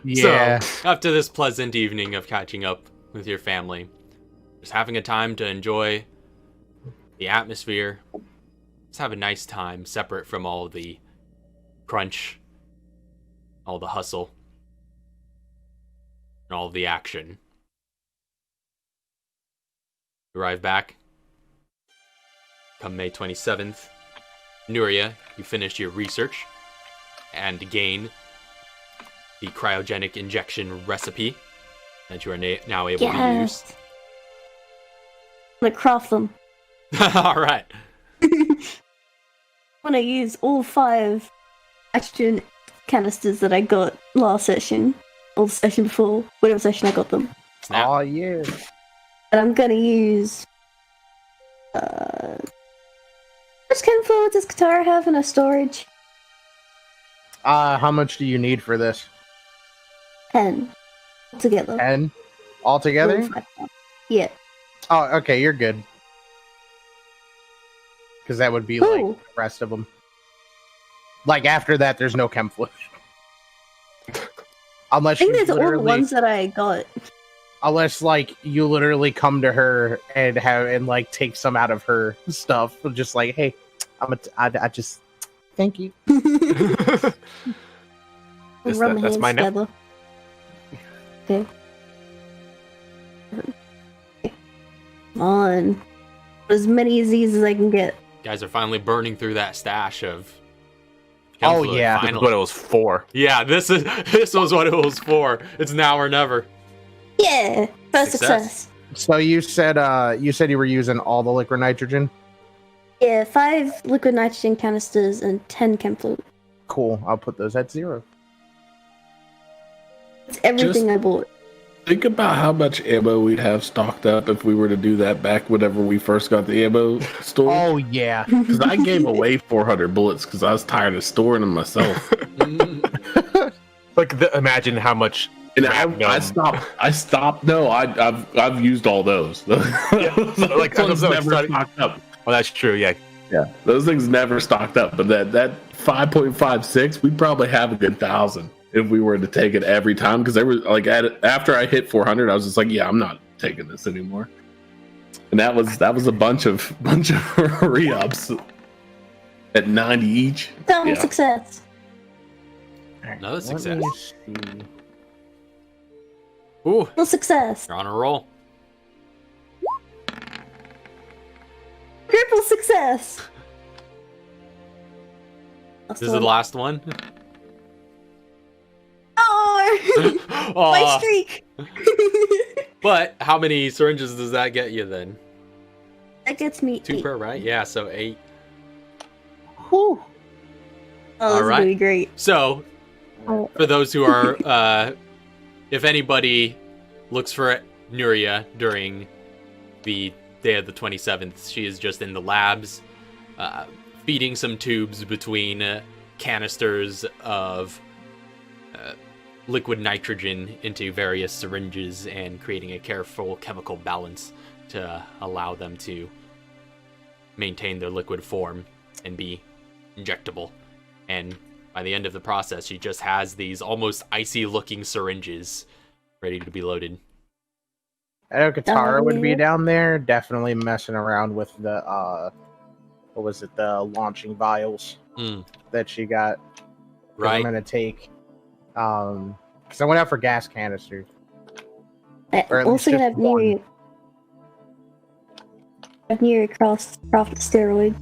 Yeah. So, after this pleasant evening of catching up with your family, just having a time to enjoy the atmosphere, just have a nice time separate from all the crunch, all the hustle, and all the action. Arrive back come May 27th. Nuria, you finished your research and gain the cryogenic injection recipe that you are now able to use. I'm gonna craft them. All right. I'm gonna use all 5 oxygen canisters that I got last session, or the session before, whatever session I got them. Snap. Oh, yeah. And I'm gonna use which chem fluid does Katara have in her storage? How much do you need for this? 10 together. 10 altogether? Yeah. Oh, okay, you're good. Because that would be like Ooh. the rest of them. Like after that, there's no chem fluid. Unless I think you these are all the literally, ones that I got. unless like you literally come to her and like take some out of her stuff, just like, hey, I just thank you. That's mine now. together. Okay. Come on. As many of these as I can get. Guys are finally burning through that stash of. Oh, fluid, yeah. This is finally. what it was for. Yeah, this was what it was for. It's now or never. Yeah! First Success. success. So you said you were using all the liquid nitrogen? Yeah, 5 liquid nitrogen canisters and 10 chem fluid. Cool. I'll put those at 0. It's everything I bought. Think about how much ammo we'd have stocked up if we were to do that back whenever we first got the ammo store. Oh yeah. Because I gave away 400 bullets because I was tired of storing them myself. Like, imagine how much. And I stopped. No, I've used all those. Like, those so never stocked up. Well, that's true. Yeah. Yeah, those things never stocked up. But that 5.56, we'd probably have a good 1,000 if we were to take it every time. Because they were like, after I hit 400, I was just like, yeah, I'm not taking this anymore. And that was a bunch of re-ups at 90 each. Tell me Yeah. success. Another Let success. me see. Ooh, No success. you're on a roll. Triple success. This is the last one. Oh! My Aw, streak! but how many syringes does that get you then? That gets me 2 8. per, right? Yeah, so 8. Whew. Oh, this is Alright. gonna be great. So, Oh. for those who are, if anybody looks for Nuria during the day of the 27th, she is just in the labs, feeding some tubes between canisters of liquid nitrogen into various syringes and creating a careful chemical balance to allow them to maintain their liquid form and be injectable. And by the end of the process, she just has these almost icy looking syringes ready to be loaded. I know Katara would be down there, definitely messing around with the the launching vials that she got. Right. I'm gonna take, because I went out for gas canisters. I'm also gonna have Neri craft steroid.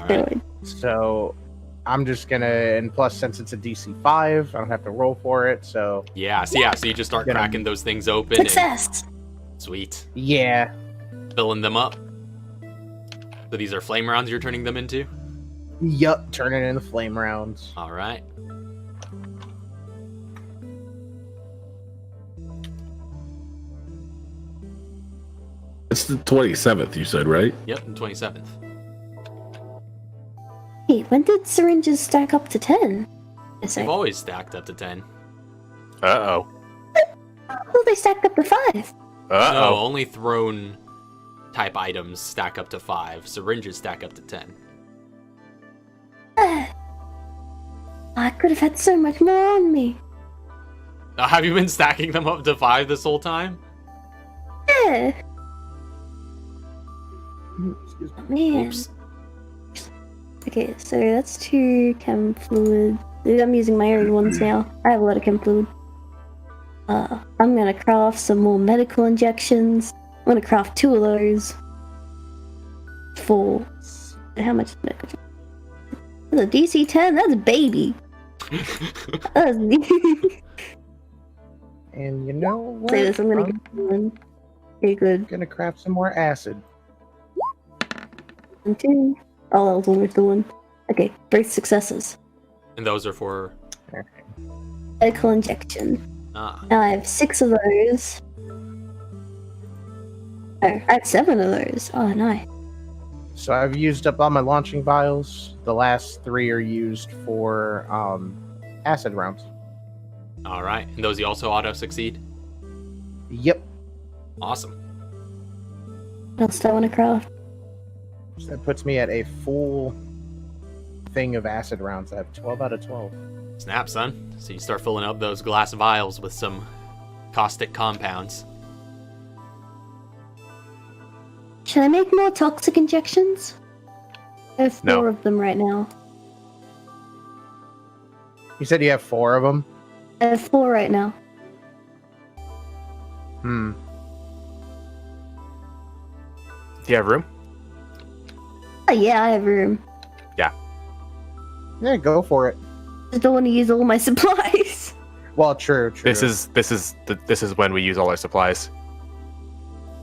Right. So I'm just gonna, and plus since it's a DC 5, I don't have to roll for it. So so you just start cracking those things open. Success. Sweet. Yeah. Filling them up. So these are flame rounds you're turning them into? Yup, turning into flame rounds. All right. It's the 27th, you said, right? Yep, the 27th. Hey, when did syringes stack up to 10? They've always stacked up to 10. Uh-oh. Well, they stacked up to 5. No, Uh-oh. only thrown type items stack up to 5. Syringes stack up to 10. I could have had so much more on me. Have you been stacking them up to 5 this whole time? Yeah. Oh, man. Oops. Okay, so that's 2 chem fluid. I'm using my own ones now. I have a lot of chem fluid. I'm gonna craft some more medical injections. I'm gonna craft 2 of those. 4. How much medical? That's a DC 10. That's a baby. That's And you know what? Say this. I'm gonna get one. Okay, good. Gonna craft some more acid. 1, 2. Oh, that was only the 1. Okay, both successes. And those are for... Medical injection. Ah. Now I have 6 of those. Oh, I have 7 of those. Oh, nice. So I've used up all my launching vials. The last 3 are used for acid rounds. All right. And those you also auto-succeed? Yep. Awesome. What else do I want to craft? So that puts me at a full thing of acid rounds. I have 12 out of 12. Snap, son. So you start filling up those glass vials with some caustic compounds. Should I make more toxic injections? I have 4 of them right now. You said you have 4 of them? I have 4 right now. Hmm. Do you have room? Oh, yeah, I have room. Yeah, go for it. Just don't want to use all my supplies. Well, true. This is when we use all our supplies.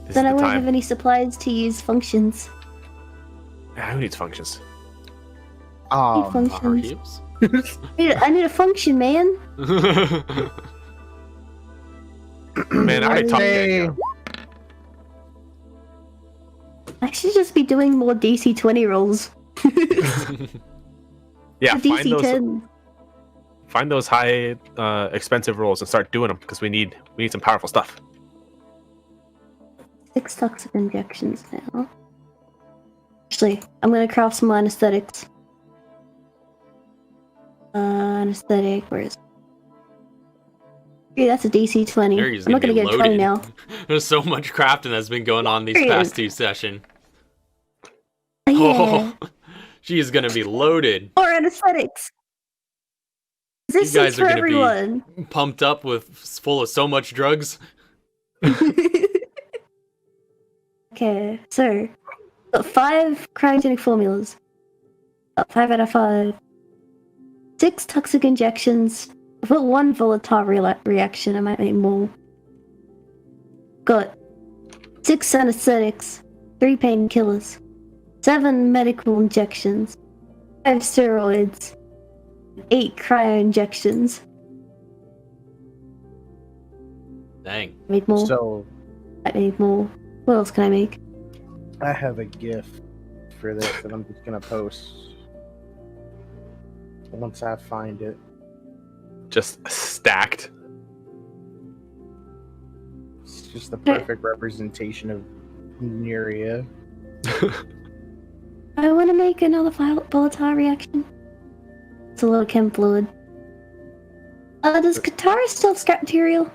This Then is I the won't time. have any supplies to use functions. Who needs functions? I need Um, functions. Herbs? I need a function, man. Man, I already talked to Hey. you. I should just be doing more DC 20 rolls. Yeah, DC 10. find those high expensive rolls and start doing them because we need some powerful stuff. 6 toxic injections now. Actually, I'm gonna craft some anesthetics. Anesthetic, where is it? Hey, that's a DC 20. There he's I'm not gonna be get a 20 loaded. now. There's so much crafting that's been going on these There he past is. 2 sessions. Yeah. Oh, she is gonna be loaded. Or anesthetics. This You guys is are for gonna be- everyone. Pumped up with full of so much drugs. Okay, so got 5 cryogenic formulas. Got 5 out of 5. 6 toxic injections. I've got 1 volatile reaction. I might make more. Got 6 anesthetics, 3 painkillers, 7 medical injections, 5 steroids, 8 cryo injections. Dang. Make more. So I make more. What else can I make? I have a GIF for this that I'm just gonna post once I find it. Just stacked It's just the perfect representation of Nuria. I want to make another volatile reaction. It's a little chem fluid. Does Katara still have scrap material?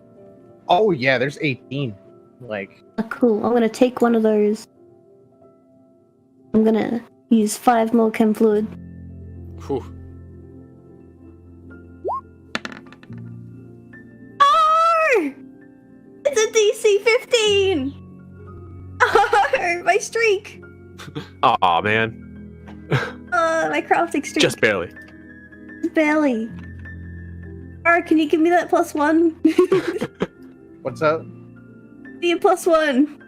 Oh yeah, there's 18. Like, Oh, cool. I'm gonna take one of those. I'm gonna use 5 more chem fluid. Whew. Oh! It's a DC 15! Oh, my streak! Aw, man. My crafting streak. Just barely. Barely. Alright, can you give me that +1? what's up? Be a +1.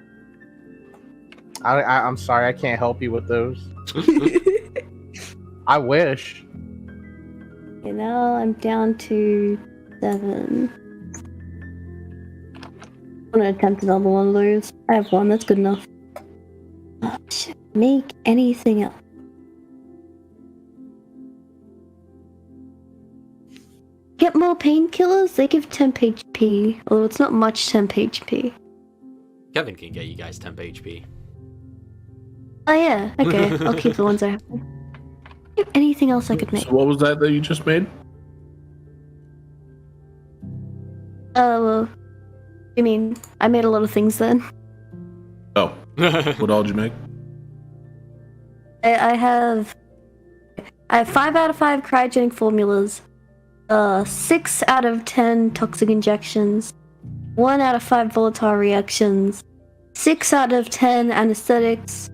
I'm sorry, I can't help you with those. I wish. Okay, now I'm down to 7. I'm gonna attempt another one of those. I have 1, that's good enough. Make anything else. Get more painkillers? They give temp HP, although it's not much temp HP. Kevin can get you guys temp HP. Oh yeah, okay, I'll keep the ones I have. Anything else I could make? So what was that you just made? Well, I mean, I made a lot of things then. Oh, what all did you make? I have 5 out of 5 cryogenic formulas, 6 out of 10 toxic injections, 1 out of 5 volatile reactions, 6 out of 10 anesthetics,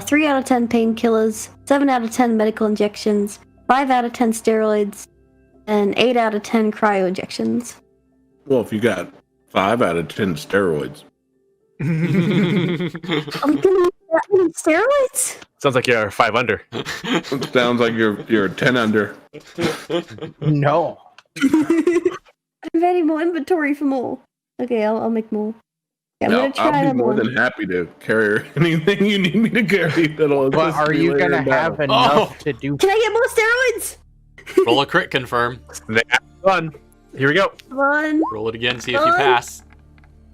3 out of 10 painkillers, 7 out of 10 medical injections, 5 out of 10 steroids, and 8 out of 10 cryo injections. Well, if you got 5 out of 10 steroids. I'm gonna use that many steroids? Sounds like you're 5 under. It sounds like you're 10 under. No. I'm adding more inventory for more. Okay, I'll make more. Yeah, I'm gonna try I'll be another more one. than happy to carry anything you need me to carry. But are you gonna have enough to do? Can I get more steroids? Roll a crit confirm. Fun. Here we go. Come on. Roll it again, see if you pass.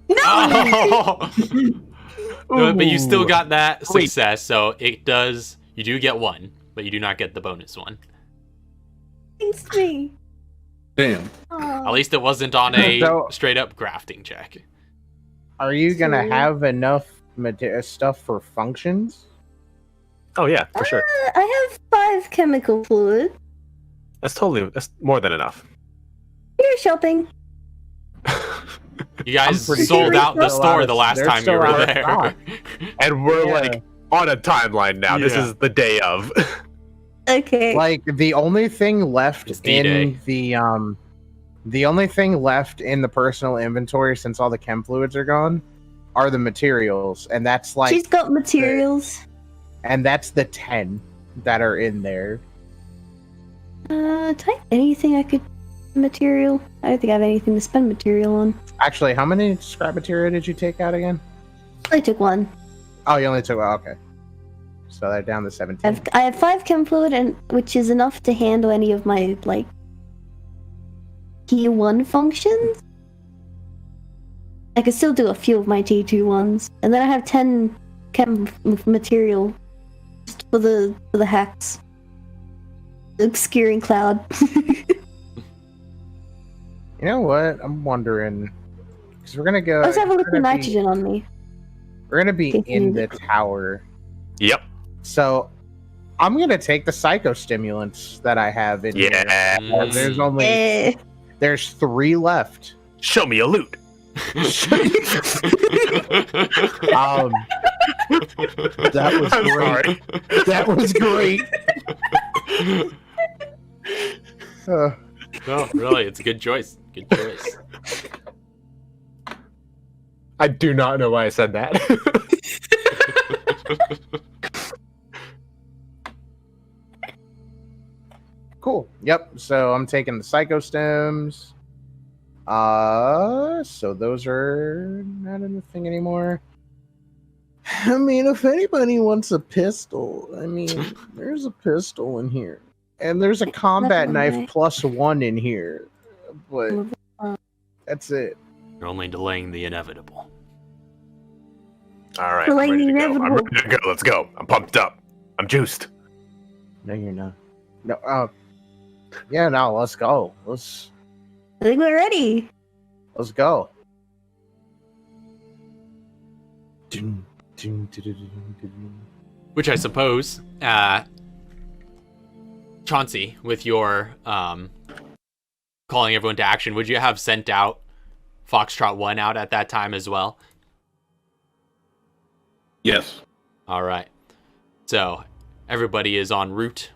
No! Oh! But you still Ooh. got that success, so it does. You do get 1, but you do not get the bonus one. Thanks to me. Damn. At least it wasn't on a So- straight up grafting check. Are you gonna So- have enough stuff for functions? Oh yeah, for sure. I have 5 chemical fluid. That's more than enough. You're shopping. You guys I'm pretty sold sure out the they're still store out of- the last they're time you still were out of there. stock. And we're Yeah. like on a timeline now. This Yeah. is the day of. Okay. Like the only thing left It's D-Day. in the only thing left in the personal inventory since all the chem fluids are gone are the materials, and that's like She's got materials. and that's the 10 that are in there. Type anything I could material. I don't think I have anything to spend material on. Actually, how many scrap material did you take out again? I took 1. Oh, you only took okay. So they're down to 17. I have 5 chem fluid, and which is enough to handle any of my like tier 1 functions. I could still do a few of my tier 2 ones, and then I have 10 chem material just for the hacks. The obscuring cloud. You know what? I'm wondering because we're gonna go. I also have a we're liquid gonna be- nitrogen on me. We're gonna be Thank in you. the tower, Yep. so I'm gonna take the psychostimulants that I have in here. Yeah. There's only Eh. there's 3 left. Show me a loot. That was I'm great. sorry. That was great. No, really, it's a good choice. Good choice. I do not know why I said that. Cool. Yep. So I'm taking the psychostems. So those are not in the thing anymore. I mean, if anybody wants a pistol, I mean, there's a pistol in here. And there's a combat That's knife alright. +1 in here. But that's it. You're only delaying the inevitable. All right, I'm ready to go. I'm ready to go. Let's go. I'm pumped up. I'm juiced. No, you're not. No, yeah, no, let's go. I think we're ready. Let's go. Which I suppose, Chauncey, with your calling everyone to action, would you have sent out Foxtrot 1 out at that time as well? Yes. All right. So everybody is en route.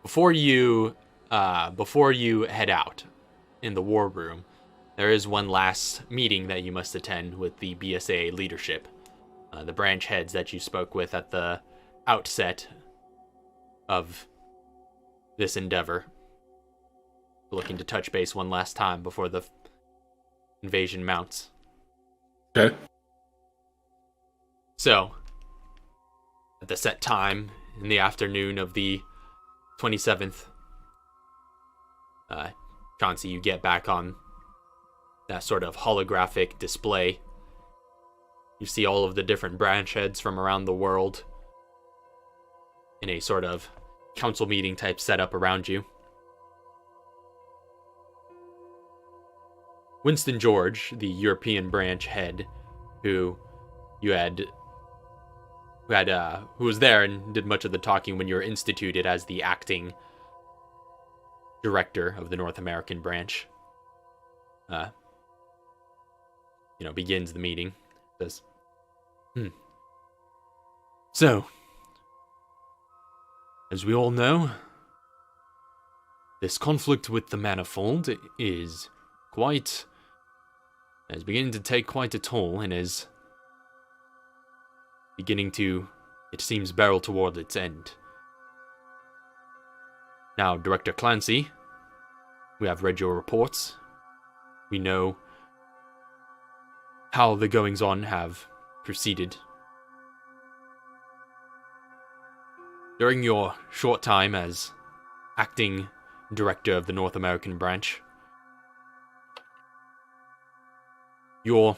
Before you head out in the war room, there is one last meeting that you must attend with the BSA leadership, the branch heads that you spoke with at the outset of this endeavor. Looking to touch base one last time before the invasion mounts. Okay. So, at the set time in the afternoon of the 27th, Chauncey, you get back on that sort of holographic display. You see all of the different branch heads from around the world in a sort of council meeting type setup around you. Winston George, the European branch head, who was there and did much of the talking when you were instituted as the acting director of the North American branch, begins the meeting. Says, So, as we all know, this conflict with the Manifold is beginning to take quite a toll and is beginning to, it seems, barrel toward its end. Now, Director Clancy, we have read your reports. We know how the goings-on have proceeded. During your short time as acting director of the North American branch, your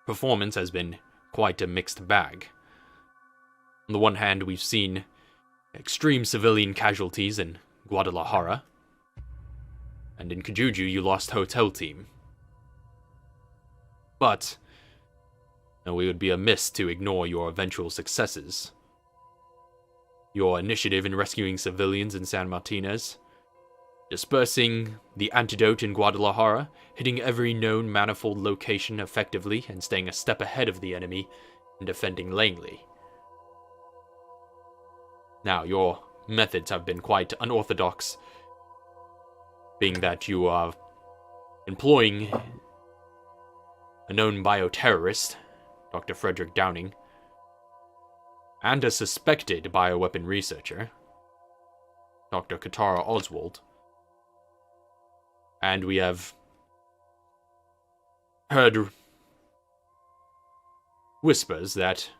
performance has been quite a mixed bag. On the one hand, we've seen extreme civilian casualties in Guadalajara, and in Kajuju you lost hotel team. But we would be amiss to ignore your eventual successes. Your initiative in rescuing civilians in San Martinez, dispersing the antidote in Guadalajara, hitting every known manifold location effectively, and staying a step ahead of the enemy in defending Langley. Now, your methods have been quite unorthodox, being that you are employing a known bioterrorist, Dr. Frederick Downing, and a suspected bioweapon researcher, Dr. Katara Oswald. And we have heard whispers that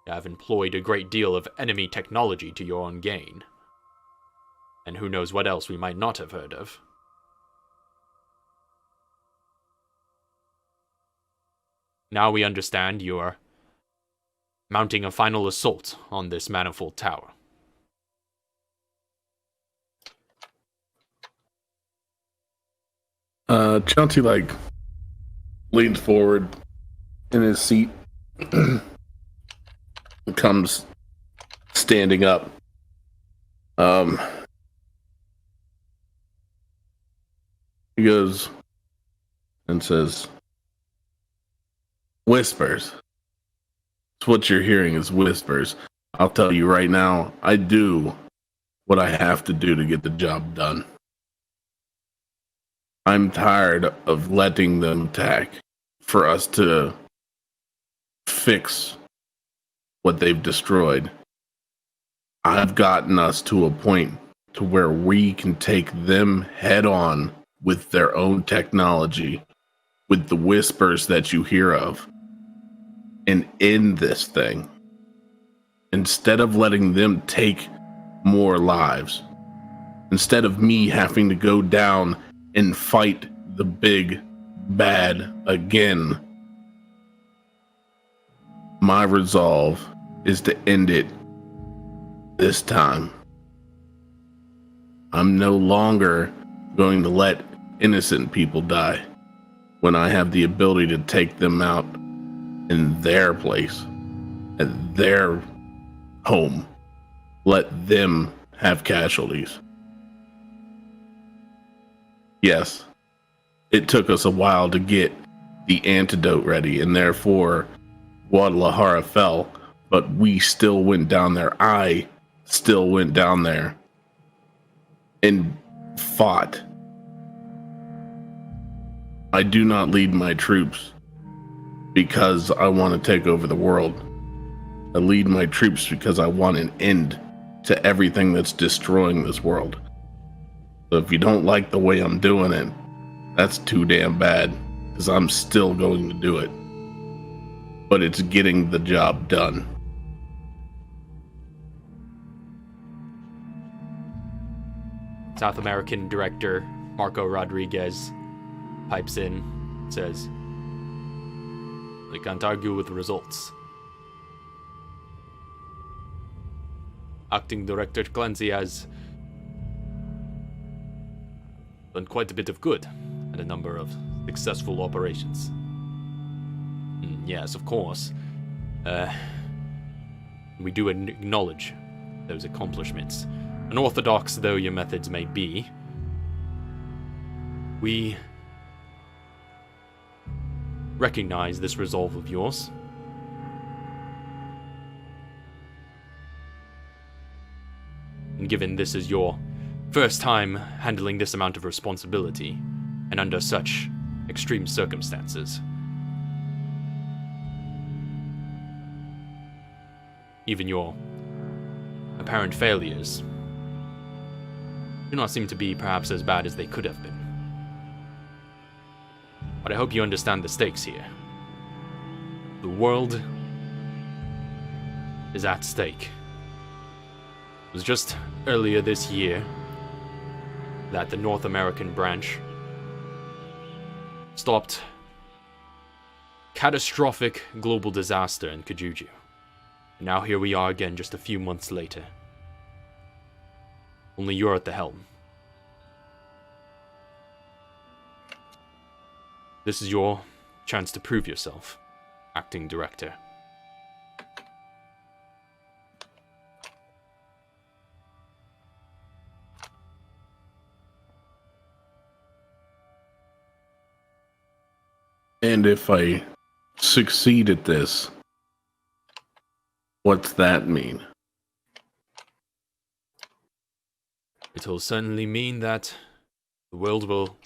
you have employed a great deal of enemy technology to your own gain. And who knows what else we might not have heard of. Now we understand you are mounting a final assault on this manifold tower. Chauncey, leans forward in his seat, comes standing up. He goes and says, "Whispers. It's what you're hearing is whispers. I'll tell you right now, I do what I have to do to get the job done. I'm tired of letting them attack for us to fix what they've destroyed. I've gotten us to a point to where we can take them head on with their own technology, with the whispers that you hear of, and end this thing. Instead of letting them take more lives, instead of me having to go down and fight the big bad again, my resolve is to end it this time. I'm no longer going to let innocent people die when I have the ability to take them out in their place, at their home. Let them have casualties. Yes, it took us a while to get the antidote ready, and therefore Guadalajara fell, but we still went down there. I still went down there and fought. I do not lead my troops because I want to take over the world. I lead my troops because I want an end to everything that's destroying this world. So if you don't like the way I'm doing it, that's too damn bad, because I'm still going to do it. But it's getting the job done. South American director Marco Rodriguez pipes in, says, "They can't argue with the results. Acting Director Clancy has done quite a bit of good and a number of successful operations. Yes, of course. We do acknowledge those accomplishments. Unorthodox though your methods may be, we recognize this resolve of yours. And given this is your first time handling this amount of responsibility, and under such extreme circumstances, even your apparent failures do not seem to be perhaps as bad as they could have been. But I hope you understand the stakes here. The world is at stake. It was just earlier this year that the North American branch stopped catastrophic global disaster in Kajuju. And now here we are again just a few months later. Only you're at the helm. This is your chance to prove yourself, acting director. And if I succeed at this, what's that mean? It will certainly mean that the world will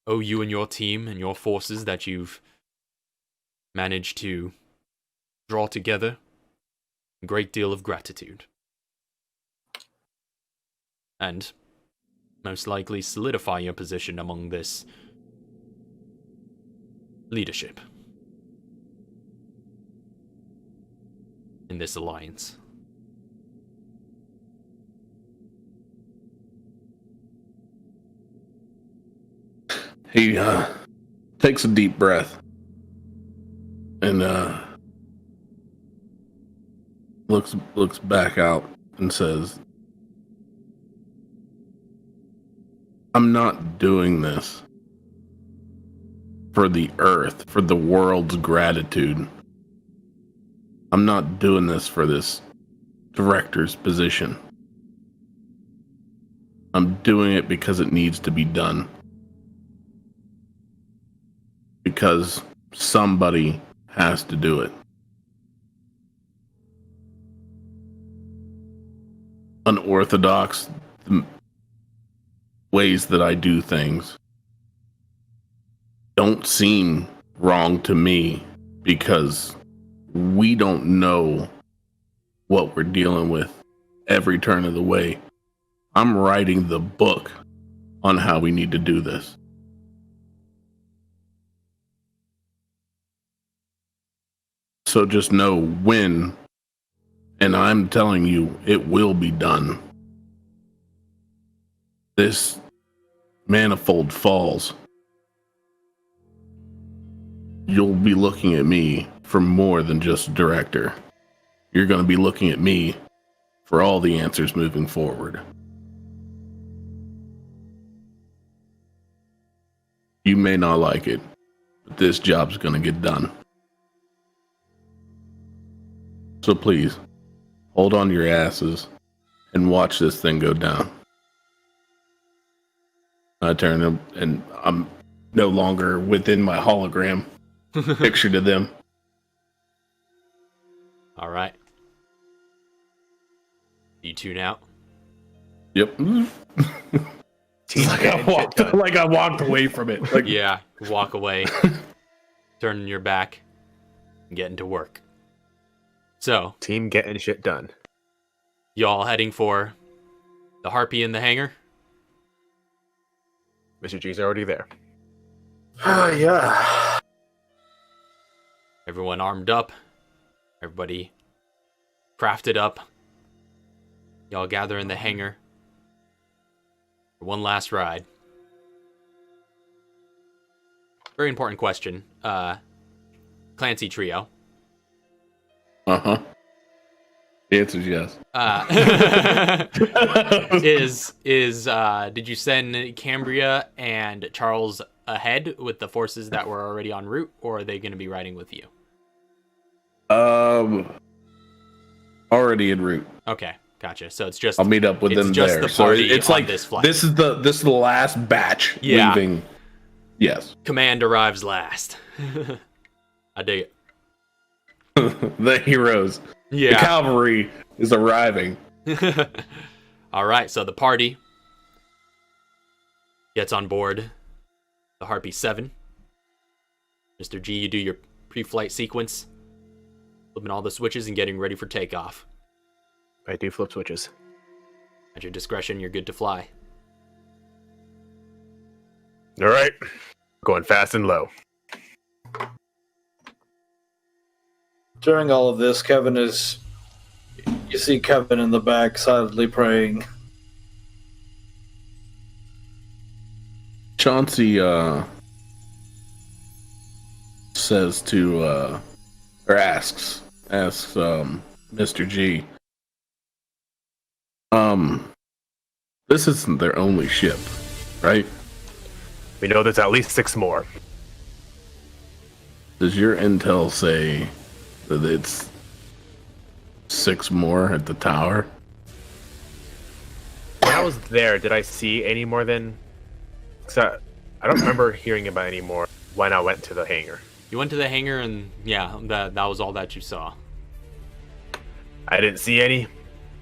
owe you and your team and your forces that you've managed to draw together a great deal of gratitude. And most likely solidify your position among this leadership in this alliance. He takes a deep breath and looks back out and says, I'm not doing this for the earth, for the world's gratitude. I'm not doing this for this director's position. I'm doing it because it needs to be done. Because somebody has to do it. Unorthodox ways that I do things don't seem wrong to me because we don't know what we're dealing with every turn of the way. I'm writing the book on how we need to do this. So just know when, and I'm telling you, it will be done. this manifold falls, you'll be looking at me for more than just director. You're going to be looking at me for all the answers moving forward. You may not like it, but this job's going to get done. So please, hold on to your asses and watch this thing go down. I turn them, and I'm no longer within my hologram picture to them. All right. You tune out. Yep. like I walked away from it. Like, yeah, walk away, turning your back, and getting to work. So, team getting shit done. Y'all heading for the harpy in the hangar? Mr. G's already there. Yeah. Everyone armed up. Everybody crafted up. Y'all gather in the hangar for one last ride. Very important question. Clancy Trio. Uh-huh. The answer is yes. Did you send Cambria and Charles ahead with the forces that were already en route, or are they going to be riding with you? Already en route. Okay, gotcha. So it's just I'll meet up with them just there. The So party it's on like this flight. this is the last batch leaving. Yes. Command arrives last. I dig it. The heroes. Yeah. The cavalry is arriving. All right, so the party gets on board the Harpy 7. Mr. G, you do your pre-flight sequence, flipping all the switches and getting ready for takeoff. I do flip switches. At your discretion, you're good to fly. All right. Going fast and low. During all of this, you see Kevin in the back silently praying. Chauncey says to or asks Mr. G, this isn't their only ship, right? We know there's at least 6 more. Does your intel say that it's 6 more at the tower? When I was there, did I see any more than... I don't remember hearing about any more when I went to the hangar. You went to the hangar and, yeah, that was all that you saw. I didn't see any,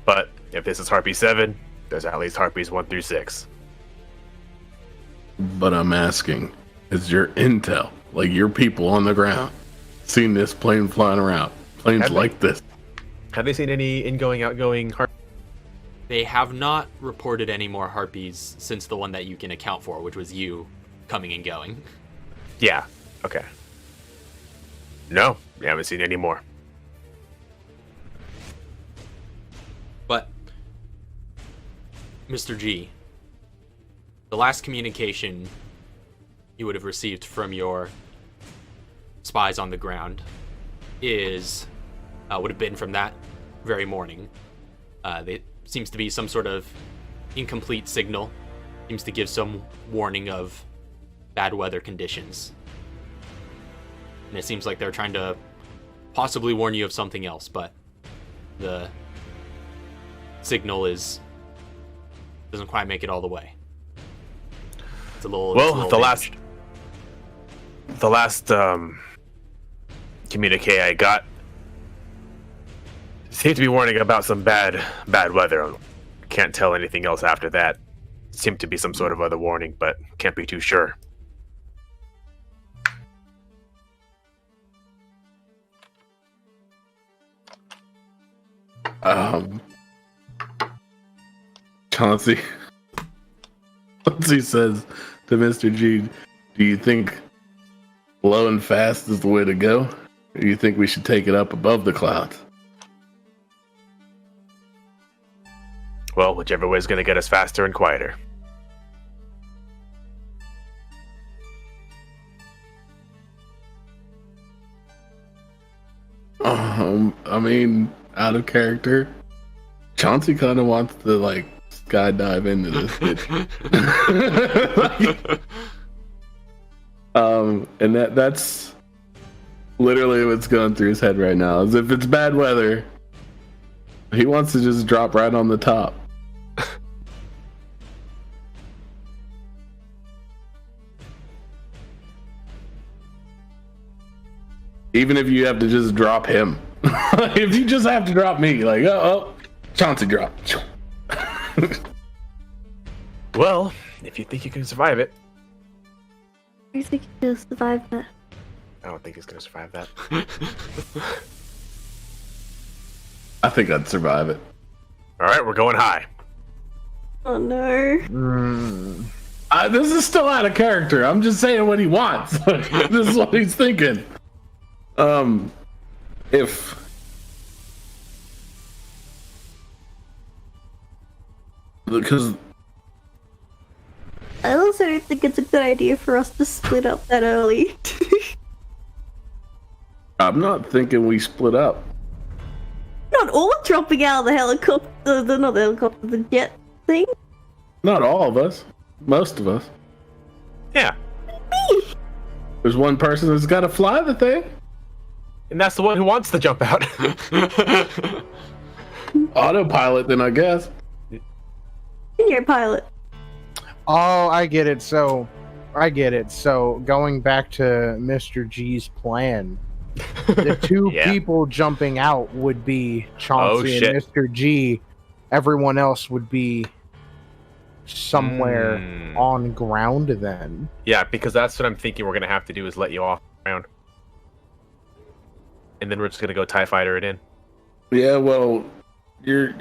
but if this is Harpy 7, there's at least Harpies 1 through 6. But I'm asking, is your intel, like your people on the ground, seen this plane flying around? Planes like this? Have they seen any ingoing, outgoing Harpies? They have not reported any more Harpies since the one that you can account for, which was you coming and going. Yeah, okay. No, we haven't seen any more. But, Mr. G, the last communication you would have received from your spies on the ground would have been from that very morning. It seems to be some sort of incomplete signal. Seems to give some warning of bad weather conditions. And it seems like they're trying to possibly warn you of something else, but the signal doesn't quite make it all the way. It's a little. The last communique I got seemed to be warning about some bad weather. Can't tell anything else after that. Seemed to be some sort of other warning, but can't be too sure. Chauncey says to Mr. G, do you think low and fast is the way to go? Or do you think we should take it up above the clouds? Well, whichever way is going to get us faster and quieter. I mean, out of character, Chauncey kind of wants to like skydive into this bitch. And that's literally what's going through his head right now. Is if it's bad weather, he wants to just drop right on the top. Even if you have to just drop him. If you just have to drop me, like, Chauncey drop. Well, if you think you can survive it. Do you think he'll survive that? I don't think he's gonna survive that. I think I'd survive it. Alright, we're going high. Oh no. This is still out of character. I'm just saying what he wants. This is what he's thinking. Because I also don't think it's a good idea for us to split up that early. I'm not thinking we split up. Not all dropping out of the helicopter, not the helicopter, the jet thing. Not all of us. Most of us. Yeah. There's one person that's got to fly the thing. And that's the one who wants to jump out. Autopilot, then I guess. Senior pilot. Oh, I get it. So going back to Mr. G's plan, the two people jumping out would be Chauncey and Mr. G. Everyone else would be somewhere on ground then. Yeah, because that's what I'm thinking we're going to have to do is let you off ground. And then we're just going to go TIE fighter it in. Yeah, well, your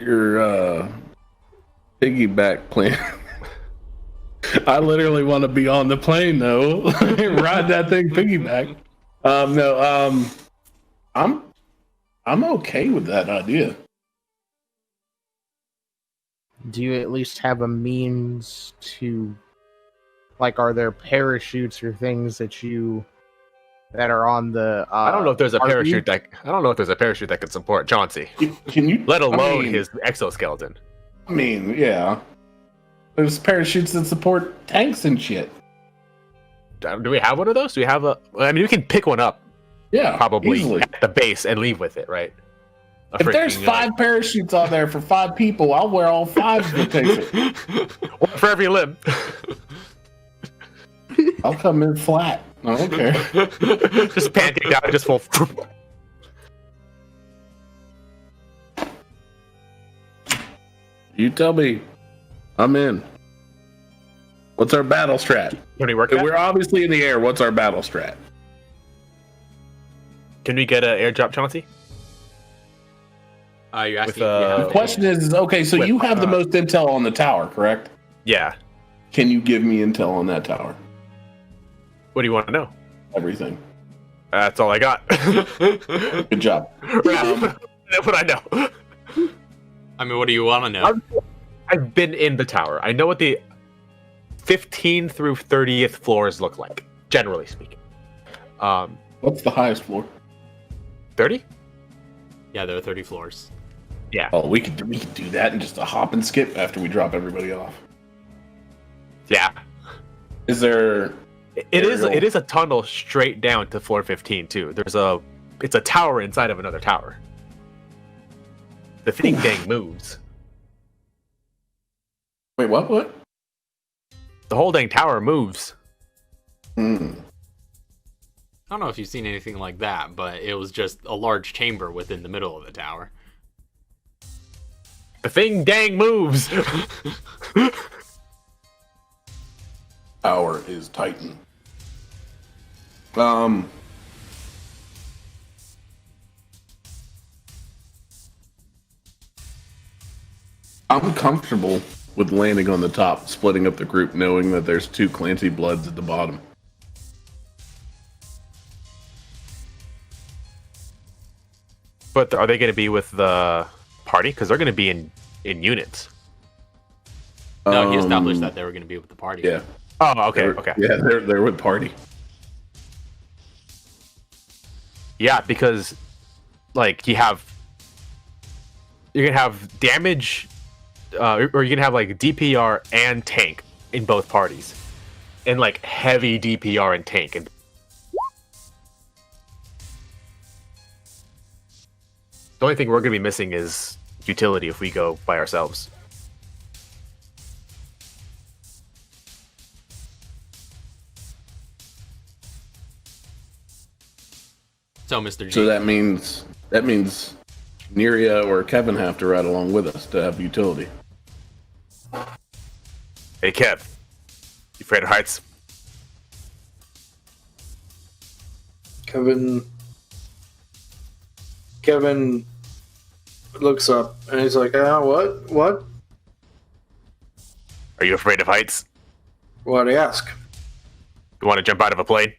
piggyback plan. I literally want to be on the plane though. Ride that thing piggyback. I'm okay with that idea. Do you at least have a means to, like, are there parachutes or things that are on the? I don't know if there's a RV? parachute that can support Chauncey. Can you? Let alone his exoskeleton. I mean, yeah. There's parachutes that support tanks and shit. Do we have one of those? Do we have a? I mean, we can pick one up. Yeah, probably easily. At the base and leave with it, right? If there's 5 parachutes on there for 5 people, I'll wear all 5 to take it. One for every limb. I'll come in flat. I don't care. Just panting down, just full. You tell me. I'm in. What's our battle strat? Can we work If that? we're obviously in the air. What's our battle strat? Can we get an airdrop, Chauncey? You're asking. The question is, okay, so you have the most intel on the tower, correct? Yeah. Can you give me intel on that tower? What do you want to know? Everything. That's all I got. Good job. That's what I know. I mean, what do you want to know? I've been in the tower. I know what the 15th through 30th floors look like, generally speaking. What's the highest floor? 30? Yeah, there are 30 floors. Yeah. Oh, we could do that and just a hop and skip after we drop everybody off. Yeah. Is there? It is a tunnel straight down to floor 15 too. It's a tower inside of another tower. The thing dang moves. Wait, what? The whole dang tower moves. Hmm. I don't know if you've seen anything like that, but it was just a large chamber within the middle of the tower. The thing dang moves. Tower is Titan. I'm comfortable with landing on the top, splitting up the group, knowing that there's 2 Clancy Bloods at the bottom. But are they going to be with the party? Because they're going to be in units. No, he established that they were going to be with the party. Yeah. Oh, okay, okay. Yeah, they're with party. Yeah, because like you can have damage, or you can have like DPR and tank in both parties, and like heavy DPR and tank. And the only thing we're gonna be missing is utility if we go by ourselves. So, Mr. G. So that means Neria or Kevin have to ride along with us to have utility. Hey, Kev. You afraid of heights? Kevin looks up and he's like, what? Are you afraid of heights? Why'd I ask? You want to jump out of a plane?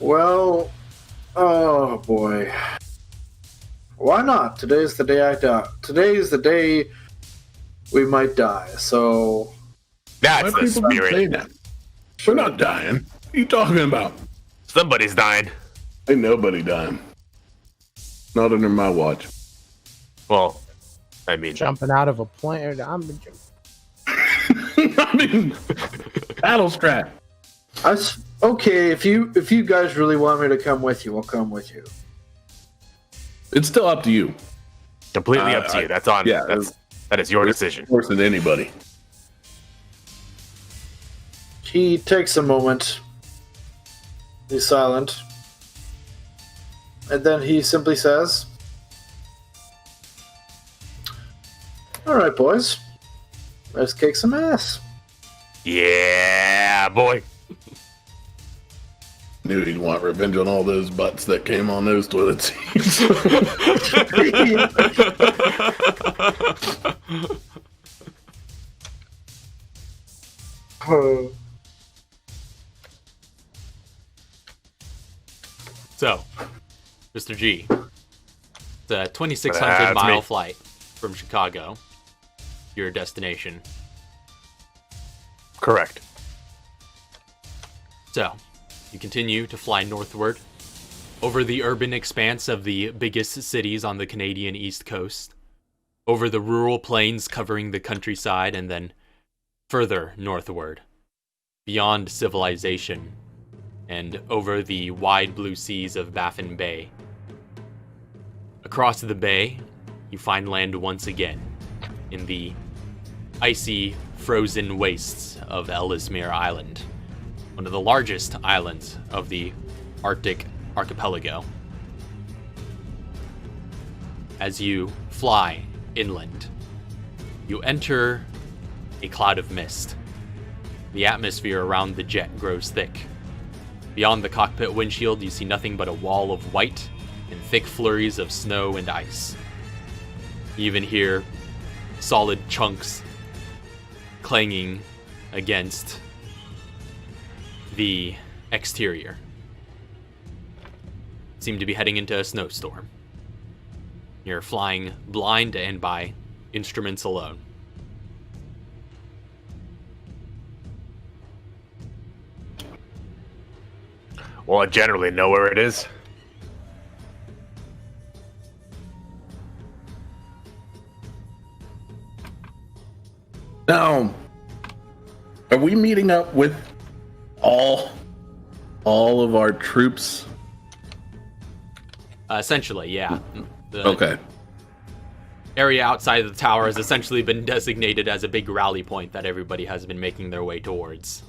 Well, oh boy. Why not? Today's the day I die. Today's the day we might die, so... That's Why the people don't say spirit. that? We're not dying. What are you talking about? Somebody's dying. Ain't nobody dying. Not under my watch. Well, I mean... Jumping out of a plane. I mean, battle strap. Okay, if you guys really want me to come with you, I'll come with you. It's still up to you. Completely up to you. That's on. Yeah, that is your decision. Worse than anybody. He takes a moment. He's silent. And then he simply says, "Alright, boys. Let's kick some ass." Yeah, boy. Knew he'd want revenge on all those butts that came on those toilet seats. So, Mr. G, it's a 2,600-mile flight from Chicago, your destination. Correct. So, you continue to fly northward over the urban expanse of the biggest cities on the Canadian East Coast, over the rural plains covering the countryside, and then further northward, beyond civilization, and over the wide blue seas of Baffin Bay. Across the bay, you find land once again in the icy, frozen wastes of Ellesmere Island, one of the largest islands of the Arctic archipelago. As you fly inland, you enter a cloud of mist. The atmosphere around the jet grows thick. Beyond the cockpit windshield, you see nothing but a wall of white and thick flurries of snow and ice. You even hear solid chunks clanging against the exterior. Seem to be heading into a snowstorm. You're flying blind and by instruments alone. Well, I generally know where it is. Now, are we meeting up with all of our troops? Essentially, yeah. The Okay. area outside of the tower has essentially been designated as a big rally point that everybody has been making their way towards.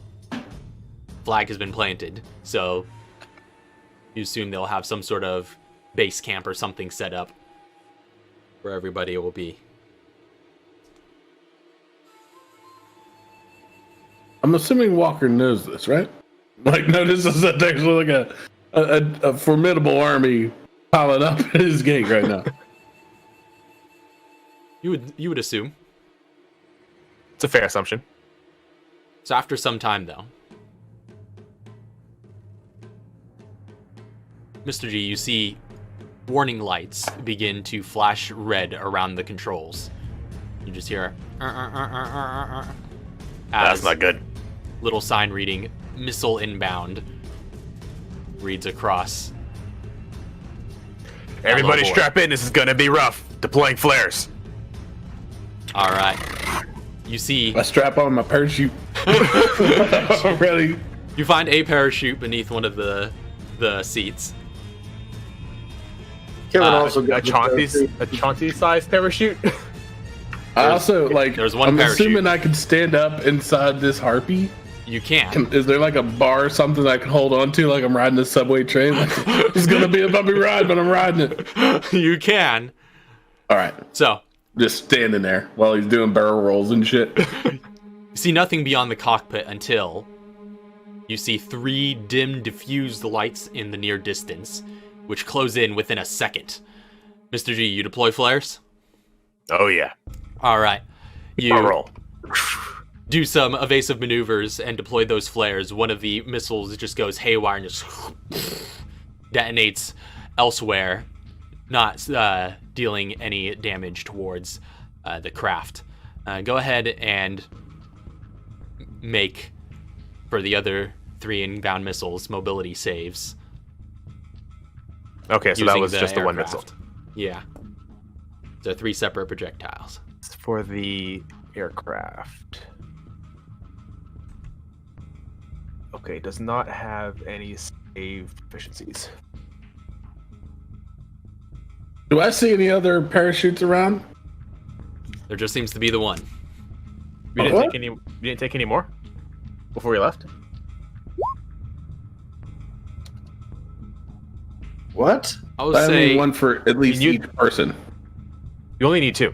Flag has been planted, so you assume they'll have some sort of base camp or something set up where everybody will be. I'm assuming Walker knows this, right? Like, notices that there's like a formidable army piling up at his gate right now. You would assume. It's a fair assumption. So after some time, though, Mr. G, you see warning lights begin to flash red around the controls. You just hear That's not good. Little sign reading "Missile inbound" reads across Everybody boy. strap in. This is gonna be rough. Deploying flares. All right. You see, I strap on my parachute. Really? you find a parachute beneath one of the seats. Kevin Uh, also got A Chauncey-sized parachute. I also there's one I'm parachute. assuming I can stand up inside this harpy. You can. Is there like a bar or something I can hold on to, like I'm riding a subway train? Like, it's gonna be a bumpy ride, but I'm riding it. You can. All right, So, just standing there while he's doing barrel rolls and shit. you see nothing beyond the cockpit until you see 3 dim, diffused lights in the near distance, which close in within a second. Mr. G, you deploy flares? Oh yeah. All right. You Roll. do some evasive maneuvers and deploy those flares. One of the missiles just goes haywire and just detonates elsewhere, not dealing any damage towards the craft. Go ahead and make, for the other 3 inbound missiles, mobility saves. Okay, so that using was just the one aircraft. missile. Yeah. So 3 separate projectiles. For the aircraft. Okay, does not have any save deficiencies. Do I see any other parachutes around? There just seems to be the one. We didn't What? take any. You didn't take any more before we left. What? I would I say need one for at least You- each person. You only need 2.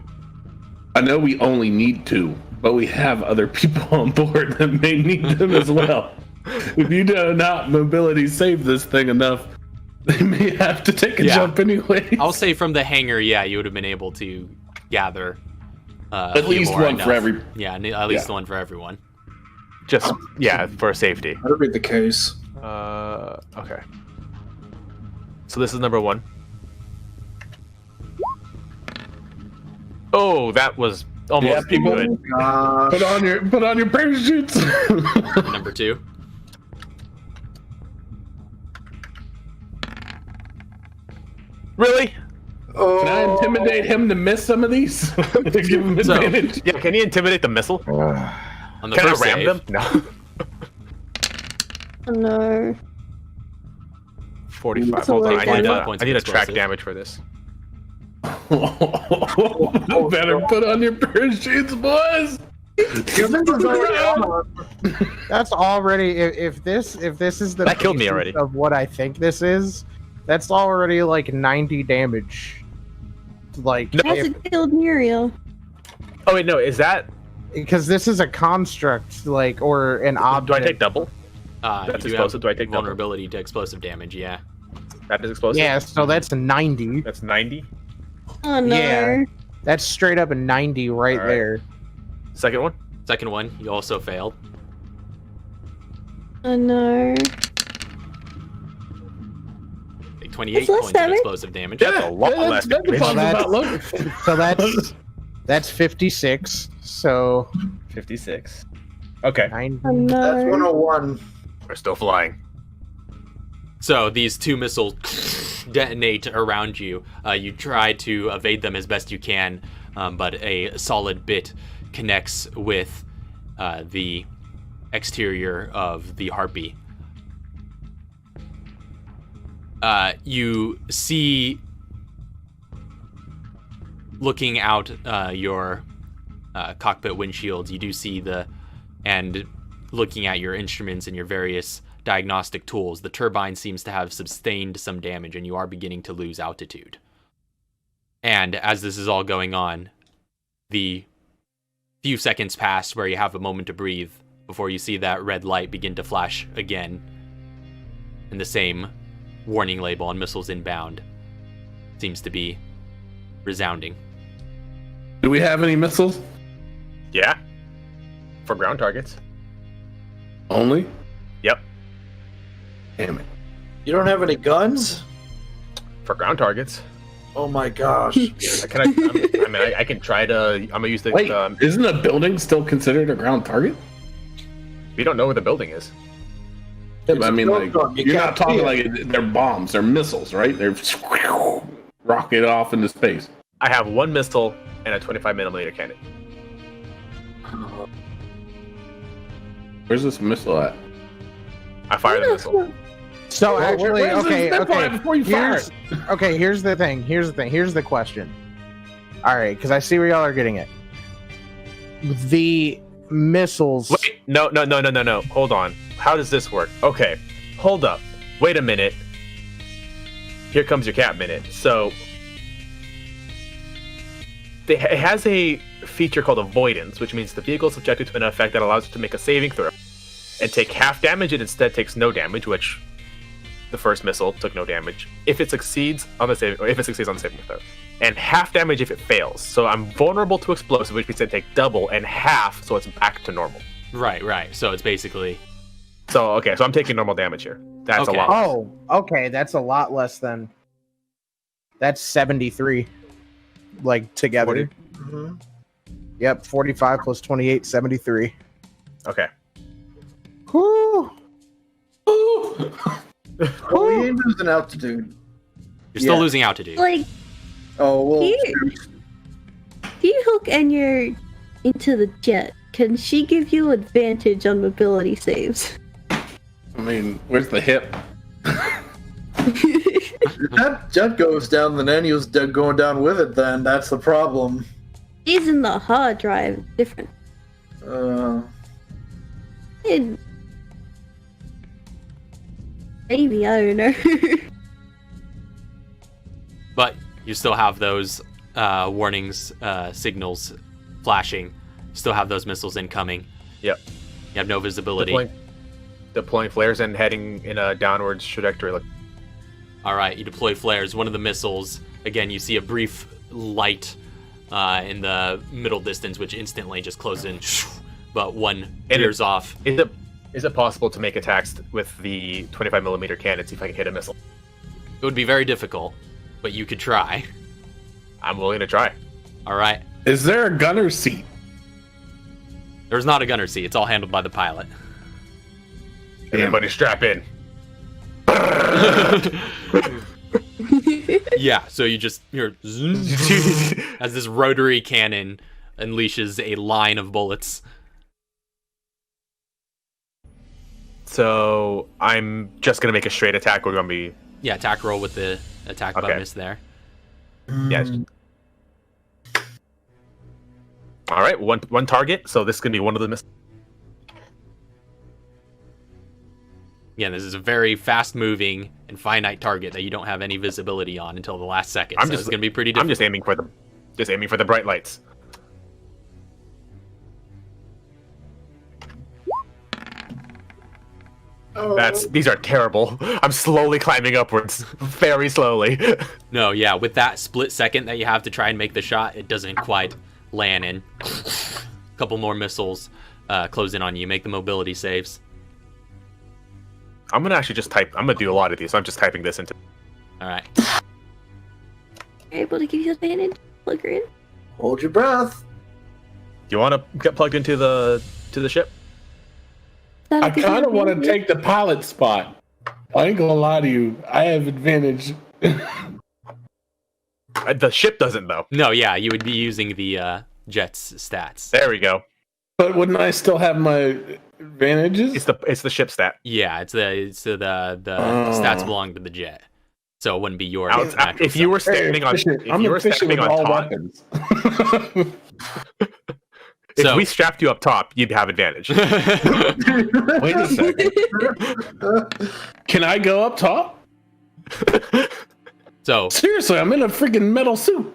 I know we only need 2, but we have other people on board that may need them as well. If you do not mobility save this thing enough, they may have to take a Yeah. jump anyway. I'll say from the hangar, yeah, you would have been able to gather a At few least more one enough. for every. Yeah, at least Yeah. one for everyone. Just for safety. That'll be the case. Okay. So this is number 1. Oh, that was Yeah, almost people- good. Gosh. Put on your parachutes. Number 2. Really? Oh, Can I intimidate him to miss some of these? To give him So- advantage. Yeah. Can you intimidate the missile? On the Can I first ram save, them? No. Oh no. 45. That's a Hold on. lot of damage. I need a track Explosive. damage for this. Better put on your parachutes, boys. Kevin's is already on. That's already if this is the That killed me basis already. of what I think this is. That's already like 90 damage. Like No. How's it killed Muriel? Oh wait, no. Is that? because this is a construct like or an object. Do I take double? you That's do explosive. have Do I take double? vulnerability to explosive damage, yeah. That is explosive. Yeah, so that's a 90. That's 90. Oh no. Yeah. That's straight up a 90 right Alright. there. Second one. Second one, you also failed. Oh no. Take 28 That's less points of damage. explosive damage. That's a lot less. That's damage. Well, that's- about look. So that's 56. So 56. Okay. 90. Oh no. That's 101. We're still flying. So these 2 missiles detonate around you. You try to evade them as best you can, but a solid bit connects with the exterior of the Harpy. You see, looking out your cockpit windshields, you do see and looking at your instruments and your various diagnostic tools, the turbine seems to have sustained some damage and you are beginning to lose altitude. And as this is all going on, the few seconds pass where you have a moment to breathe before you see that red light begin to flash again. And the same warning label on missiles inbound seems to be resounding. Do we have any missiles? Yeah. For ground targets. Only? Yep. Damn it. You don't have any guns? For ground targets. Oh my gosh. I can try to. I'm gonna use the. Wait, isn't a building still considered a ground target? We don't know where the building is. I mean, like, You you're not can't talking see like they're bombs, they're missiles, right? They're rocket off into space. I have 1 missile and a 25mm cannon. Where's this missile at? I fire the missile. So actually, where's okay, the Spitfire okay. before you fire it? Okay, here's the thing. Here's the question. All right, because I see where y'all are getting it. The missiles. Wait, no. Hold on. How does this work? Okay, hold up. Wait a minute. Here comes your cat minute. So, it has a feature called avoidance, which means the vehicle is subjected to an effect that allows it to make a saving throw and take half damage. It instead takes no damage, which the first missile took no damage if it succeeds on the saving, or if it succeeds on the saving throw, and half damage if it fails. So I'm vulnerable to explosive, which means I take double, and half, so it's back to normal. Right. So it's basically. So okay, so I'm taking normal damage here. That's Okay. a lot. Oh, okay, that's a lot less than. That's 73. Like together. 40. Mhm. Yep, 45 plus 28, 73. Okay. Whew. Oh, we ain't losing altitude. You're still Yeah. losing altitude. Like, Oh, well. if you hook Enya into the jet, can she give you advantage on mobility saves? I mean, where's the hip? If that jet goes down, then Enyo's going down with it, then that's the problem. She's in the hard drive. Different. And maybe, I don't know. But you still have those warnings, signals flashing. You still have those missiles incoming. Yep. You have no visibility. Deploying flares and heading in a downwards trajectory. Like, All right, you deploy flares. One of the missiles, again, you see a brief light in the middle distance, which instantly just closes in. But one veers off. is it possible to make attacks with the 25mm cannon, see if I can hit a missile? It would be very difficult, but you could try. I'm willing to try. All right. Is there a gunner seat? There's not a gunner seat. It's all handled by the pilot. Everybody strap in. Yeah, so you're as this rotary cannon unleashes a line of bullets. So I'm just gonna make a straight attack. We're gonna be Yeah, attack roll with the attack bonus there. yes. All right, one target. So this is gonna be one of the missiles. Again, this is a very fast-moving and finite target that you don't have any visibility on until the last second. So it's going to be pretty difficult. I'm just aiming for the bright lights. These are terrible. I'm slowly climbing upwards, very slowly. No, yeah, with that split second that you have to try and make the shot, it doesn't quite land in. A couple more missiles close in on you. Make the mobility saves. I'm gonna actually just type. I'm gonna do a lot of these. So I'm just typing this into. All right. Able to give you advantage. Plug her in. Hold your breath. Do you want to get plugged into the ship? I That'll give you kind of want to advantage. take the pilot spot. I ain't gonna lie to you. I have advantage. The ship doesn't though. No, yeah, you would be using the jet's stats. There we go. But wouldn't I still have my advantages? It's the ship stat. Yeah, the stats belong to the jet, so it wouldn't be your. natural If you were stat. standing on, I'm efficient with all weapons. if So- we strapped you up top, you'd have advantage. Wait a second. Can I go up top? So Seriously, I'm in a freaking metal suit.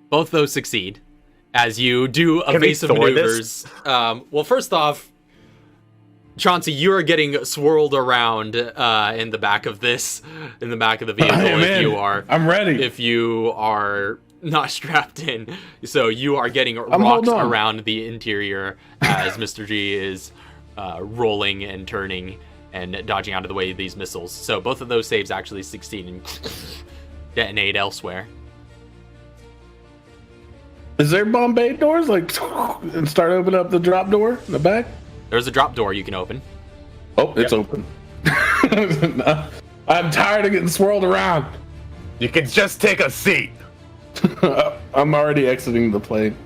both those succeed as you do Can we evasive Thor maneuvers. Well, first off, Chauncey, you are getting swirled around in the back of the vehicle. I'm ready. If you are not strapped in, so you are getting rocked holding on. around the interior as Mr. G is rolling and turning and dodging out of the way of these missiles. So both of those saves actually succeed and detonate elsewhere. Is there bomb bay doors and start opening up the drop door in the back? There's a drop door you can open. Oh, it's open. I'm tired of getting swirled around. You can just take a seat. I'm already exiting the plane.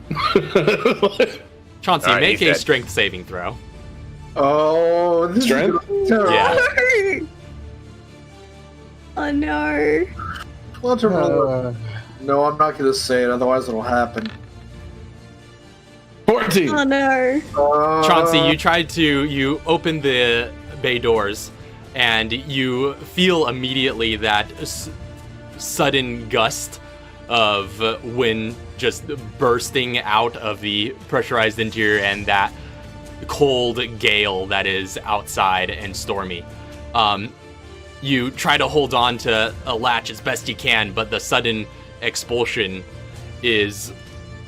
Chauncey, Alright, make he's a dead. strength saving throw. Oh, this Strength? is terrible. Yeah. Oh no. Let's roll. No, I'm not going to say it, otherwise it'll happen. 14. Oh no. Chauncey, you open the bay doors, and you feel immediately that sudden gust of wind just bursting out of the pressurized interior, and that cold gale that is outside and stormy. You try to hold on to a latch as best you can, but the sudden expulsion is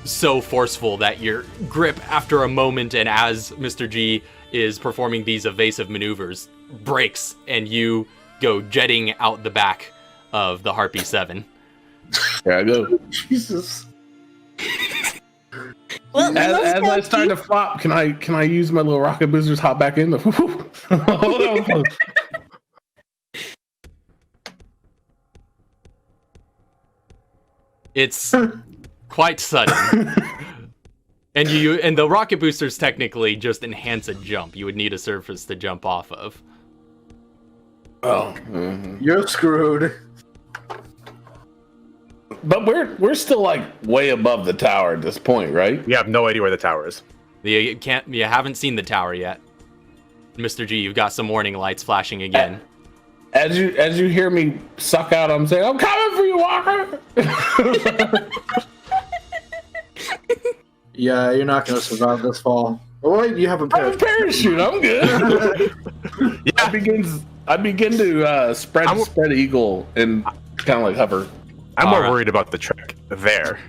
so forceful that your grip, after a moment, and as Mr. G is performing these evasive maneuvers, breaks, and you go jetting out the back of the Harpy 7. Here I go. Jesus. Well, As I start to flop, can I use my little rocket boosters? Hop back in. Hold on. It's quite sudden. And the rocket boosters technically just enhance a jump. You would need a surface to jump off of. Oh, You're screwed. but we're still like way above the tower at this point, right? You have no idea where the tower is. You haven't seen the tower yet. Mr. G, you've got some warning lights flashing again. As you hear me suck out, I'm saying, "I'm coming for you, Walker." Yeah, you're not going to survive this fall. Oh, wait, you have a I have a parachute. I'm good. I begin to spread eagle and kind of like hover. I'm more Alright. worried about the trick there.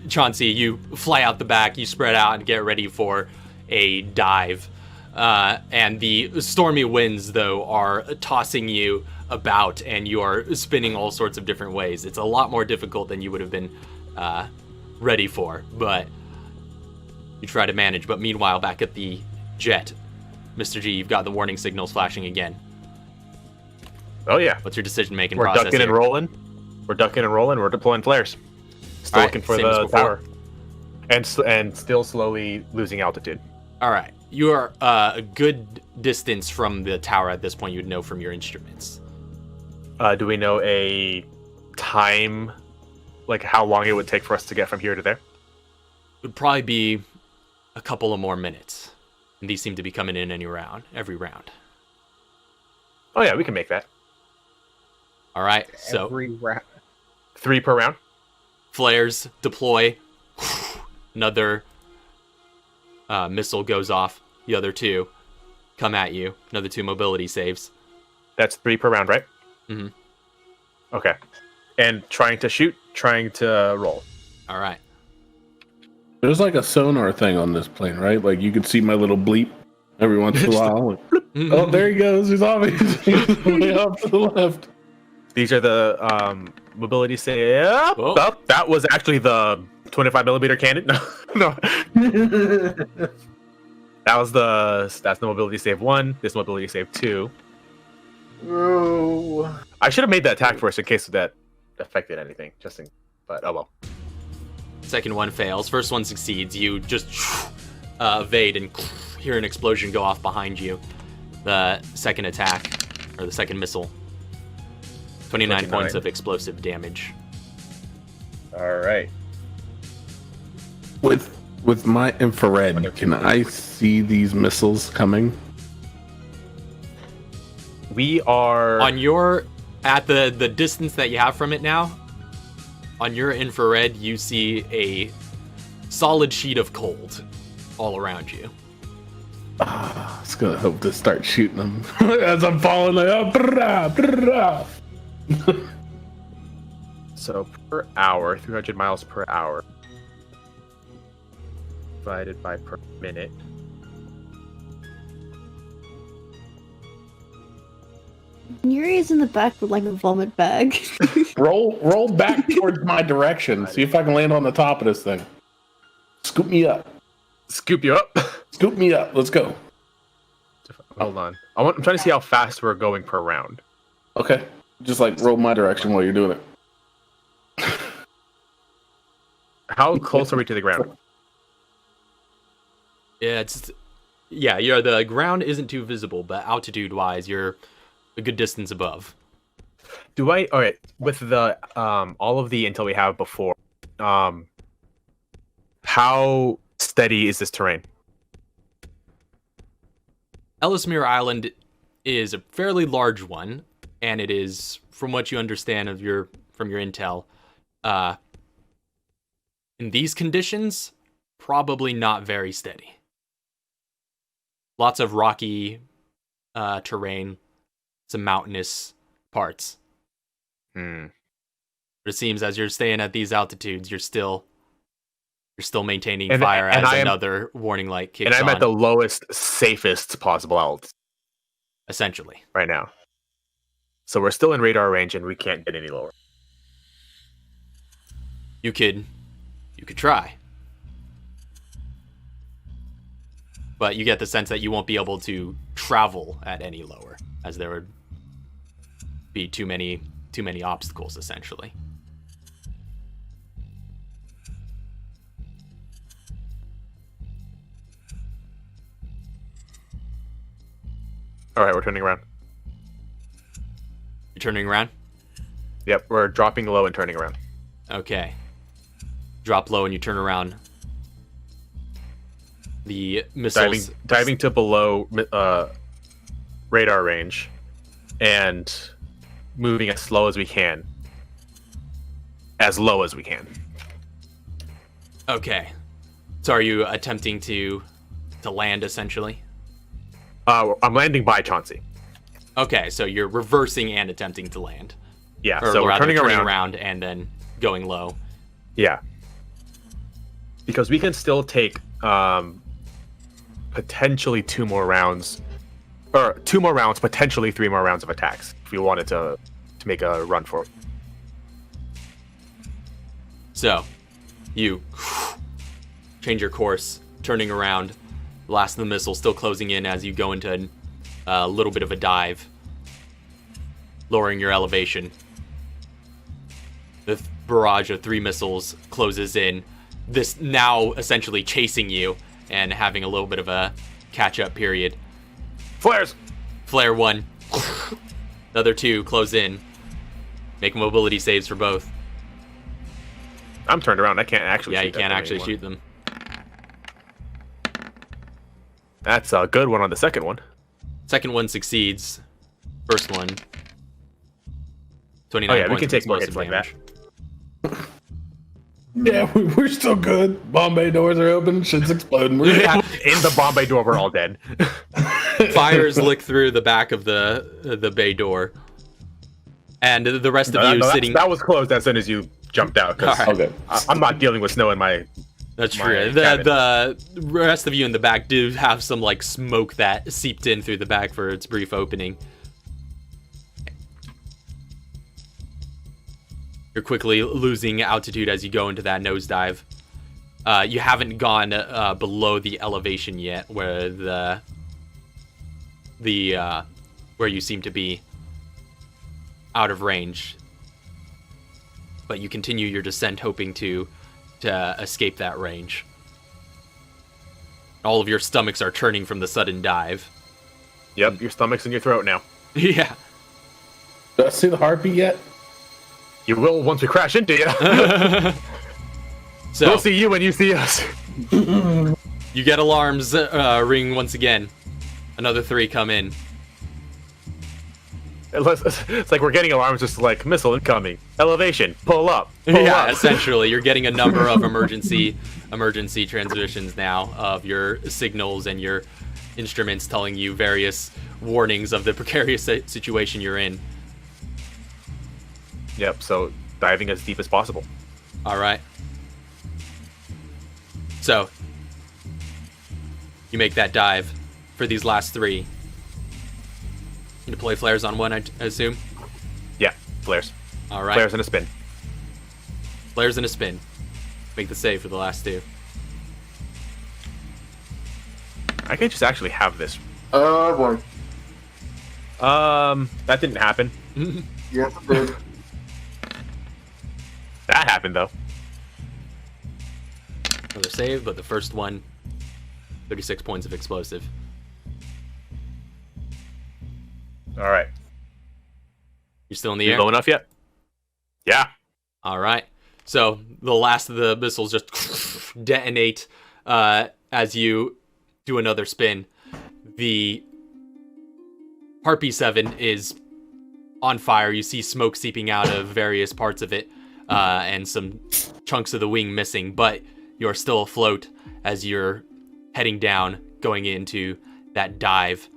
Chauncey, you fly out the back, you spread out and get ready for a dive. And the stormy winds, though, are tossing you about, and you are spinning all sorts of different ways. It's a lot more difficult than you would have been ready for, but you try to manage. But meanwhile, back at the jet, Mr. G, you've got the warning signals flashing again. Oh yeah, What's your decision-making we're process ducking and here? rolling. We're ducking and rolling. We're deploying flares. Still Alright, looking for same as the before. tower, and still slowly losing altitude. All right. You are a good distance from the tower at this point. You'd know from your instruments. Do we know a time, like how long it would take for us to get from here to there? It would probably be a couple of more minutes. And these seem to be coming in every round. Oh yeah, we can make that. All right. So Every round. 3 per round. flares deploy. Another missile goes off. The other 2 come at you. Another 2 mobility saves. That's 3 per round, right? Mhm. Okay. And trying to shoot, trying to roll. All right. There's like a sonar thing on this plane, right? Like you can see my little bleep every once in a while. Like, oh, there he goes. He's on me. He's way off to the left. These are the mobility save. Whoa. Oh, that was actually the 25mm cannon. No. That's the mobility save 1. This mobility save 2. Oh. I should have made that attack first in case that affected anything. But oh well. Second one fails. First one succeeds. You just evade and hear an explosion go off behind you. The second attack, or the second missile, 29 points of explosive damage. All right. With my infrared, can I see these missiles coming? We are At the distance that you have from it now, on your infrared, you see a solid sheet of cold all around you. I was gonna hope to start shooting them as I'm falling. Like, oh, brah, brah. So per hour, 300 miles per hour, divided by per minute. Yuri's in the back with like a vomit bag. Roll back towards my direction. See if I can land on the top of this thing. Scoop me up. Scoop you up. Scoop me up. Let's go. Hold on. I'm trying to see how fast we're going per round. Okay. Just like roll my direction while you're doing it. How close are we to the ground? Yeah, the ground isn't too visible, but altitude-wise, you're a good distance above. All right, with the all of the intel we have before, how steady is this terrain? Ellesmere Island is a fairly large one, and it is, from what you understand from your intel, in these conditions, probably not very steady. Lots of rocky terrain, some mountainous parts. But it seems as you're staying at these altitudes, you're still maintaining fire as another warning light kicks on. And I'm at the lowest, safest possible altitude. Essentially. Right now. So we're still in radar range and we can't get any lower. You could try. But you get the sense that you won't be able to travel at any lower, as there would be too many obstacles, essentially. All right, we're turning around. You're turning around? Yep, we're dropping low and turning around. Okay. Drop low and you turn around. The missiles... Diving to below radar range and moving as slow as we can. As low as we can. Okay. So are you attempting to land, essentially? I'm landing by Chauncey. Okay, so you're reversing and attempting to land. Yeah, or so we're turning around and then going low. Yeah. Because we can still take potentially 2 more rounds, potentially 3 more rounds of attacks if we wanted to make a run for it. So, you change your course, turning around. The last of the missiles still closing in as you go into a little bit of a dive, lowering your elevation. The barrage of 3 missiles closes in, this now essentially chasing you and having a little bit of a catch-up period. Flares! Flare 1. The other 2 close in. Make mobility saves for both. I'm turned around. I can't actually shoot you can't actually shoot them. That's a good one on the second one. Second one succeeds. First one. 29 Oh yeah, we points can of take more explosive hits like damage. that. Yeah, we're still good. Bombay doors are open. Shit's exploding. We're Yeah, in the Bombay door, we're all dead. Fires lick through the back of the bay door, and the rest of you sitting. That was closed as soon as you jumped out. Right. Okay. I'm not dealing with snow in my. That's true. The rest of you in the back do have some like smoke that seeped in through the back for its brief opening. You're quickly losing altitude as you go into that nosedive. You haven't gone below the elevation yet, where where you seem to be out of range. But you continue your descent, hoping to escape that range. All of your stomachs are turning from the sudden dive. Yep, your stomach's in your throat now. Yeah. Do I see the heartbeat yet? You will once we crash into you. So we'll see you when you see us. you get alarms ring once again. Another 3 come in. It's like we're getting alarms just like missile incoming, elevation, pull up. Pull up. Essentially, you're getting a number of emergency transmissions now of your signals and your instruments telling you various warnings of the precarious situation you're in. Yep, so diving as deep as possible. All right. So, you make that dive for these last 3. You deploy flares on one, I assume? Yeah, flares. All right. Flares and a spin. Flares and a spin. Make the save for the last 2. I could just actually have this. Oh boy. That didn't happen. Yes, it did. That happened though. Another save, but the first one, 36 points of explosive. All right. You're still in the You air? low enough yet? Yeah. All right. So the last of the missiles just detonate as you do another spin. The Harpy 7 is on fire. You see smoke seeping out of various parts of it and some chunks of the wing missing, but you're still afloat as you're heading down, going into that dive.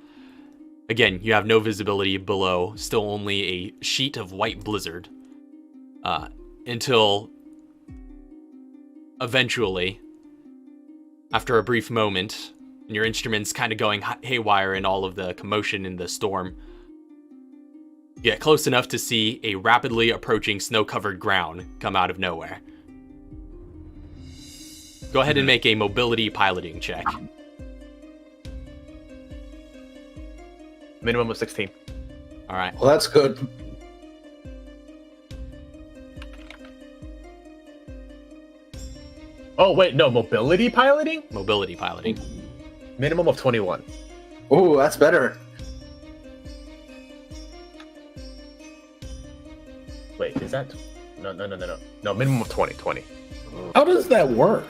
Again, you have no visibility below, still only a sheet of white blizzard. Until eventually, after a brief moment, and your instruments kind of going haywire in all of the commotion in the storm, you get close enough to see a rapidly approaching snow-covered ground come out of nowhere. Go ahead and make a mobility piloting check. Minimum of 16. All right. Well, that's good. Oh wait, no, mobility piloting? Mobility piloting. Minimum of 21. Ooh, that's better. Wait, is that? No. No, minimum of 20. How does that work?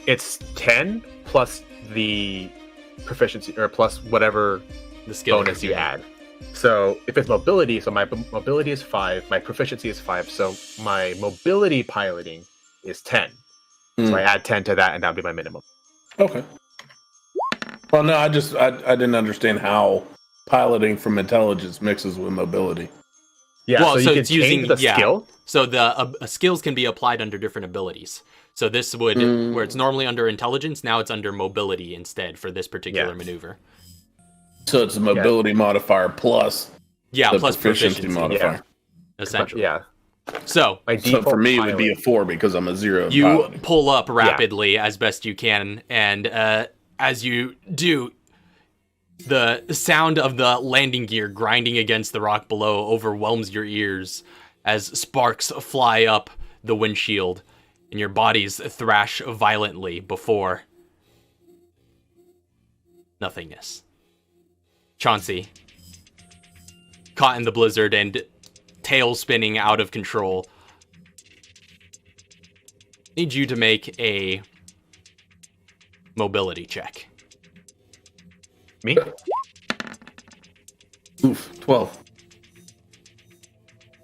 It's 10 plus the proficiency, or plus whatever The skill bonus you add. So if it's mobility, so my mobility is 5, my proficiency is 5, so my mobility piloting is 10. So I add 10 to that, and that would be my minimum. Okay. Well, no, I didn't understand how piloting from intelligence mixes with mobility. Yeah, Well, so so you it's can change using- the yeah. skill. So the skills can be applied under different abilities. So this would, where it's normally under intelligence, now it's under mobility instead for this particular maneuver. So it's a mobility modifier plus Yeah, the plus proficiency modifier. essentially. Yeah. So My So default for me, it would be a pilot- 4 because I'm a 0 in you piloting. pull up rapidly as best you can, and as you do, the sound of the landing gear grinding against the rock below overwhelms your ears as sparks fly up the windshield and your bodies thrash violently before nothingness. Chauncey, caught in the blizzard and tail spinning out of control, need you to make a mobility check. Me? Oof, 12.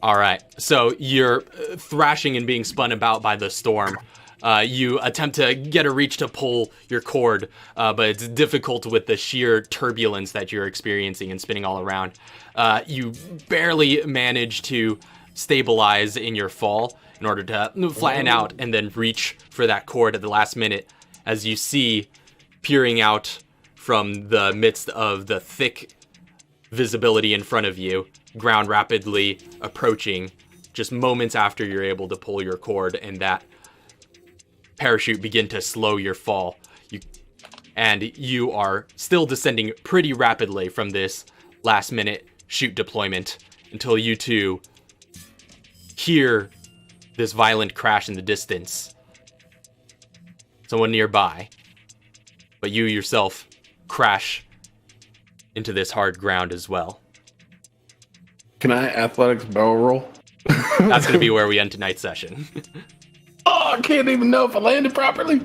All right, so you're thrashing and being spun about by the storm. You attempt to get a reach to pull your cord, but it's difficult with the sheer turbulence that you're experiencing and spinning all around. You barely manage to stabilize in your fall in order to flatten out and then reach for that cord at the last minute as you see, peering out from the midst of the thick visibility in front of you, ground rapidly approaching just moments after you're able to pull your cord, and that parachute begin to slow your fall. You are still descending pretty rapidly from this last minute chute deployment until you two hear this violent crash in the distance. Someone nearby, but you yourself crash into this hard ground as well. Can I athletics barrel roll? That's going to be where we end tonight's session. Oh, I can't even know if I landed properly.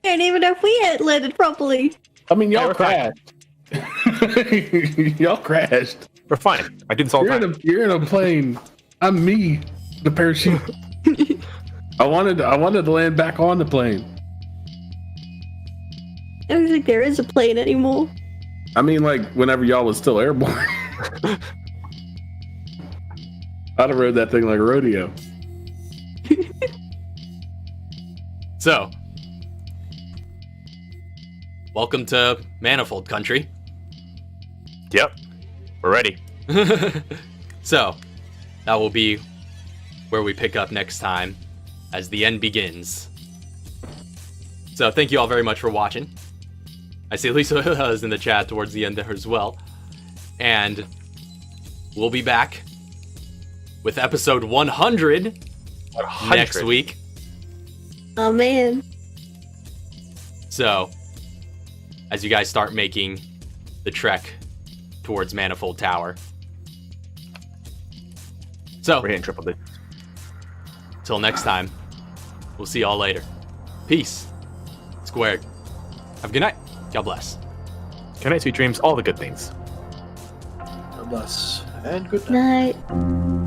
Can't even know if we had landed properly. I mean, y'all we're fine. crashed. Y'all crashed. We're fine. I did this all the time. You're in a plane. I'm me, the parachute. I wanted to land back on the plane. I don't think there is a plane anymore. I mean, like, whenever y'all was still airborne. I'd have rode that thing like a rodeo. So, welcome to Manifold Country. Yep. We're ready. So, that will be where we pick up next time as the end begins. So, thank you all very much for watching. I see Lisa is in the chat towards the end there as well. And we'll be back with episode 100 next week. Oh man. So, as you guys start making the trek towards Manifold Tower. So, we're hitting triple digits. Till next time, we'll see y'all later. Peace. Squared. Have a good night. God bless. Good night, sweet dreams, all the good things. God bless. And good night. Night.